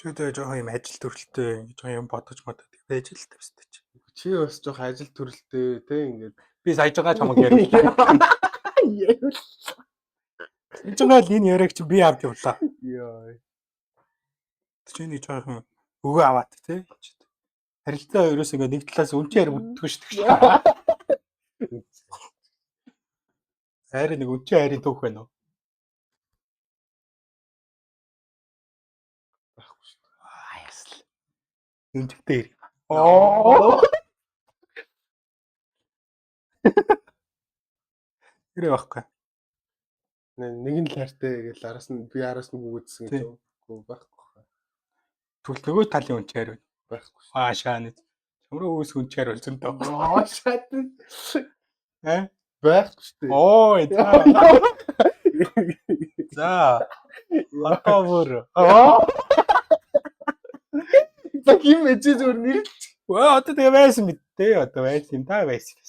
Чүдээ жоохон юм ажил төрөлтэй жоохон юм бодож байж л тавьстай чи. Чи бас жоох ажил төрөлтэй те ингээд Би саяж байгаа чамаг яриуллаа. Саяж байгаа л энэ яриаг чи би авд явлаа. яа. Чиний жоохон өгөө аваад те. Харилцаа ерөөс ингээд нэг талаас үнчээр үддэг шүү дээ. Хайр нэг үнчээ хайрын түүх байна уу? Байхгүй шүү. Ясл. Үнжигтэй ир. Оо. Ирээ байхгүй. Нэг нь л хайртай гэж араас нь би араас нь үгүйдсэн гэж үгүй байхгүй. Тэгвэл нөгөө талын үнчээр байна. Байхгүй шүү. Аашаа нэг. Чамруу үүс үнчээр болсон тоо. Аашаа. Байхгүй шүү. Оо за. За. Атавар. За ким эцээ зүгээр нэр. Одоо тэгээ байсан мэт те. Одоо байсан юм та байсан.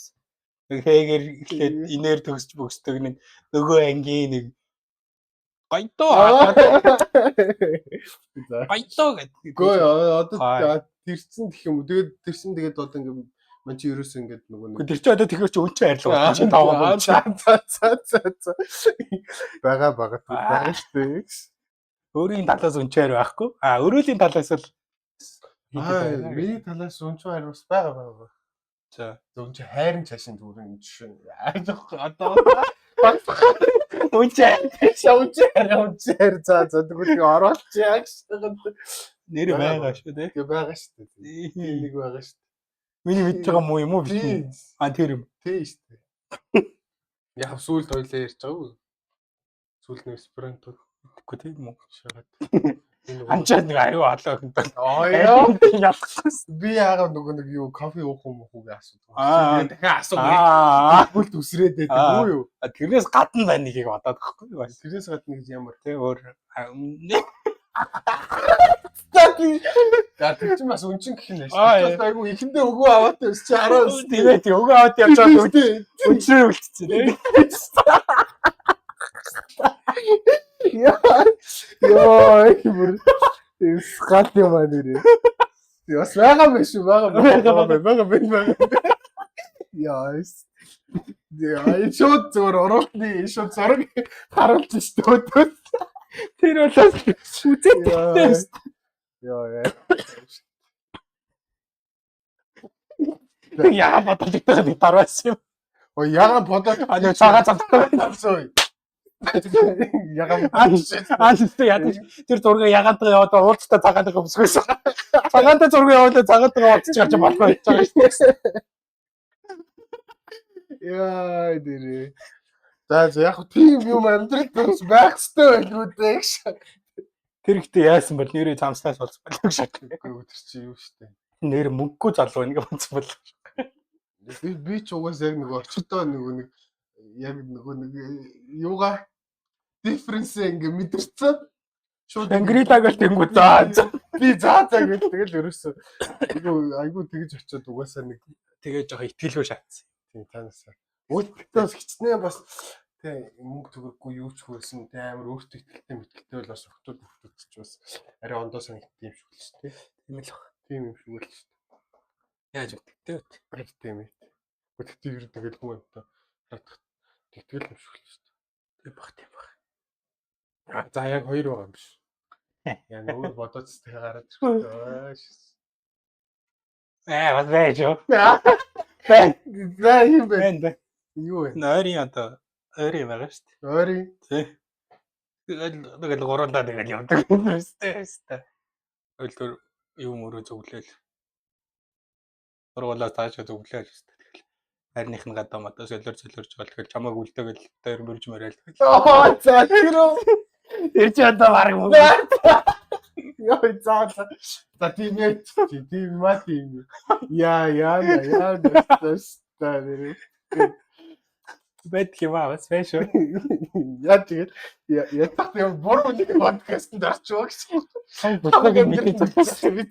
Хээгэр ихлээр инээр төгсч бөксдөг нэг нөгөө ангийн нэг гойдоо. Гойдоо гэдэг. Үгүй одоо тэрсэн гэх юм уу. Тэгээд тэрсэн тэгээд одоо ингээд мань чи ерөөсөө ингээд нөгөө нэг. Тэр чи одоо тэгэхээр чи үнчээ хайрлаа. Чи таваа. За. Бага штэ. Өөрийн талаас үнчээр байхгүй. Өрөөлийн талаас л миний талаас үнч хайр бас байгаа. За. Зөв чи хайрын цаашин зүрэн жишээ. Одоо үнчээр за тэгвэл оруулж яах вэ? Нэр байгаа шүү дээ. Тэгээ байгаа шүү дээ. Нэг байгаа шүү дээ. Миний мэдж байгаа муу юм уу биш үү? Тэр юм. Тий шүү дээ. Яг сүүлд хоёлаа ярьж байгаа үү? Сүүлд нэг спринтууд гэхгүй тийм үү? шагаад. Анчаад нэг аюу алаа хөнтөл. Ялахгүй. Би яагаад нөгөө нэг юу кофе уух юм уу гэж асуудаг. Дахиад асуудаг. Бүлт үсрээд байдаг уу юу? Тэрнээс гадна байна нэгийг бодоод байхгүй юу? Тэрнээс гадна гэж ямар тий өөр. За тэр чинь бас үнчин гэх юм байна. Айгу ихэндээ өгөө аваад өсч 19. Тэгээд өгөө аваад явж байгаа үнчээр үлдчихсэн тий. Яа, бүр скат юм аа нэрээ. Яс байгаа биш үү? Байгаа. Яа. Яа, шууд зөөр оруултны шууд зураг харуулж штэ. Тэр болоос үзээдтэй. Яа. Яа бодож байгаа нэг дараас юм. Оо яга бодоод нэг цагаан завтай тавьсан. Яга ааштай яа тэр зураг ягаантайгаа яваад уулзтай цагаантайгаа өмсгөөсөн. Цагаантай зураг явуулаад цагаантайгаа уулзч гарч болохгүй гэж байгаа шүү дээ. Яа дэрээ. За яг тийм юм амьдрал төрс байх ёстой байлгүй дээ гэж. Тэр ихтэй яасан бол нэрээ цамслаас болсон байлгүй шатгүй. Өдөр чи юу штэ. Нэр мөнгөгүй залуу нэг болсон бол. Би ч угаас яг нэг орчтой нэг яг нэг юугаа difference ингээ мэдэрсэн. Шууд ангрилаг л тэнгүү заа. Би заа гэж тэгэл ерөөсөө айгу тэгж очиод угаасаа нэг тэгэж байгаа итгэлгүй шатсан. Тийм танасаа. Өөртөөс хичнээн бас тий мөнгө төгрөггүй юу ч хөөсөн тий амар өөртөө итгэлтэй мэтгэлтэй бол бас охтууд ч бас арай ондоо санагдсан юм шиг л шүү дээ. Тийм л баг. Тийм юм шиг л шүү дээ. Яаж өгдөгтэй вэ? Тийм ээ. Гэхдээ ер нь тэгэл хүн амтаа тэгтгэл юм шиг л шүү дээ. Тийм баг. За яг хоёр байгаа юм биш. Яа нөгөө бодоод цэцгээ гараад ирэхгүй. Бас байж юу? За юм бэ. Юу вэ? Нойрын одоо ойрын байгаа шүү дээ. Ойрын. Тий. Тэгэл гурвандаа тэгэл явдаг юм шүү дээ. Ойлтор юм өрөө зөвлөөл. Сургуулаас таашаа зөвлөөл шүү дээ. Тэгэл харных нь гадаа мата солиорж гол тэгэл чамааг үлдээгэл дээр мөрж мөрөөл. Аа за тэрөө. Тэр чи одоо баг юм. Яа за тийм ээ. Тийм мат юм. Яа дэстэ. Бэт хиваа бас фэшн. Яа тэгээд ятах юм буруу нэг подкастт орчихоо гэсэн. Сайн бодлого мэдээ.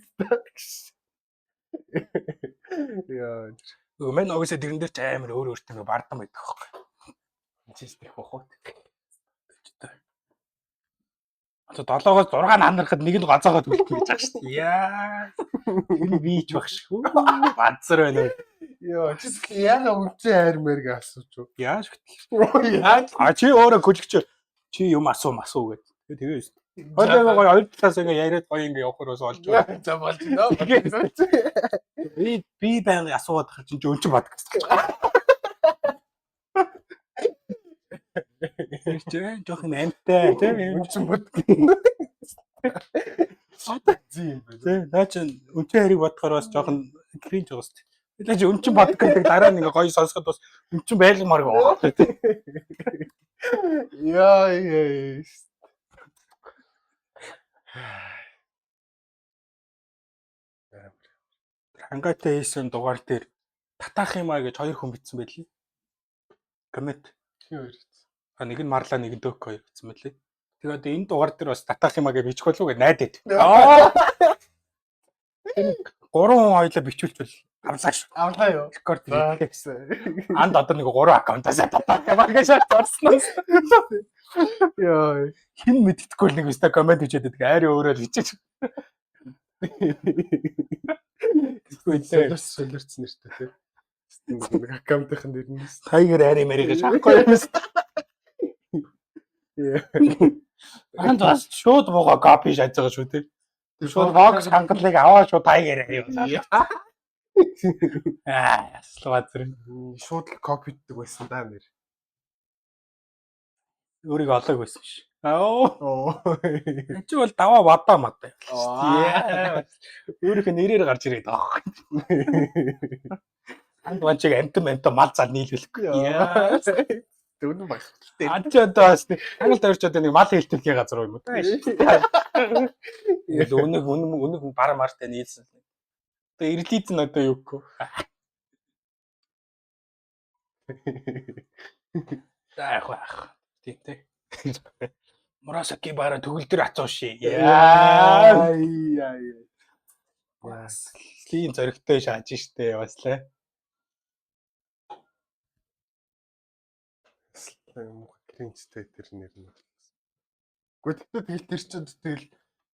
Яа. Өмнө угсаа тэрэн дээр ч амар өөр өөртөө бардан байдаг байхгүй. Чистэх бохоо. Одоо 7-оос 6 нанарахад нэг нь гоцоогоо төлөхгүй гэж байгаа шүү дээ. Яа. Тэр би ч баг шүү. Базар байна уу? Йоо, чи яага үнцэн хайр мэрэг асууч уу? Яаж яаж чи өөрөө гүлгч чи юм асуу гэж. Тэгээ шүү. Хоолойгоо гоё хоёр талаас ингээ яриад гоё ингээ явахаар бас олж байгаа. За болж нөө. Би байнга асууад байгаа чинь өн чинь подкаст гэж байгаа. Чи жоох юм амтай тийм Өн чинь бод. Зин бэ. тийм наа чин үнтэй харийг бодохоор бас жоохон кринж байгаа шүү дээ. Тэгэл чи өн чинь подкастыг дараа нь ингээ гоё сонсоход бас өн чинь байлгамаар байгаа тийм. Яа. Хангайтай хийсэн дугаар дээр татах юм аа гэж 2 хүн бичсэн байлээ. Коммент. Чи хоёр. Нэг нь марлаа нэг нь дөөх хоёр гэсэн мэлээ. Тэгээ одоо энэ дугаар дээр бас татах юм аа гэж бичих болов уу гэж найдаад. Энэ 3 хүн хоёлаа бичүүлчихвэл авлаа шүү. Авлаа юу? Рекорд хийсэн. Анд одоо нэг 3 аккаунтаас татах юм аа гэж орсноос. Яа. Хин мэддэхгүй нэг өстой коммент хийгээд байдаг. Айр өөрөө л бичиж. Солирцсон нэртэй тийм. Нэг аккаунтын нэрнээс Tiger Harry Mary гэж аахгүй юм. Анд бас шууд бууга копи шааж байгаа шүү тийм. Шууд Vox хангалыг аваа шууд Tiger Harry болоо. Славацэр. шууд л копиддаг байсан да нэр. Өөрийгөө олоог байсан ш. Оо. Оо. Чи бол даваа бадаа мадаа. Өөрийнхөө нэрээр гарч ирээд байгаа. Анд ванчиг амт мал зал нийлүүлэхгүй. Дөрөв баг. Ачи одоо бас хангал тавьчаад нэг мал хэлтүүлэх газар юм уу? Үнэг бар мартай нийлсэн. Одоо ирлиз нь одоо юу гэх вэ? Заах. Тийм. Мурасаки бара төгөл дээр ацууши. Яа. Бас лин зөрөгтэй шааж штэ бас лээ. Кринжтэй тэр нэр нь. Гэхдээ тэгэл тэр чинь тэгэл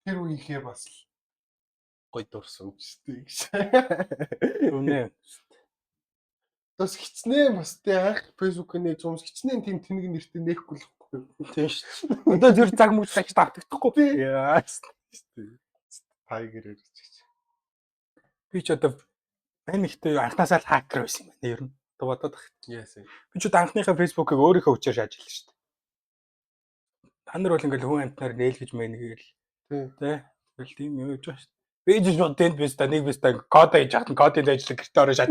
тэр үеийнхээ бас гой дурсан үстэй гэж. Үнэ. Бас хичнээн бас тэ анх фэйсбүүкний зумс хичнээн тийм тэнэг нэртэй нээхгүй л байхгүй. Тийм шүү. Одоо тэр цаг мөч тагч давтагдахгүй. Яа. Tiger гэж. Би ч одоо энэ ихтэй анхнаасаа л хакер байсан юм байна. Ер нь бодоод тах. Яасан. Би ч одоо анхныхаа фэйсбүүкийг өөрийнхөө хүчээр шааж хэлсэн шүү дээ. Та нар бол ингээл хүн амтнаар нээлгэж мэнгээл. Тий. Тэгэл тийм юу гэж байна шүү дээ. Би ч шууд тэнд биз та нэг биз та код хийж хатан кодын ажлыг гэртээ ороо шааж.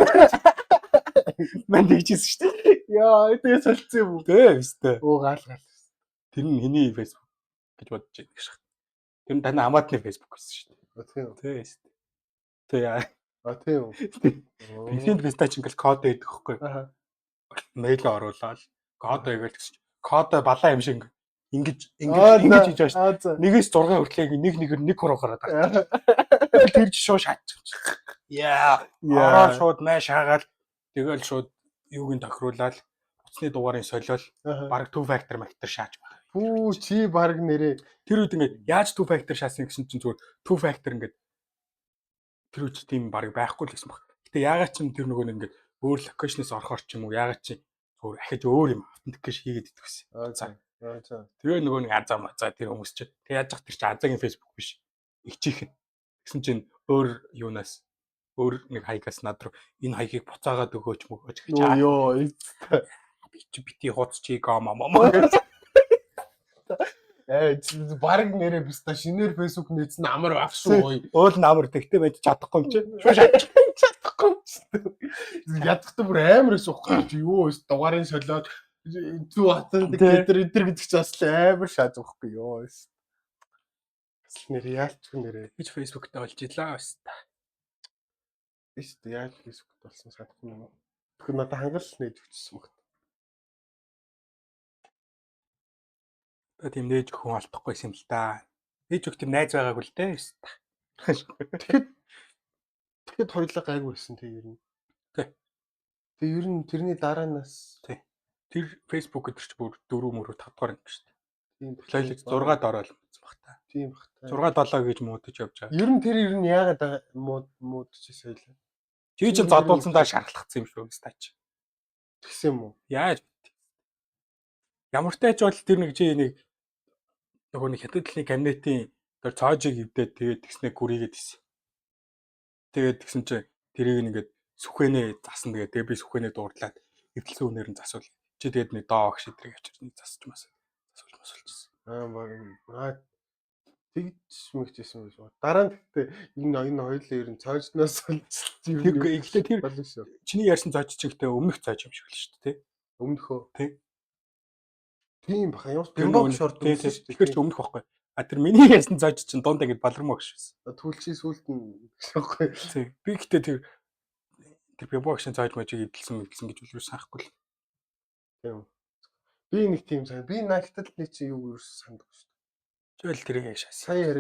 Мэн дийжсэн шүү дээ. Яа, тэгээ солилцсон юм уу? Тий, биз дээ. Оо гал. Тэр нь хэний фэйсбүүк гэж бодож байна гэж байна. Тэр нь таны хамаатны фэйсбүүк байсан шүү дээ. Тийм. Тий, шүү дээ. Тий яа. Тийм. Бинтэнд бистач ингээл код өгдөг хөхгүй. Аа. Мэйлээ оруулаад код өгөөл гэсэн чинь код балаа юм шиг ингэж хийж байгаа шүү. Нэгээс 6 хүртлээг нэг хуруу гараад байгаа. Тэр чинь шууд шатчих. Яа. Ороо шууд маш хаагаад тэгэл шууд юуг нь тохируулаад утасны дугаарыг солиол баг 2 factor шааж байгаа. Пүү чи баг нэрээ Тэр үед ингээд яаж 2 factor шаасан гэсэн чинь зүгээр 2 factor ингээд тэр үед тийм баг байхгүй л гэсэн баг. Гэтэ яагаад ч юм тэр нөгөө ингээд өөр локейшнээс орохоор ч юм уу яагаад чи зүгээр ахиж өөр юм автентикэш хийгээд идэх гэсэн. За. Тэгээ нөгөө нэг азаа тэр хүмүүс чи тэг яаж зах тэр чи азаагийн фэйсбүүк биш. Игчийнх нь. Гэсэн чинь өөр юунаас өөр нэг хаягаас над руу энэ хаягийг буцаагаад өгөөч мөгөөч гэж. Йоо. Би чи бити хууц чи гамаа. Баг нэрээ биста шинээр фэйсбүүк нээсэн амар авшгүй. Уул намар тэгтээ байж чадахгүй юм чи. Шууд чадахгүй. Ядахтай бүр амар суухгүй чи юу дугаарын солиод зүү хатан гэдэг гэдэг чи бас амар шааж байхгүй ёо. Бас нэр яалч нэрээ. гэж фэйсбүүктэй болж илаа бас та. Биш үү яаж фэйсбүүкт болсон санахгүй юм. Тэгэхээр надад хангал нээж өгчсөн мөгт. Тийм нээж хүн алдахгүй юм л та. Нээж өгт юм найз байгаагүй л дээ. Тэгэхэд хоёулаа гайгүй байсан тэг ер нь. Тэг ер нь тэрний дараанаас тэр фэйсбүүк гэдэг чи бүр 4 5 дугаар юм шүү дээ. Лойлог 6-д ороод байсан баг та. Тийм бах та. 6-7 гэж муудаж явж байгаа. Ер нь тэр яагаад муудчихсэн юм бэ? Чи чинь задуулсандаа шархлахсан юм шүү стач. Тэгсэн юм уу? Яаж ямар ч тач бол тэр нэг чи нэг нөгөө нэг хятад хэлний кабинетийн тэр цоожиг ивдээд тэгээд тэгснэ гүрийгээд исэн. Тэгээд тэгсэн чи тэрийг ингээд сүхэнэ засан тэгээд би сүхэнэ дуурлаад эвдэлсэн үнээр нь засвал чи тэгээд нэг доо огш эдрийг авчир нэг засч масаа засуулчихсан. Тэгж мэгчсэн байж байна. Дараа нь гэхдээ энэ хоёулаа ер нь цоожноос Тэгэхээр болно шүү. Чиний ярьсан цоож чинь гэхдээ өмнөх цоож юм шиг л шүү дээ. Өмнөхөө. Тийм баха. Ямар бимбок шорт байсан шүү дээ. Тэгэхээр ч өмнөх байхгүй. А тэр миний ярьсан цоож чинь дунд ингэж балармаа гэж байсан. Түлчийн сүлд нь гэхгүй. Би гэхдээ тэр бимбокшин цоож мажиг эвдэлсэн гэж үлрээ санахгүй л. Тийм. Би нэг тийм сайн. Би наагтал нэг чи юу ерөөс санддаг шүү. Тэгэл тэрийг яг шаасан. Сая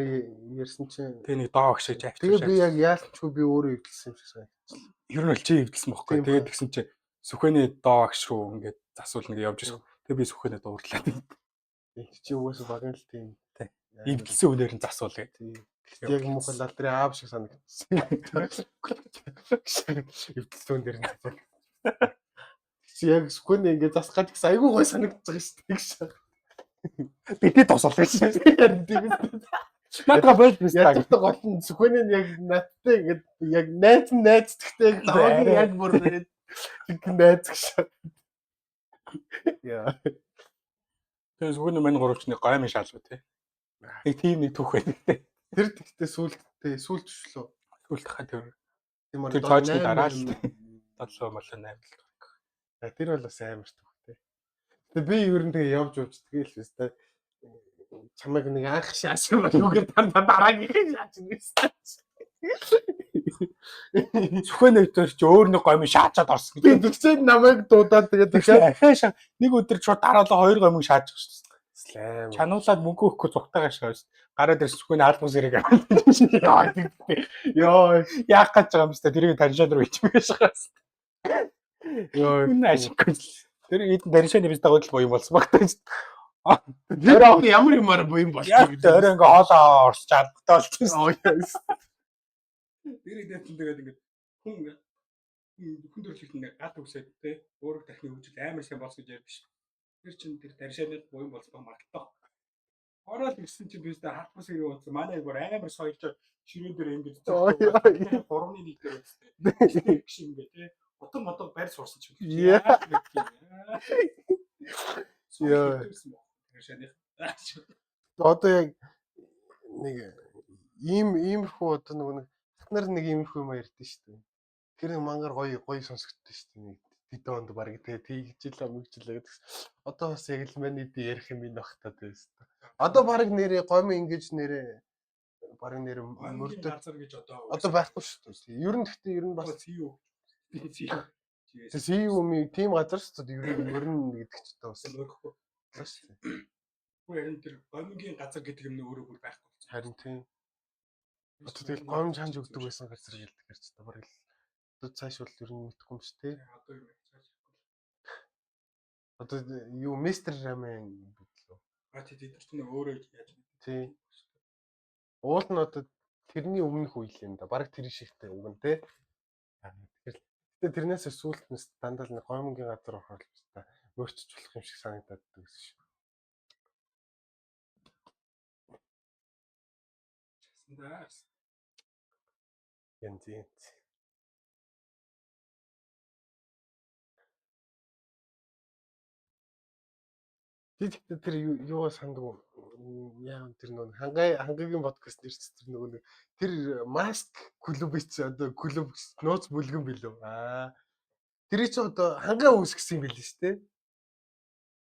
ярьсан чинь тэгээ нэг доо огшиж авчих. Тэгээ би яг яалтчгүй би өөрөө эвдэлсэн юм шиг санагдсан. Ер нь л чи эвдэлсэн бохгүй. Тэгээд тэгсэн чинь сүхэнэ доо огш руу ингээд засвал нэг явж ирсэн. Тэгээ би сүхэнэ дуурлаа. Чи угаасаа багын л тийм эвдэлсэн үнээр нь засвал гэдэг. Яг муухай лалдрын аав шиг санагдсан. Эвдэлсэн үнээр нь. Чи яг сүхэнэ ингээд засгаад гэсэн айгүй гой санагдаж байгаа шүү дээ. Бидний тосол гэж. Надад болж байна. Яг гол нь сүхэнэ нь яг надтай ингээд яг найзтагтай даваагийн яг бүр найз гэж. Яа. Тэгээ сүхэнэ мань гуравчны гомын шалгуу тий. Нэг тийм нэг түүх байна тий. Тэр тэгтээ сүлтчлөө. Сүлт хаа тэр. Тэр цоочны дараа л 7 мал 8 л. Тэр бол бас амар түүхтэй. Тэгээ би ер нь тэгээ явж ууч тэгээл л өстэй. Чамайг нэг анх шааш юм юугээр дараагийн шааж нэстэ. Сүхэнэ өдөр чи өөр нэг гомын шаачаад орсон гэж. Тэгсэн намайг дуудаад тэгээд дахиад нэг өдөр шууд дараалал 2 гомын шааж байгаа шүү дээ. Чануулаад мөнгө өгөхгүй зүгтайгаа шааж. Гараад ирсэн сүхэнэ албас зэрэг. Йоо яах гэж байгаа юм бэ? Тэрийг таньшаад руу ичмээс шахаас. Йоо наашгүй. Тэр эдэн даршааны биз дагуулж боём болсон багтаа. Тэр ямар юмар боём болсон гэдэг. Тэр ингээ хоолоо орсч алдтай болчихсон. Тэр эдэн тэгээд ингээ хүн төрлөخت ингээ гал үсээд те өөрөө дахны хөгжил амар сайн болсон гэж ярьдаг ш. Тэр чин тэр даршааны боём болсон магадaltaй. Ороод ирсэн чинь биз дээ хатбас ирээ уусан. Манай бүр амар соёлж ширээ дээр ингээ 3-1 дээр үстэй. Шиг ингээ те утга модог барь сурсан ч юм. Яа. Одоо яг нэг иймэрхүү одоо нэг нар нэг иймэрхүү юм ярьдэн шүү дээ. Тэр нэг мангар гоё сонсогдсон шүү дээ. Нэг тэдонд баг тэгжлээ мэгжлээ гэдэг. Одоо бас яг л маний ди ярих юм байна бах та тийм. Одоо баг нэрээ гомын ингэж нэрээ баг нэр мөрдөө газар гэж одоо байхгүй шүү дээ. Ер нь гэхдээ ер нь бас CEO тийм газар шүү дээ. Ер нь гэдэг ч одоо бас өөрөхгүй. Харин тэр гомингийн газар гэдэг юм өөрөө бүр байхгүй. Харин тийм. Одоо тэгэл гомж ханж өгдөг байсан газар гэлдэг хэрэг ч одоо баг л одоо цааш бол ер нь мэдхгүй юм шүү дээ. Одоо юу мистер рамен гэдлөө. Тэр чинь өөрөө яаж мэдээ. Тийм. Уул нь одоо тэрний өмнөх үйл юм да. Бараг тэр шигтэй үг нь те. Тэгэхээр тэрнээс сүүлд нь дандаа нэг гомингийн газар орохоор л та мөрчж болох юм шиг санагдаад байсан шүү. Янз. Тэр юугаа сандгүй яа тэр нөө хангагийн подкаст нэрч тэр нөгөө тэр маск клуб чи одоо клуб нууц бүлгэн билүү. Тэр чи одоо хангаа үүсгэсэн юм билээ шүү дээ.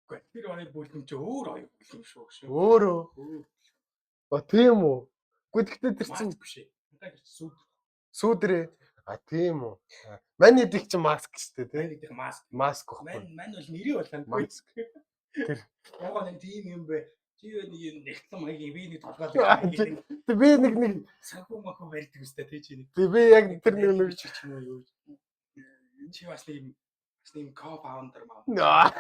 Гэхдээ тэр хоёр бүлгэн чи өөр хоёр бүлгэн шүү. Өөрөө. Тийм үү. Гэхдээ тэр чинь биш ээ. Хангаа гэж сүүдрээ. Тийм үү. Маний дэг чи маск шүү дээ тий. Маск байхгүй. Мань бол нэрээ болоо. Маск. Тэр яагаад нэг тийм юм бэ? Чи нэг нэгтлэн маягийн би нэг толгой. Би нэг санхүү махуу барьдаг үстэй тий чи. Би яг тэр нэг чинь юу. Чи бас нэг co-founder маа.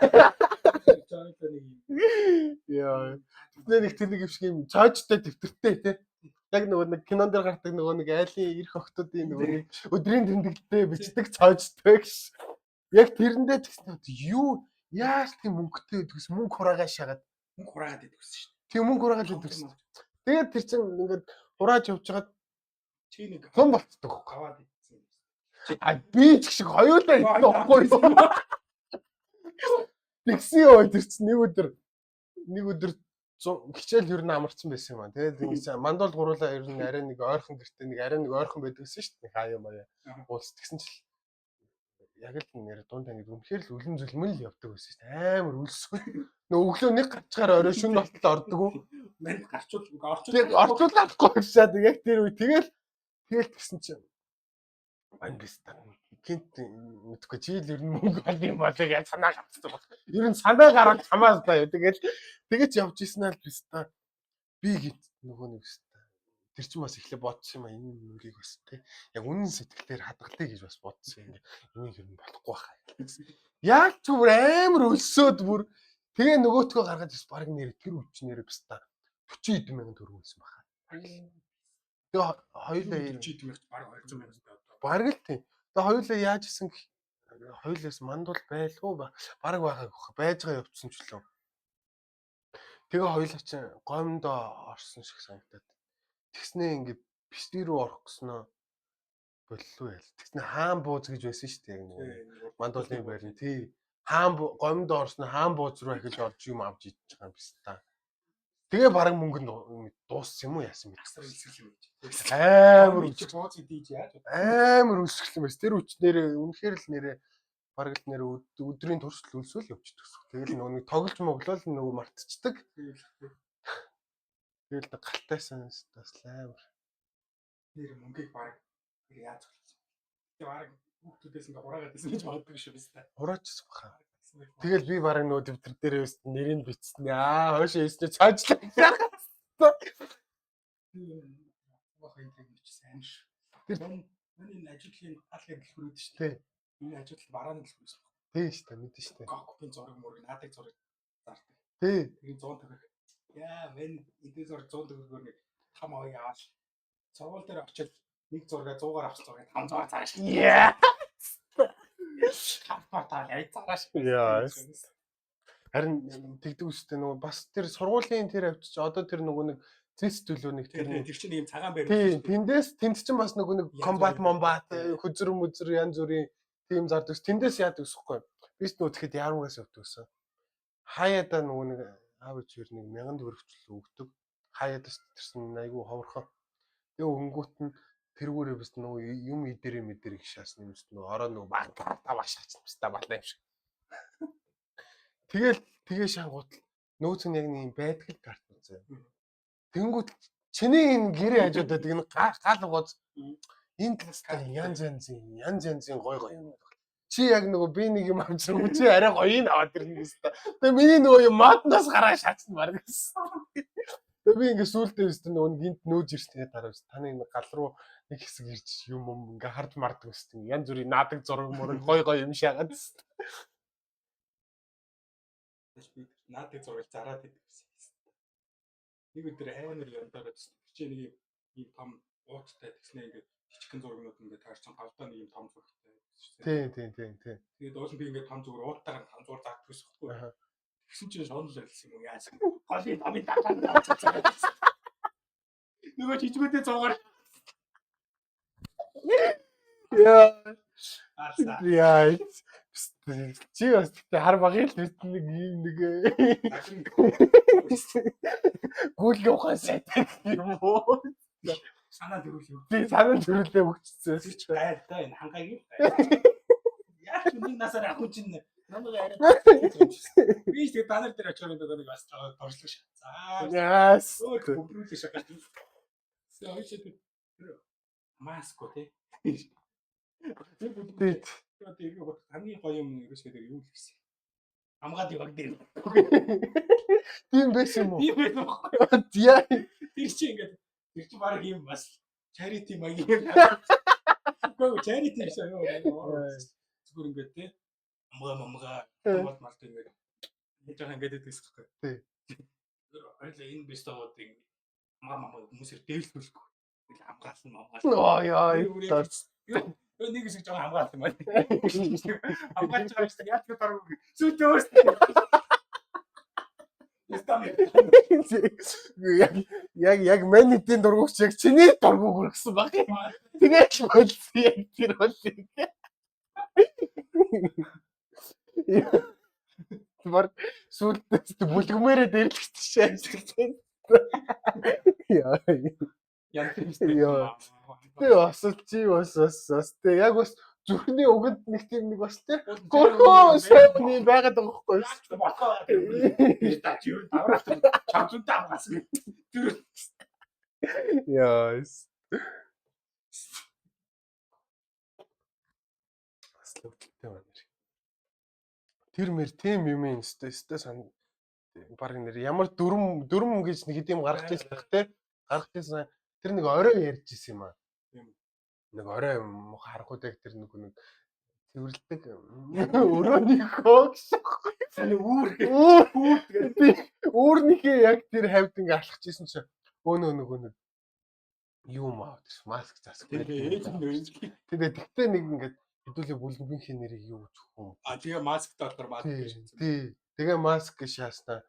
Яа. Тэснэр их тэнэг юм шиг юм цоожтой дэвтэртэй тий. Яг нөгөө нэг кинон дээр гардаг нөгөө нэг айлын ирэх охтуудын нөгөө нэг өдрийн тэмдэглэлтэй бичдэг цоожтой гэж. Яг тэрэндээ тэгснэ юу яаж тийм мөнгөтэй гэдгээс мөнгө хураагаа шагаад мөнгө хураагаад идэх гэсэн шүү тийм мөнгө хураагаад идвэрсэн. Тэгээд тэр чинь ингээд хурааж явжгаад дээ. Чи нэг хон болцдог. аваад идсэн. Би ч шиг хоёулаа идсэн байхгүй юу? Тэгсэн ой тэр чинь нэг өдөр хичээл ер нь амарсан байсан юм аа. Тэгээд ингэж мандал гуруулаа ер нь арай нэг ойрхон гэртээ нэг арай нэг ойрхон байдаг гэсэн шүү дээ. Хаяа маяа. Уулс тэгсэн чил яг л нэр дунд ангид үнэхээр л үлэн зүлмэн л явдаг байсан шүү дээ. Амар үлсгүй. Нөө өглөө нэг гарчгаар орой шүн болтол ордог уу? Манд орчуулахгүй байшаад яг тэр үе тэгэл тэгсэн чинь ань бистаа гинт мэдгүй жийл ер нь мөнгө бол юм болоо яаж санаа гарцсан баг. Ер нь санаа гараад хамаас таа. Тэгэж явж ийсэн аа л бистаа. Би гинт нөгөө нэг бистаа. Тэр чинь бас эхлээ бодсон юм аа энэ мөнгийг бас тий. Яг үнэн сэтгэлээр хадгалъя гэж бас бодсон юм. Энийг ер нь болохгүй хаа. Яг ч бүр амар өлсөөд бүр тэгээ нөгөөтгөө гаргаад ис баг нэр тэр үчнэр бистаа 40 хэдэн мянган төгрөг байсан баха. Тэгээ хоёулаа 40 хэдэн мянга баг 200 мянга төгрөг. Баг л тийм. Тэгээ хоёулаа яаж исэн хоёулаас мандал байлгүй баг байгааг байж байгаа явцсан ч лөө. Тэгээ хоёулаа чинь гомдоо орсон шиг санагдаад. Тэгснээ ингээд бишний рүү орох гэснөө боллоо ял. Тэгснээ хаан бууз гэж байсан шүү дээ яг нэг мандуулын байрны тий. Хаан гомдоо орсноо хаан бууз руу ахиж орж юм авч идэж байгаа юм биш та. Тэгээ бараг мөнгөнд дууссан юм уу яасан Асар мэдээ. илсгэл юм чи. Амар бууз идэж яаж амар өсгөл юм байна. Тэр үчнэрээ үнэхээр л нэрээ бараг л нэрээ өдрийн туршил өлсөөл явчихдаг. Тэгэл нөгөө нэг тоглож моглол нөгөө мартчихдаг. Тэгэл галтайсан бас амар. нэр мөнгийг баг яаж болчихсон. Тэгээ баг хүүхдүүдээс ингээ хураагаад байсан гэж боддог шүү дээ. Хураачсан баха. Тэгэл би бараг нөгөө дэвтэр дээр өст нэрийг бичсэн. Хойшоо ийснэ цаажлаа. Баха энэ бичсэн аим ш. Тэр энэ ажлын хаалгын дэлгүүрүүд шүү дээ. Энэ ажил барааны дэлгүүрээс баг. Тий шүү дээ мэдэн шүү дээ. Кокпийн зураг мөрөг наадыг зураг зардаг. Тий. Тэгээ 100 төгрөг. Яа мен эдгээр зураг 100 төгрөгөөр нэг хам аваа яаш. Цогол дээр очил нэг зураг 100-аар авах зураг 500-аар цааш. Яа. Хаппатаа яа цааш. Яа. Харин тэгдэг үстэй нөгөө бас тэр сургуулийн тэр авчиж одоо тэр нөгөө нэг зэс төлөө нэг тэр чинь ийм цагаан байр. Тий, тэндээс тэнд чинь бас нөгөө нэг комбат момбат хүзэр янз бүрийн тийм зардаг. Тэндээс яадаг усхгүй. Бис нөгөө тэгэхэд яармгаас өвдөгсөн. Хаяада нөгөө нэг аав ичээр нэг 1000 төгрөгчлөө өгдөг. Хаяадас тэрсэн айгүй ховорхон. Тэгээ өнгөт нь тэргүүрээ бас нөгөө юм идэрээ мэдэрэг шаасна юм шүү. Нөгөө ороо нөгөө баг шаацсан юм та балаа юм шиг. Тэгээ шангуут нөөц нь яг нэг байдаг л карт үзээ. Тэнгүүт чиний энэ гэрээ хажуудаад энэ гал угоц энэ талтай янз янзын гой юм. Чи яг нөгөө би нэг юм авчрах чи арай гоёыг аваад ирнэ гэсэн. Тэгээ миний нөгөө юм модноос гараа шаацсан баг гэсэн. Тэгээ би ингээ сүултээ өстө нөгөө гинт нөөж ирсэн дараа өстө таны энэ гал руу нэг хэсэг ирж юм ингээ хард мардаг өстө янз бүрийн наадаг зураг мураг гой юм шаагаад. Би наадыг зураг зараад идэв гэсэн. Нэг өдөр амар яндараад чи нэг юм том ууттай тэгснэ ингээд жижигхэн зургнууд ингээд таарсан гавдаа нэг юм том зурагтай. Тийм. Тэгээд уул би ингээд том зураг ууттайгаар том зураг заадаг гэсэн хэвгүй. Тэгсэн чинь шонол байлсан юм яаж. Голын томын таагаад. Нөгөө жижигүүдээ зугаар. Яа. Чи бас хар багын л нэг юм нэг гүйл ухаан сайтай юм уу? Санаа төрүүлээ. Би санаа төрүүлээ өгчсөн. Чи гайртай энэ хангаагийн. Яач нэг насаар ахуй чинь намайг арай. Би ч та нар дээр очиод нэг бас доржлог шаа. Яас. Компьютер шахаж. Сая маско тий. Тэгээд хамгийн гоё юм ерөөсөө юу л гэсэн. Амгаад яваг дээр. Тийм байсан юм уу? Тийм байсан байхгүй. Яа. Тэр чи ингээд тэр чи баг юм бас charity маягийн. Гоо charity биш юу? Зүгээр ингээд тий. Амгаа мамгаа мал ингээд яаж байгаа ингээд идэх гэсэн байхгүй. Тий. Хоёлаа энэ бистогуудыг мама хүмүүсээр дээлсүүлэхгүй. Тэгэл хамгаалсан. Яа. Нэг хэсэг жоо хамгаалсан байна. Хамгаалж байгаа шүү дээ. Яаж ч дараагүй. Сүйдээ өөрсдөө. Яг манитийн дургууч яг чиний дургууг өргсөн баг. Тэгээд л болсон яг тэр болыг. Бар сүлдээ бүлгмээрээ дэрлэгчсэн. Яа. Тэ бас чи бас тэ яг бас зүрхний уганд нэг тийм нэг бас тэ гөрхөө сайдны байгаад байгаа хгүй. Та юу даврах чамцунтай амгаасан. Яс. Аслуутай байна. Тэр мэр тийм юм юм өстэй сан баг нэр ямар дүрм гэж нэг хэдэм гаргаж ирсэн те гаргаж ирсэн тэр нэг орой ярьж исэн юм аа. Нэг орой харахуудыг тэр нэг цэвэрлдэг өрөөний коокс үүрнийхээ яг тэр хавьд ингээ алхаж исэн чи нөгөө нэг юм аа маск засах. Тэгээд тэгтээ нэг ингээ хэдүүлээ бүлгэмхий нэрийг юу гэж хөө. Тэгээ маск доолдор маск гэж. Тий. Тэгээ маск шаастаа.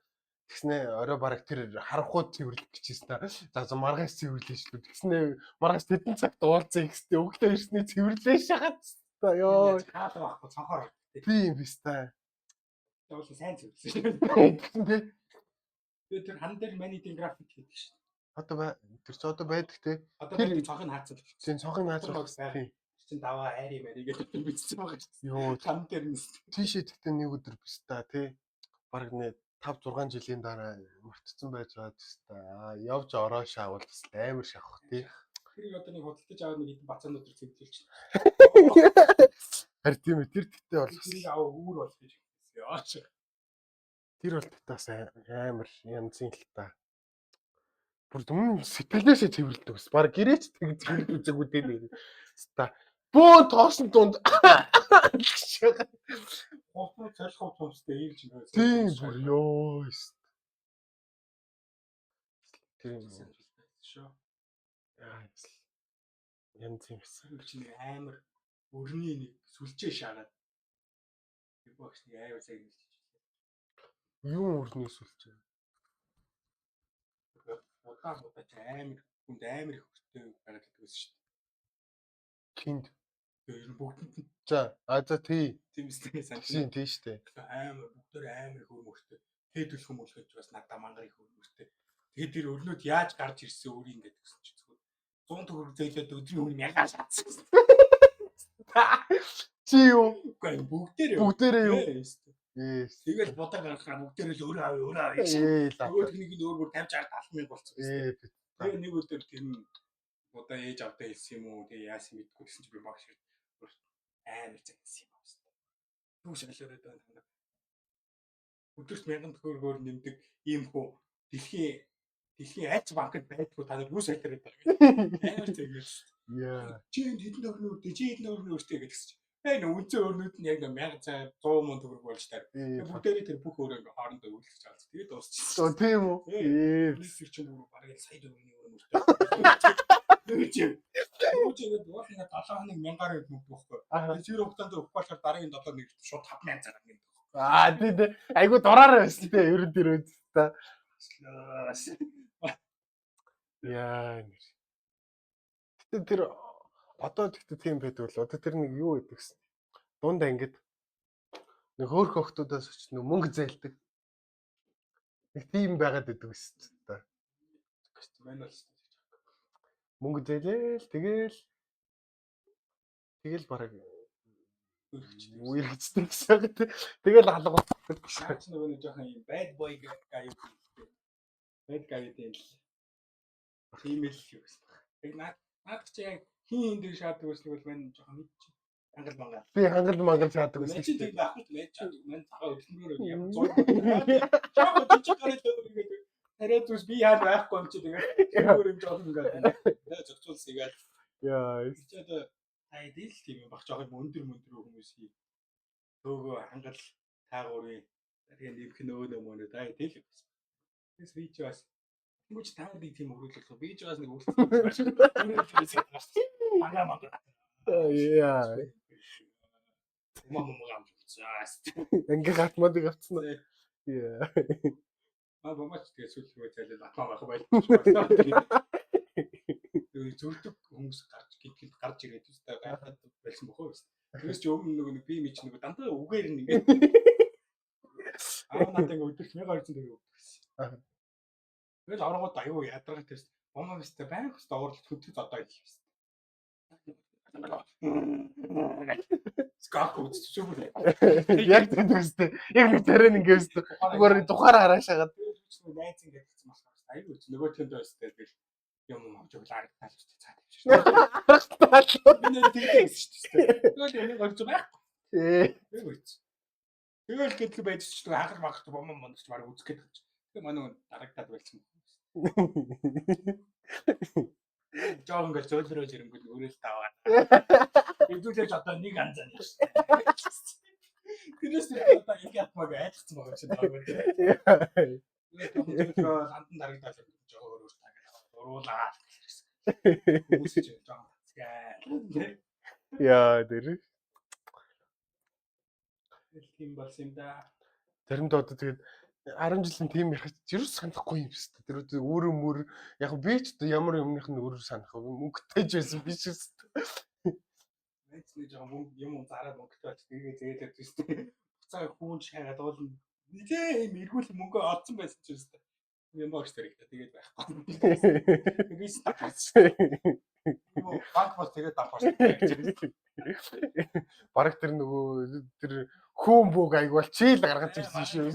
Тэгснэ орой бараг тэр харахууд цэвэрлэх гэжсэн та. За маргаас цэвэрлээ шүү. Тэгснэ маргаас тэдэн цагт уулзъя гэхтээ өгтөө ирсний цэвэрлээ шахаад та ёо. Хаалга байхгүй цонхоор. Тийм биз та. Тэгвэл сайн цэвэрлсэн. Тэгээ тэр хан дээр манитийн график хийдэг шүү. Одоо тэр ч одоо байдаг те. Тэр цонхыг хаацсан. Тийм цонхыг хаацсан. Тийм. Чин даваа айри мэрийг бичсэн байгаа шүү. Йоо хан дээр нь. Тийшээ тэгтээ нэг өдөр биз та те. Бараг нэг 5 6 жилийн дараа мөртцөн байж байгаа тест та. Явж ороо шаавал бас амар шахах тий. Тэр одоо нэг худалдаж аваад нэг хэдэн бацаан өдөр цэвэрлүүлж чинь. Харин тийм ээ тэр тэгтээ бол бас яа үүр бол гэж яач. Тэр бол татаас амар янзын л та. Бүр сэтгэлээсээ цэвэрлдэг бас. Бараг гэрээч тэг цэвэрлж үзээгүй дээ. Та бөө тоосон дунд Ховтоо царлах томстой ийж нөө. Тийм бүр ёо. Тийм шүү. Янз юм гэсэн. Чи нэг амар өрний нэг сүлжээ шаагаад. Би багш нэг аяа цаг хэлж байна. Юу өрний сүлжээ? Удаа амар хүнд амар их өртөө байгаад байдаг шүү дээ. Кинд. Тэр бүгд нь. За тий. Тийм үстэй санаж. Тийм штэ. Амар бүгдээр амар их өрмөртэй. Хэдүүлэх юм бол гэж бас надаа мангар их өрмөртэй. Тэгээд тэр өрнөд яаж гарч ирсэн өөр ингэ гэсэн чи зүгээр 100 төгрөг зөөлөд өдрийн хүн мянган шатсан. Чи юу? Үгүй бүгдээрээ юу? Yes. Тэгэл бодоо гаргахаа бүгдээрээ л өөрөө авъя гэж. Нөгөө нэг нь өөр 50 60 70 мянга болчихсон. Тэгээ нэг өдөр тэр нь удаа ээж авдаа хэлсэн юм уу? Тэгээ яасан мэдгүй гэсэн чи би багш амар зэгсэн юм байна. Түг шалгуулаад байна. Өдөрт 1000 төгрөгөөр нэмдэг ийм хөө дэлхийн айц банкнд байдгүй та нар юу сайтараад байгаа юм. Амар зэгээс. Яа. Чи хэдэн төгрөг өртөө? Чи хэдэн төгрөг өртөө гэсэн чи. Энэ үнцэн өрнүүд нь яг 1000 цаа 100 мянга төгрөг болж таар. Бүгдээрээ тэр бүх өөрөө хоорондоо үйлчлэж аваад тэгээд дуусчихсан. Тийм үү? Тэр чинь бүр бараг сая төгрөгийн өрнөд. Чи ингээд дуусна 7 хоног 1000-аар өгөх байхгүй. Тэр хугацаанд өгөх болохоор дараагийн 7 хоног шууд 5000 цагаар ингээд. Тийм. Айгу дураараа байсан тийм ерөн тэр үст та. Яа. Гэтэ тэр одоо тэгтээ тийм байдаг л одоо тэр нэг юу гэдэг гэсэн. Дунд ангид нэг хөөх охтуудаас ч нэг мөнгө зайлдаг. Нэг тийм байгаад байдаг гэсэн та. Манай л мөнгө зээлэл тэгэл бараг үргэлжтэй гэсэн. Тэгэл алгуулдаг гэсэн. Чи нөгөө нэг жоохон юм bad boy гай юу. Bad guy гэдэг л. Тийм л юу гэсэн. Тэг наад чи яг хин дээр шаадаг гэсэн бол мань жоохон мэдчих. Хангал мангал. Би хангал мангал шаадаг гэсэн. Чи тийм байх үү? Мань цагаа өглөмөр юм 100. Чаа чи гараад өгөөд. Хараад үс би яа байхгүй юм чи тэгээд өөр юм жоохон ингээд. Зөвцүүлс игээд. Яа. Чи одоо айдэл тийм юм баг жоохон өндөр хүмүүсийн төөгөө хангал таагуурын тэгээд нэмэх нөөнөө мөнөө айдэл. Тэс би ч бас Мөч таад нэг тийм өрөөлөх. Би ч бас нэг үлдсэн. Мага мага. Яа. Мама амж уцаас. Ингээ гатмадыг авцсан уу? Яа. Бомбач тэгээ сүүлрүү цайлал атмаа байх байлаа. Зүрдэг хүмүүс гарч ирээд үстэй гайхаад байсан бохоо. Тэрс ч өмнө нэг би мич нэг дандаа үгээр нь ингээд надад ингээд өдөрт 1200 төгрөг өгсөн. Тэгэл оронгод аюу ядаргаа тест бомбастай байх хэвээр уурлах хөдөлж одоо хэлсэн. Скак үсчүүл. Яг тэгвэстэй. Яг нэг тарин ингээд өстө. Зүгээр тухаараа хараашаагаад найз ингээд хэлсэн болохоор аюу үс нөгөө тэнд байстай тэгэл юм авч өгөл аргатал шүү дээ цаад авчихсан. Би нэр тэгсэн шүү дээ. Тэгэл энийг орж байх. Тэгэл гэдэл байж ч хагар багт бомбон мондч баг үзэх гээд байна. Тэгээ манай дарагдаад байлсан. Жоо ингээд зөөлрөөж ирэнгүүт өрөөл таваад. Эдүүлж одоо нэг анзаа нэг шүү дээ. Тэрээс одоо яг ятмаг айлцсан байгаа чинь даа. Гандан дарагдаад жоо өрөөл таагаад уруулаа. Үсэж жоо. Яа дэр. Тийм болсон юм да. Заримдаа одоо тэгээд 10 жилийн тим ярих зэрэг санахгүй юм шүү дээ. Тэр өөрөө мөр яг би ч одоо ямар юмных нь өөрөө санах мөнгөтэйж байсан биш шүү дээ. Нэг жоо юм зараад мөнгөтэй ч тэгээ зээлээд шүү дээ. Буцаа хүүн шагаад уулна. Нилээ юм эргүүл мөнгө олцсон байсан ч шүү дээ. Юм багш тэрэгтэй тэгээд байхгүй. Би стакс. Банк бас тэгээд давхаш. Бараг тэр нөгөө тэр хүүн бүг айгуул чийл гаргаж ирсэн шүү.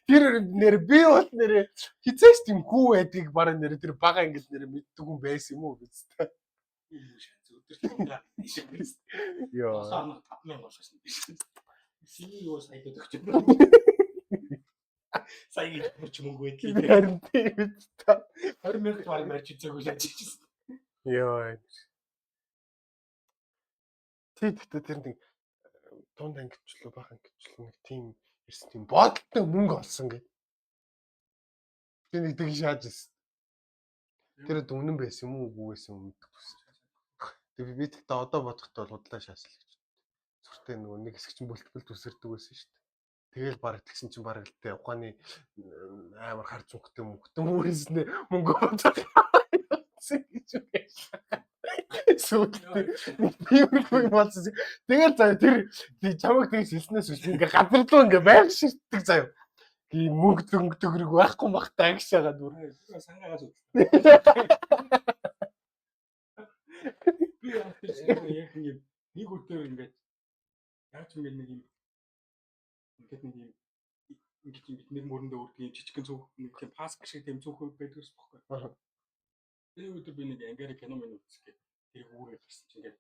Тэр нэр би бол нэр хизээч тийм хүү байдгийг бараг нэр тэр бага ангил нэр мэддэг хүн байсан юм уу гэж та. Яа. Сарнах 5000 болгосон биш. Синий юу сайд өгч юм. Сая гэж мөнгө өгдөө. Харин тийм та 20,000 бараг марч үзээгүй л ажиж. Яа. Тэр нэг дунд ангичлуу бага ангичлуу нэг тийм ирсэн тийм бодолтой мөнгө олсон гэдэг. Тэр нэг тэг шааж ирсэн. Тэр үнэн байсан юм уу үгүй байсан юм мэдгүй. Тэг би тэгтээ одоо бодохдоо худлаа шаасл гэж. Зүртэй нөгөө нэг хэсэг чинь бүлтгэл төсөрдөг байсан шүү дээ. Тэгэл бараг тэгсэн чинь бараг л тэ ухааны амар хар зүгтэй мөнгөтэй мөнгө бодох. Тийм болсон. Тэгээд заа тэр чамаг тэгж хэлснээс биш ингээ гадарлуу ингээ байг ширтдэг заа. Ийм мөнгө төгрөг байхгүй махтай агшаагаад бүр сангаагаас үз. Би яг нэг өдөр ингээд яаж ингээд нэг юм ингээд нэг мөрөндөө үрдэг юм жижигхэн цүнх нэг тийм паск шиг тийм цүнх байдаг ус бохгүй. Тэр өдөр би нэг ангиар кино минь үзэх гээд тэр үүрээ гарсан чинь ингээд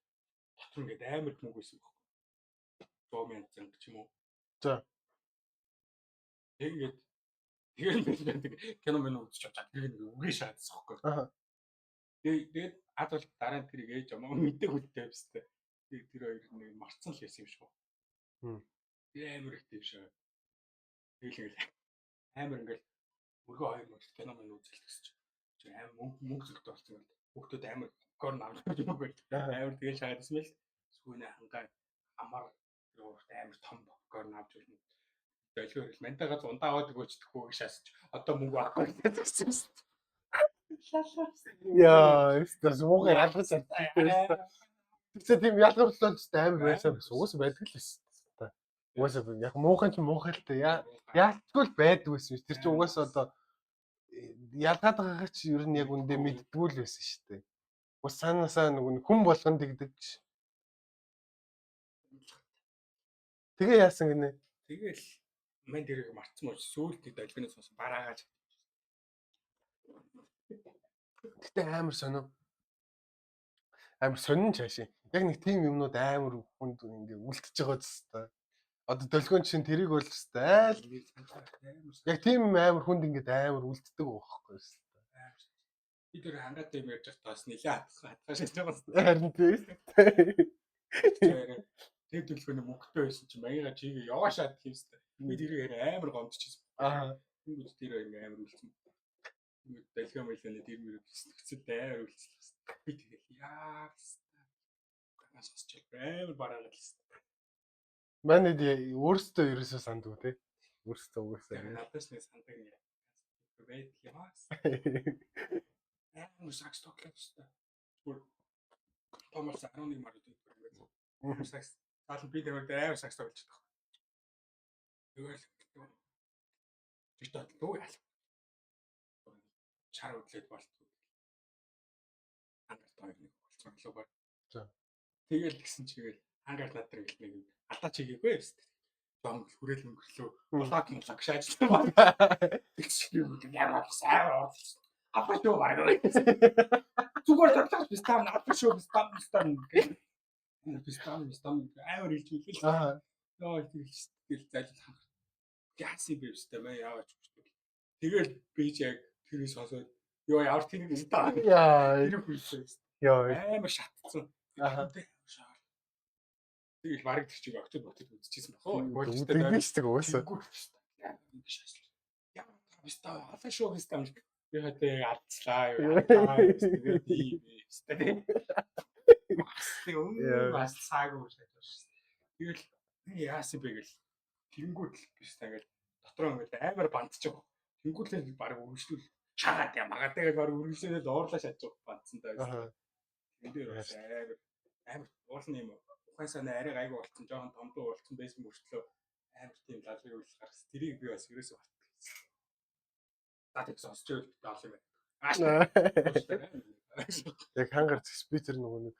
дотор ингээд амар мөнгө байсан бохгүй. 100,000 ч юм уу. За. Тэгээд кино минь үзэж яваад тэр нэг үгээ шаадсан бохгүй. Тэгээд ад бол дараа нь тэрийг ээж амаа мэдээ хүлтэй байстай. Тэгээд тэр хоёр нэг марцсан л байсан юм шиг байна. Амар их тийм шээ. Тэгэл амар ингээл өргөө хоёр мөр кино минь үзэл гэсэн чинь амар мөнгө зөгт болсон юм. Хүүхдүүд амар корн авах гэж байна. Амар тэгэл шаадсан мэл сүүнэ хангаа амар амар том корн авч ирнэ. Долгиор л мантайгаа ундаа аваад өгөөчдөхгүй гэж шаасч. Одоо мөнгө авахгүй гэсэн юм шүү. Яа, Яа, муугай ялгаж чадчихсан. Тэгсэн тийм ялгарлал амар байсан гэсэн уус байдаг л байсан. Угаасаа яг муухан ч муухай л та яалтгүй л байдаг байсан шүү. Тэр чинь угаасаа одоо ялгаад байгаагаа чи ер нь яг үндэ мэддгүй л байсан шүү дээ. Ус санаасаа нөгөө хүн болгонд тэгдэг. Тэгээ яасан гинэ. Тэгэл мань дэрэг марцсан мөн сүүлд нэг долгионоос сонсон бараагааж. Гэтэ амар сонио. Амар сонин чаашаа. Яг нэг тийм юмнууд амар хүнд ингээ үлдчихэж байгаа зү та. Одоо долгион чинь тэрийг бол зү айл. Яг тийм амар хүнд ингээ амар үлддэг байхгүй зү. Би тэр хангаат юм ярьж байгаа бас нэлээ хатгаш хийж байгаа. Харин тийм. Тэр төлөвлөгөөний мөнгөтэй байсан чинь маяга чигээ яваашаад хийвстэй. Би тэрийг амар гомдчихсан. Тэнгүүд тэр ингээ амар үлдсэн. Тэнгүүд далгаа мэлэнэ тэр мөрөв хэцүү амар үлдсэн. Би тэгэл яа сонсч амар бараагалсан. Манайд өөрөөсөө ерөөсөө сандгүй те. Өөрөөсөө угаасаа. Надаас нэг сандаг юм. Бэт ямаас. Амар сакс тоглосон. Зүгээр Томас 11 мар үү. Сакс. Таал би тэр амар сакс тоглож байгаа. Тэгэл Жишээ дуу яа. Чар үдлээд болтгүй. Ангарт хоёр нэг болцсон лөө баг. За. Тэгэл гисэн чигээл ангарт над тэр нэг алдаа чигээгүй юм шүү дээ. Зам хүрээл өнгөрлөө. Блокинг лагшаажсан баг. Тэгчихгүй ямар сайн орлсон. Апашоо баг. Зүгээр тоглож бистам апашоо бистам. Бистам амар илж үлээл. Аа. Яа тэгэл зайлах. Яасан бэ өстэй мэ яаваач гэж. Тэгэл бийж яг тэрийг сонсоод ёо ямар тийм юм даа. Яа. Тэр хүлсэн. Яа. Амар шатцсан. Тэгэл бараг тэр чиг октод ботод үзчихсэн баг. Болжтэй бийсдэг уусаа. Яа бистаа халаа шоу бистаа. Би хатаа алдслаа юу. Тэгээд тийм бистаа. Бас саагүй шатсан. Тэгэл яасан бэ гэл. Тэнгүүд л бистаа гэл дотроо ингээд амар бандж байгаа. Тэнгүүлээ баг өргөжлөл шагаад яа магаадаа гэж баг өргөжлөөл уурлаа шатж бандсан даа. Энд дээр амар уулын юм. Ухаан санаа арай гайгүй болцсон. Жохон томдоо болцсон байсан мөртлөө амар тийм lalрыг үл гаргасан. Тэрийг би бас ерөөсөө бат. За тэг сонсч байвал даал юм байна. Яг хангаар згс би тэр нэг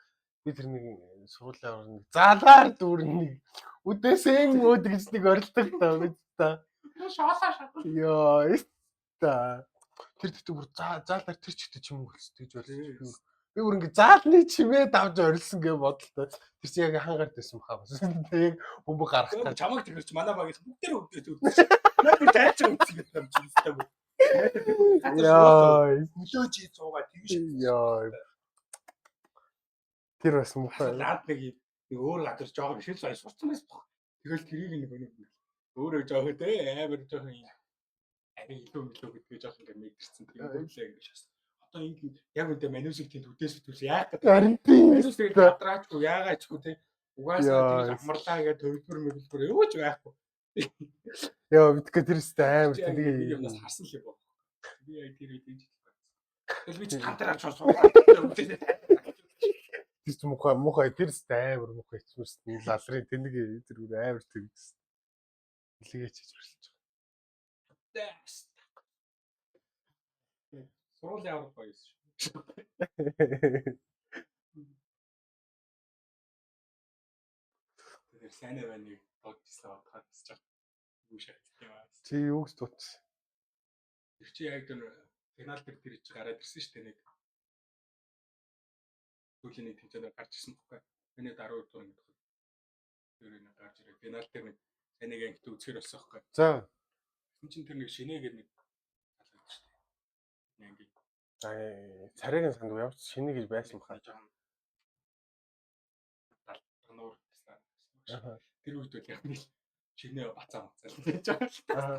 сургуулийн аваар нэг залаар дүүрэн нэг үдээсэн мөд гэж нэг орилдог таа бид та. Шаалаа шатсан. Яа та. Тэр тэгтээ бүр заалаар тэр ч гэдэг юм болс гэж байлаа. Би бүр ингэ заалны чимээ давж орилсон гэж бодлоо. Тэр чинь яг хангаар дэсэн баха бас. Яг бөмбөг гаргахтаа. Чамаг тэрч манай багийнх бүгдээр өгдөөд үзсэн. Наад тайч үзсэн гэдэг юм чинь үстэй бүр. Яа. Мөлөөж цуугаа тэгш. Яа. Тэр бас мухаа. Наад нэг өөр газар жоохон биш л сурцсан байсан баг. Тэгэл тэрийг нэг өөрөө жоохон те амар жоохон юм. Ари илүү гэдгээ жоохон ингэ мэдэрсэн. Тэгэлээ ингэ шас. Одоо ингэ яг үндэ манусыг тэнд үдээс битүүл яах гэдэг. Харин тийм. Манусыг гадраачгүй яагаачгүй те. Угаасаа тэр амарлаа гэдэг төвлөр мөлбөр юу ч байхгүй. Яа битгээ тэр өстө амар тэгээ юмнаас харсан л юм байна. Би яг тэр үед энэ тэгэл би ч хамтараа чуусаа. Тэр ч мухай тэр өстө амар мухай хэцүүс лалрын тэнэг тэр амар тэгсэн. Илгээч хийж өрлөж байгаа. Сурал явах гоё шүү. Тэр сайн байна бодчихлаа бодоход бас жоо. Юу шатчих юм аа. Чи юу гэж дутсан? Тэр чи яг тэр финал дээр тэр чи гараад ирсэн шүү дээ нэг. Түүний тэмцээнд гарч ирсэн байхгүй. Миний 10 дугаар ингэ тохиол. Тэр нэг гарч ирээ. Финал дээр нэг санийг ангид үзэхэр болсон байхгүй. За. Хүн чинь тэр нэг шинээгээд нэг талаад шүү дээ. Ингээ. За царайгийн санд явж шинэ гэж байсан баха. Талнуур гэсэн. Тэр үед бол яг нэг шинэ бацаа гэж байгаа.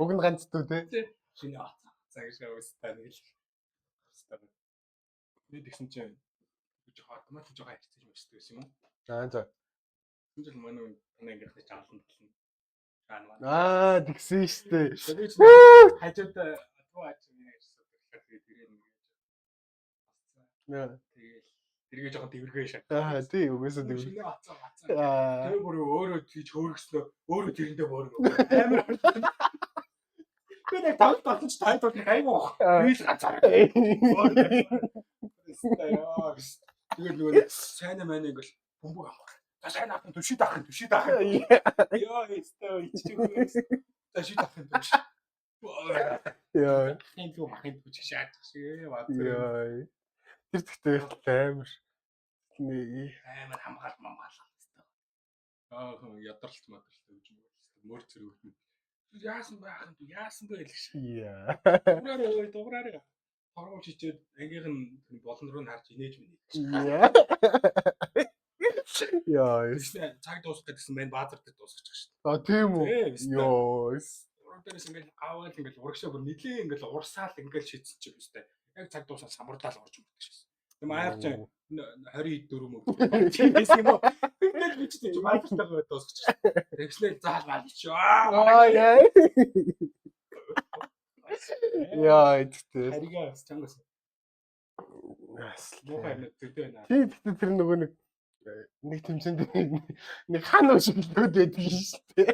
Уг нь ганц дүү те. Шинэ бацаа гэж явуулсан нэг л. Би тэгсэн чинь жоохон автомат жоохон хайрцаж мөчтэй байсан юм уу? За. Энэ жил манай танай ингээд жаалсан болно. Аа тэгсэн штэ. Хажууд атуу аач юм ярьсан. Тэгэхээр тэрийг нэг. Яа. Тэргээ жоохон дэвэргээ шат. Аа тий угаасаа дэвэр. Шинэ бацаа. Тэр бүр өөрөө тийж хөөргснөө өөрөө тэрэндээ боорно. Амар. Би нэг тавталж тайлбар хайгоо. Би л ганцаар. Тэгээд нөгөө сайн мань ингээл бөмбөг авах. За сайн ахын төшид ахын. Яа истэ иччихгүй. Төшид ахын. Яа. Хин юу ахын төч шаад шиг бат. Яа. Тэр тэгтээ амар. Амар хамгаалал. Ядралт мадралт гэж юм байна. Мөр зэрэг. Яасан бэ гэж. Яа. Дугаараа. Хорвоо чичээд ангийнх нь болон руу харж инээж минь. Яа. Цаг дуусах гэсэн мэн баазар дээр дуусгачих шүү дээ. А тийм үү? Йоо. уран дээрээс ингээл аваад ингээл урагшаа бүр нилээ ингээл урсаал ингээл шийдсэн чинь үстэй. Яг цаг дуусаад самурдаал орж ирдэг шээс. Тэм аяар чи 24 мөр тиймээс юм уу? Ингээл бичдэг чи майлтайгаа дуусчих. Тэгснээр заал мал чи. Яа. Яа идтэй. Харигаа бас чангас. Муухай юм төдөө байна. Тийм тэр нөгөө нэг тэмцээнд нэг хан ушиглууд байдаг шүү дээ.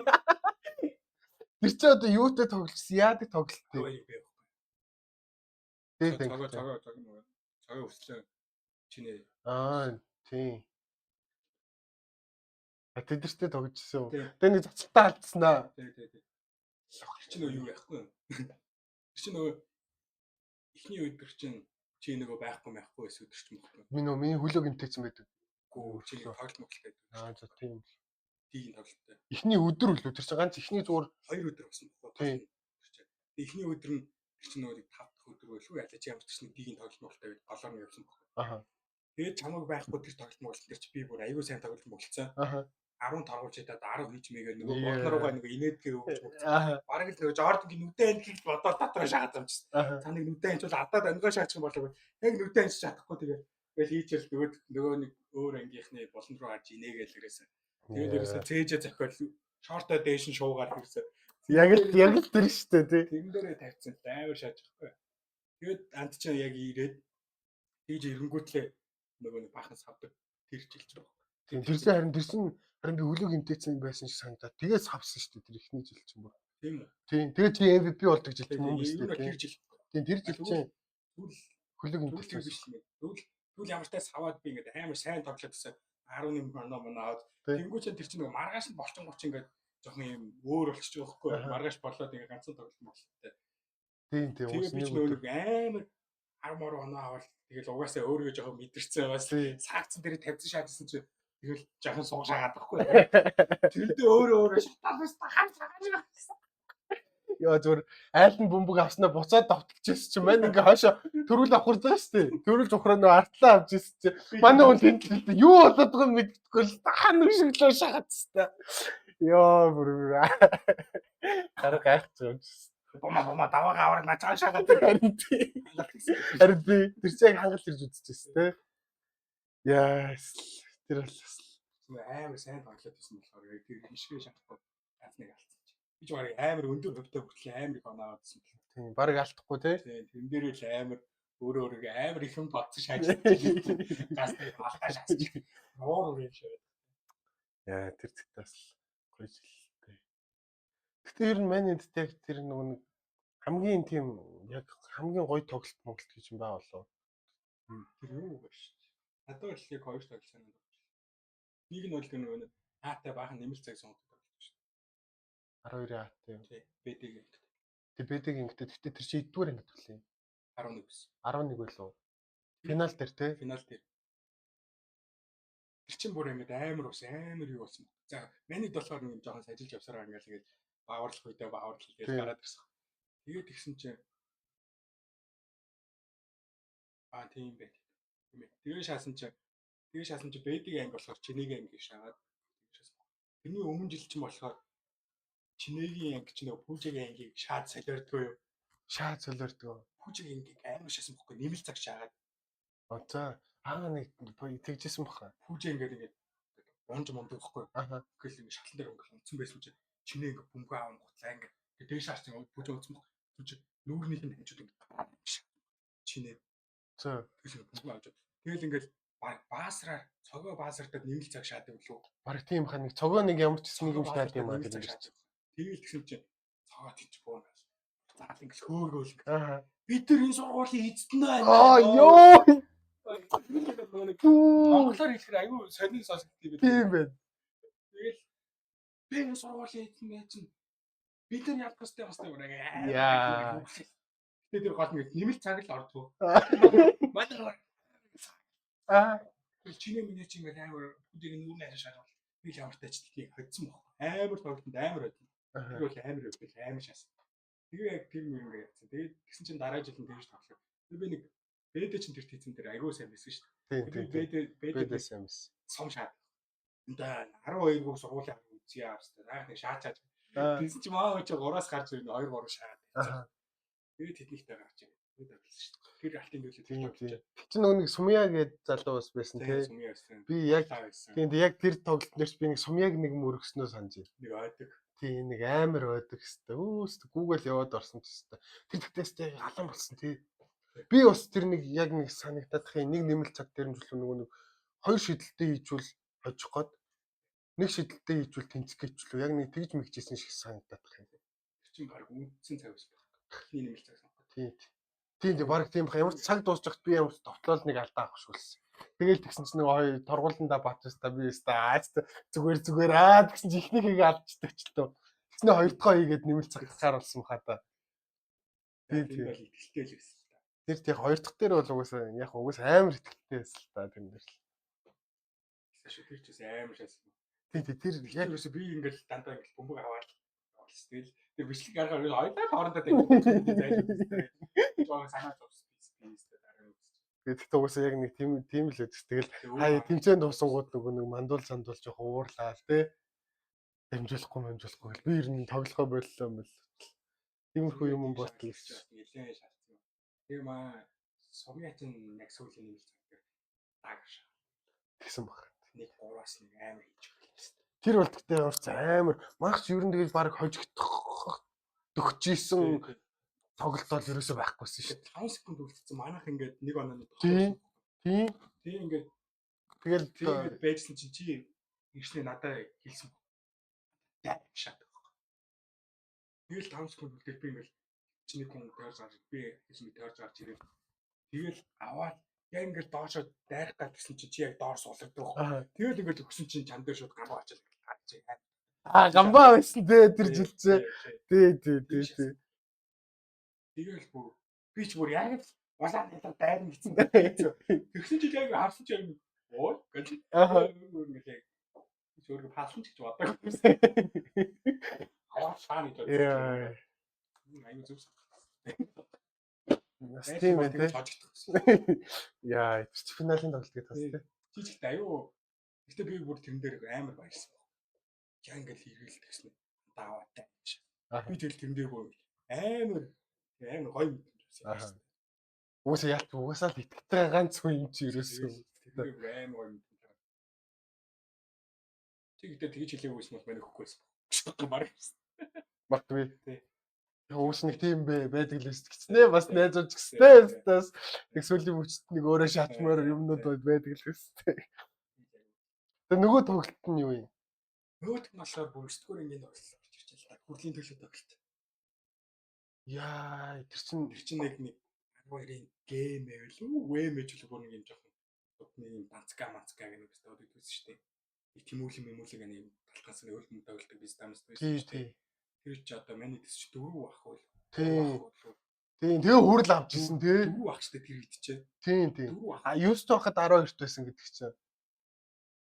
Тэр чи одоо юутай тоглосон? Яадаг тоглолт вэ? Тийм. Цагаа өслөө чинээ. Тийм. Тэдэртэй тогжсон. Тэгээ нэг цацалтаа алдсан аа. Тийм. Чи нөгөө юу яахгүй юм? Чи нөгөө эхний үед төр чинь чи нөгөө байхгүй эсвэл өдөр чинь баггүй. Миний хөлөө гимтэйсэн байдаг. Гүү чи тоглолт байдаг. За тийм. Тийг тоглолттой. Эхний өдөр л өдөр чинь ганц эхний зур 2 өдөр болсон баггүй. Эхний өдөр нь чи нөгөө 5 дахь өдөр байлгүй ялаа чи ямар ч нэг тийг тоглолт болтой гэдэг голоор нь явсан баггүй. Аха. Тэгээд чамайг байхгүй тэр тоглолт тэр чи би бүр аюу сайн тоглолт болцсон. Аха. 10 таргуулчдаад 10 хийж мэйгээ нөгөө бодлоруугаа нөгөө инээдгээ өгч өгсөн. Аха. Бараг л нөгөө Жордангийн нүдэн анхийг бодоод дотроо шахаад амжсан. Та нэг нүдэн анхичул адаад өнгөө шаачих юм болоо. Яг нүдэн анхич чадахгүй тэгээд хийчихэл нөгөө нэг өөр ангийнхны болон руу гарч инээгээл ирээсэн. Тэгээд ерөөсө цээжэ зохиол шортой дээш нь шуугаар ирсэн. Яг л тэр штэ тий. Тэгэн дээрээ тавьсан амар шаажчихгүй. Тэгээд амт чинь яг ирээд тийж ирэнгүүтлээ нөгөө нэг баахан савдаг тэр жилж байгаа. Тэр харин би хөлөг гимтэйсэн байсан шиг санагдаад тэгээд савсан штэ тэр ихний жил чинь бүр. Тийм үү. Тийм. Тэгээд чи MVP болдог жил чинь юм биш үү? Тэр жил. Тийм тэр жил чинь хөлөг гимтэйсэн биш юм. Түл ямар ч тас хаваад би ингээд амар сайн тоглоодсэн 11 манаа аваад тэнгуү чинь тэр чинь нөгөө маргааш нь болчин ингээд жоохон юм өөр болчих жоох байхгүй маргааш болоод ингээд ганцхан тоглолт болтой. Тийм би ч нөгөө амар 10 оноо аваад тэгэл угаасаа өөрийгөө жоохон мэдэрсэн бас саагцсан дээр тавьсан шаажсан чинь тэгэл жоохон суугашаагаад байхгүй. Тэрдээ өөрөө шатаалаас хаа. Яа зүгээр айл нь бөмбөг авснаа буцаад давталчихсэн чинь маань ингээ хойшоо төрүүл авах хэрэгтэй шүү дээ. Төрүүл зохроо нөө артлаа авч ирсэн чинь манай хүн тэнцэлтэй юу болоод байгаа юм мэддэггүй л хан өшөглөө шахацтай. Яа бүр гараа гайхаж байгаа. Бома даваагаа аваад начаа шахаад харин би тэр чинь хангалт ирж үзчихсэн тий. Яас тэр бол амар сайн тоглоод байсан болохоор тэр хишгээ шахахгүй ганц нэг алдсан чи. Би ч барыг амар өндөр хөвтэй хүртэл амар их оноо авсан. Тийм барыг алдахгүй тий. Тийм дээр л амар өөрөө амар их юм бодсон шаажсан. Газ дээр алдаа шаасч. Ноор юм шиг. Яа тэр зэгтээс гоё жилтэй. Гэтэ ер нь манайд яг тэр нэг хамгийн тийм яг хамгийн гоё тоглолт Монголд гэж юм байгаа болоо. Тэр юу вэ шүү дээ. Надад л яг хоёр тоглолт санагдав. Нэг нь бол тэр нөгөө хаатай баахан нэмэлт цаг сонгодог тоглолт шүү дээ. 12 хаатай. Тий. БД-г. Тэг БД-г ингэдэг. Гэтэ тэр чи эдгээр ангид төлөө. 11 байсан. 11 байлоо. Финал дээр тий. Финал дээр. Тэр чин бүр амар ус амар юу болсон. За манайд болохоор нэг жоохон сажилж явсараа ингээд бааварлах үедээ бааварлал гэж гараад ирсэн. Тэгээд тэгсэн чинь тийм байт. Тийм ээ. Тэгээ шаасан чи БД-г анги болохоор чинээгийн анги шаагаад шаасан. Тэрний өмнө жил чинь болохоор чинээгийн анги ч нөө пүүжигийн ангийг шаад солиордгоо юу? Шаад солиордгоо. Пүүжигийн ангиг амар шаасан бохгүй нэмэлт цаг шаагаад. За нэг тэгжсэн баха. Пүүжи ингээд унж мундаг бохгүй. Гэл ингээд шатлан дээр ингээд унцсан байсан чи чинээ ингээд бөмбөг аав гутлаа ингээд дээш шаарсан пүүжи унцсан бохгүй. Пүүжи нүүрнийх нь хажууд ингээд чинээ. За тэгэл бөмбөг авч. Тэгэл ингээд баасраар цогоо баасардад нэмэлт цаг шаадаг лөө. Бараг тийм хаа нэг цогоо нэг ямар ч нэг юм шаад юм аа гэдэг чинь. Тэгэл тэгсэн чинь цогоо тийч бөөнө. Заал ингээд хөөгөөл. Бид нар энэ сургуулийн эзэдэн байна. Ёо. Монголоор хэлэхээр аюу сонин сонсогдтiiв. Тийм байна. Тэгэл би энэ сургуулийн эзэн байж чинь бид нар ялах хэвээр басна юм аа. Яа. Тэгээд тэр гол нэг нэмэлт цаг л ордгоо. Манай чиний миний чинь ингээд амар бүдийг нүүрнээ хашаад би л ямар тачдгийг хоцсон баг. Амар тоглолтод амар байдаг. Тэр бол амар өгөл амар шаасан. Тэгээ яг тэр юм ингээд явцсан. Тэгээд тэгсэн чинь дараа жил нь тэгж тоглоо. Би нэг БД чинь тэр тийцэн дээр аягүй сайн байсан шүү дээ. БД сайн байсан. Сом шаад. Энд 12 гоо сургуулийн үзье авсан. Наа нэг шаачаад Тэгсэн чи маа чи 3-аас гарч ирнэ 2-3 шахаад. Аа. Тэгээд тэднийхтэй гарч ирнэ. Тэгээд авлаа шүү дээ. Тэр алтын дөлөв Тийм. тоглож. Чи нэг Сумья гээд залуу бас байсан тий. Сумья байсан. Би яг тийм яг тэр тоглолт нэрч би нэг Сумьяг нэг мөргснөө санаж байна. Нэг ойдог. Тийм нэг амар ойдог хэвээр. Өөст Google яваад орсон ч хэвээр. Тэр тэгтээстэй халан болсон тий. Би бас тэр нэг яг нэг санагдаад хин нэг нэмэлт цаг дээрэмжлүү нөгөө нэг хоёр шидэлтэй хийжүүл хожих гээд нэг шидэлтэй хийжүүл тэнцэх гэжлүү яг нэг тэгж мэгжсэн шиг санагдаад хин. Тэр чинь баг үндсэн цаг ус байх. Хин нэмэлт цаг сонгох. Тийм. Тийм баг тийм бах ямар ч цаг дуусчихад би ямар ч товтлол нэг алдаа авах шүүлсэн. Тэгэл тэгсэн чинь нэг хоёр торгууланда батста би өстө зүгээр тэгсэн чинь ихнийхийг алдчихдаг ч л тоо. Тэгснэ хоёр дахь хийгээд нэмэлт цаг гараар болсон хаа та. Тийм бол итгэлтэй л байсан. Тэр тийм хоёр дахь дээр бол угаасаа яг амар итгэлтэй байсан л та тэр нэр. Эсвэл тэр ч бас амар шаасан. Тийм тэр яг юусе би ингээл дандаа ингээл бөмбөг аваад болсон. Тэгэл тэр бичлэг гаргаар хоёулаа хоорондоо зайлшгүй. Жоо санаа зовсон би дараа нь. Тэгээд угаасаа яг нэг тийм л үз. Тэгэл хаяа тэмцээн дуусангууд нөгөө нэг мандуул сандуул жоох уурлаа л тий. Дамжуулахгүй би ер нь тоглохоо боллоо юм бол. Тиймэрхүү юм болтгүй шүү. Нэлээд шаардсан. Тэгээ маа Сумьячин яг сүүлийн нэмэлт цаг дээр даагш. Тэгсэн баг. Нэг 3-аас нэг амар хийж байлаа. Тэр бол тэгтээ урц амар магч ер нь тэгэл баг хожигдох төгчжсэн тоглолт бол ерөөсөй байхгүйсэн шүү. 5 секунд үлдсэн манайх ингээд нэг онооны тийм ингээд тэгэл байжсэн чинь чи ирснээ надад хэлсэн. Шат. Тэгэл 5 секунд үлдээд би ингээл чиний хүн тойрж гарч би хэлсэн тойрж гарч ирээ. Тэгэл аваад яг ингээд доошоо дайрах гэсэн чинь чи яг доор суулгаддаг. Тэгэл ингээд өгсөн чинь чам дээр шууд гамбаа очил. Гамбаа байсан тэр жилчээ. Тий. Тэгэл би ч бүр яг улаан хэлээр дайрна гэсэн. Тэгсэн чинь яг харсан чинь ой гэж. Ингээд зөвхөн паасан ч гэж боддог. Аваа шааны гэж. Аюу зүс. Тийм байх тий. Яа, тэр финалийн тоглолтыг тас тий. Жижиг аюу. Гэтэ би бүр тэрэн дээр амар баярсан. Яг ингээд ирэл тэгсэн. Дааваатай. Би тэгэл тэрэн дээр бүр амар гоё юм байсан. Угаасаа л итгэдэг ганц хүн юм чи ерөөсөө. Тэр амар гоё юм. Тэгтээ тэгж хэлээгүй байсан бол манай хөөхгүйсэн. Магадгүй. Тий. Уус нэг тийм байдаг л өсчихснээ бас найзууч гэстэй. Нэг сүлийн хүчт нэг өөрөө шатмаар юмнууд байдаг л өстэй. Тэгээ нөгөө тоглолт нь юу юм? Нөгөө нь болохоор бүр 9-р ангийн тоглолт орж ирж байна. Хүрлийн төлөө тоглолт. Яа, тэр чинь нэг 12-ын гейм байвал үэмэж л бүр нэг юм жоохон нэг данцгаа гэх нэг өстой байдаг шүү дээ. Нэг тэмүүлэг нэг талхаас нэг өлмөд тоглолтог биз дамс байсан шүү дээ. Тэр ч одоо маний дэс чи 4 ах бол. Тийм. Тэгээ хүрл авч ирсэн тий. 4 ахчтай тэр хэд ч. Тийм. 9 байхад 12 байсан гэдэг чинь.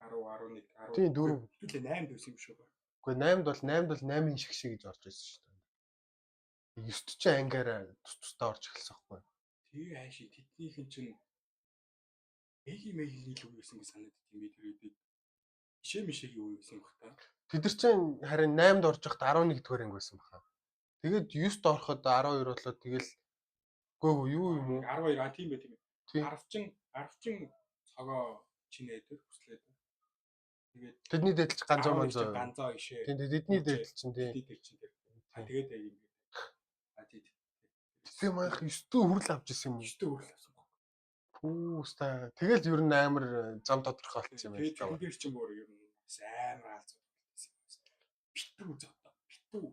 10 11 10. Тийм 4. Хэвлээ 8 байсан юм шүү ба. Үгүй 8-д бол 8-ын шиг гэж орж ирсэн шүү дээ. 9-т чи ангиараа тусдаа орж эхэлсэн байхгүй. Тэгээ хайши тэднийх нь чинь мэгийн л үе байсан гэж санаад тийм би тэр үед мишээгийн үе байсан баг та. Тэд нар чинь харин 8-д орж явахад 11-р анги байсан баха. Тэгээд 9-д ороход 12 болоо тэгэл гөө юу юм уу? 12 тийм бай. 10чин цогоо чинээдэг хүслээд. Тэгээд тэдний дэдэлч ганцаа ганцаа ишээ. Тийм тэдний дэдэлч чинь тийм. Тэгээд яг юм. Тэгээ маах 9-д хүрл авч ирсэн юм уу? 9-д хүрл авсан баг. Пүүста. Тэгэл ер нь амар зам тодорхойлсон юм байна. Тэгээд чинь бүр ер нь амар хаалцсан. Битүү зовтой. Битүү.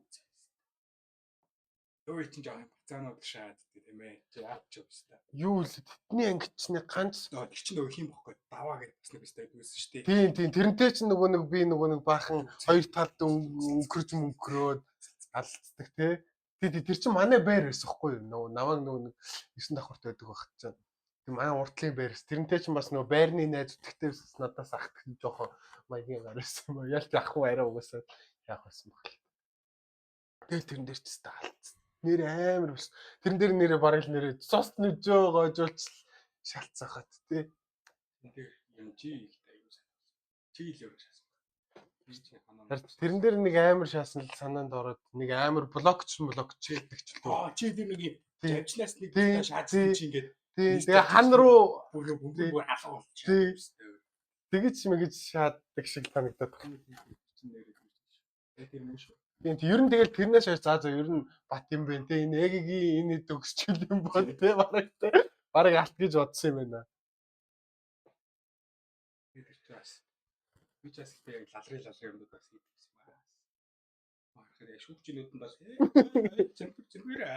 Өөр чинь жаа бацаанууд шаад тийм ээ. Яач юмстай. Юу л тэдний ангич чинь ганц тэр чинь нөгөө хийм бохгүй даваа гэдэг бас нэг өстэй байсан шүү дээ. Тийм. Тэрнтэй чинь нөгөө нэг баахан хоёр талд өнгөрөөд алддаг тий. Тэр чинь манай байр байсан хгүй юу? Наваг нэг 9 давхарт байдаг байх чинь. Тэр манай уртлын байрс. Тэрнтэй чинь бас нөгөө байрны найз өтгтээс надаас ахдаг жоохон маягийн гарсан юм. Ялч ахгүй арай угаасаа яах байсан баг. Тэгэл тэрэн дээр ч алдсан. Нэр амар бас. Тэрэн дээр нэрээ бараг л нэрээ цост нүжөө гоожуулч шалцсахад тий. Тэр юм чи ихтэй юу сайн. Чи л юу шаасан. Тэрэн дээр нэг амар шаасан л санаанд ороод нэг амар блокч гэдэг ч л тоо. Чи тэр нэг явчлаас нэг тий, шаацсан чи ингээд Тэгээ хан руу бүр алга тий. болчихсон. тэгэж мэгэж шааддаг шиг санагдаад байна. Тэр юм шүү. Тийм ер нь тэгэл тэрнээс хойш за ер нь бат юм байна те энэ эгийн энэ төгсчил юм бол те бараг алт гэж бодсон юм байна. Тэр би ч бас яг лалрын юмуд бас хийдсэн байна. Мархэр шүүгчнүүд нь бас зэрэгээрээ.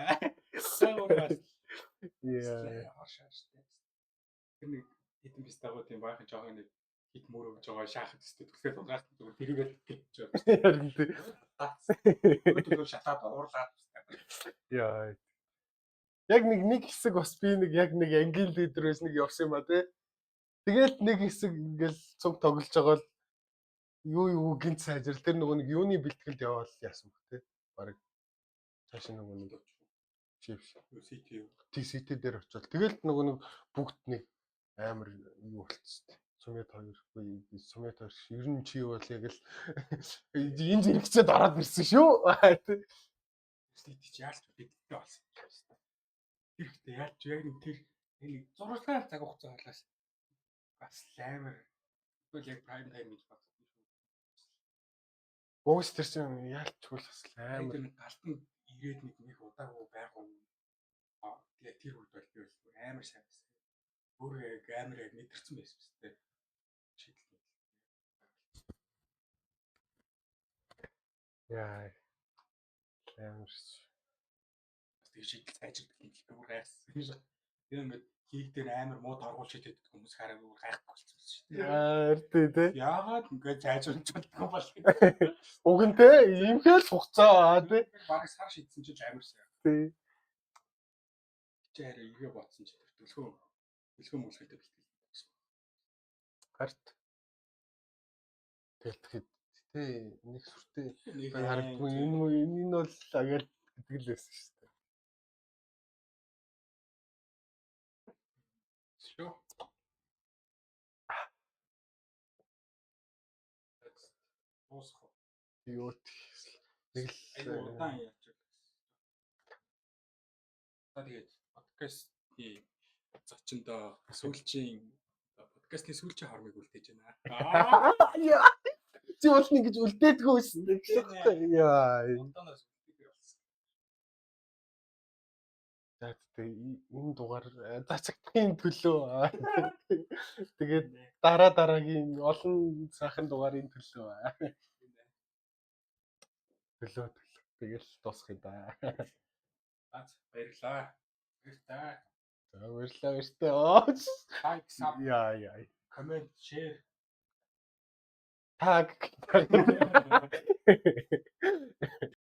Яа. Тэр нэг хитэн бис дагуу тийм баахан жоохон нэг хит мөрөж байгаа шаахад өстэй түлхээд угаах зүгээр тэрийгээ тэгж байгаа. Харин тий. Өдөр шатаад уурлаад. Яа. Яг нэг хэсэг бас би нэг яг нэг ангийн лидерээс нэг явсан юм а тий. Тэгээд нэг хэсэг ингээл цуг тоглож байгаа л юу гинт сайжрал тэр нөгөө нэг юуны бэлтгэлд яваал яасан баг тий. Бараг цааш нөгөө нэг чипс TCT дээр очивол тэгэл нөгөө нэг бүгд нэг амар юу болчихсон. Сумет 2гүй Сумет 2 ер нь чи бол яг л энэ зэрэгцээд ороод ирсэн шүү. TCT ч яалч бидтэй болсон. Тэр ихтэй яалч яг нэг тэр нэг зурлагаар цаг хугацаа хоолоос бас амар тэгвэл яг prime time гэж бодсон шүү. Уус тэр чинь яалч хөл бас амар тэр галтан ирээд нэг удаагүй байгуу. Тэгээ тэр үед бол би бол амар сайн байсан. Өөрөө яг амар яг мэдэрсэн байсан шүү дээ. Шийдэл. Яа. Амар. Тэгээ шийдэл сайжирдаг юм би бүр гайхсан. Тэр ингээд хийх дээр амар муу торгуул шийдэдэг хүмүүс хараа бүр гайхах болсон шүү дээ. Яар тий. Яагаад ингээд сайжруулж чаддаг бол. Уг нь те иймхэл хугацаа тий. Бараг сар шийдсэн чинь амар сайн. Тий. Чаараа игээ ботсон ч төлхөө мөлхөйтэй бэлтгэл. Гарт. Тэгэл тий нэг сүртэй харагдгүй энэ бол агаад гэдэг л байсан шүү дээ. Шүү. Уусах. Юу нэг л удаан яаж вэ? Тэгээд подкастын зочиндоо сүүлчийн подкастны сүүлчийн хормыг үлдээж байна. Яа. Чи бол нэг гэж үлдээдгүй байсан. Яа. Одооноос үлдээгээр болсон. За энэ дугаар зацагтын төлөө. Тэгээд дараагийн олон сайхан дугаарын төлөө. Төлөө. Тэгэл дуусах юм да. Баярлаа. Баярлалаа. За баярлалаа. Like, sub, Яа. comment, share. Tag.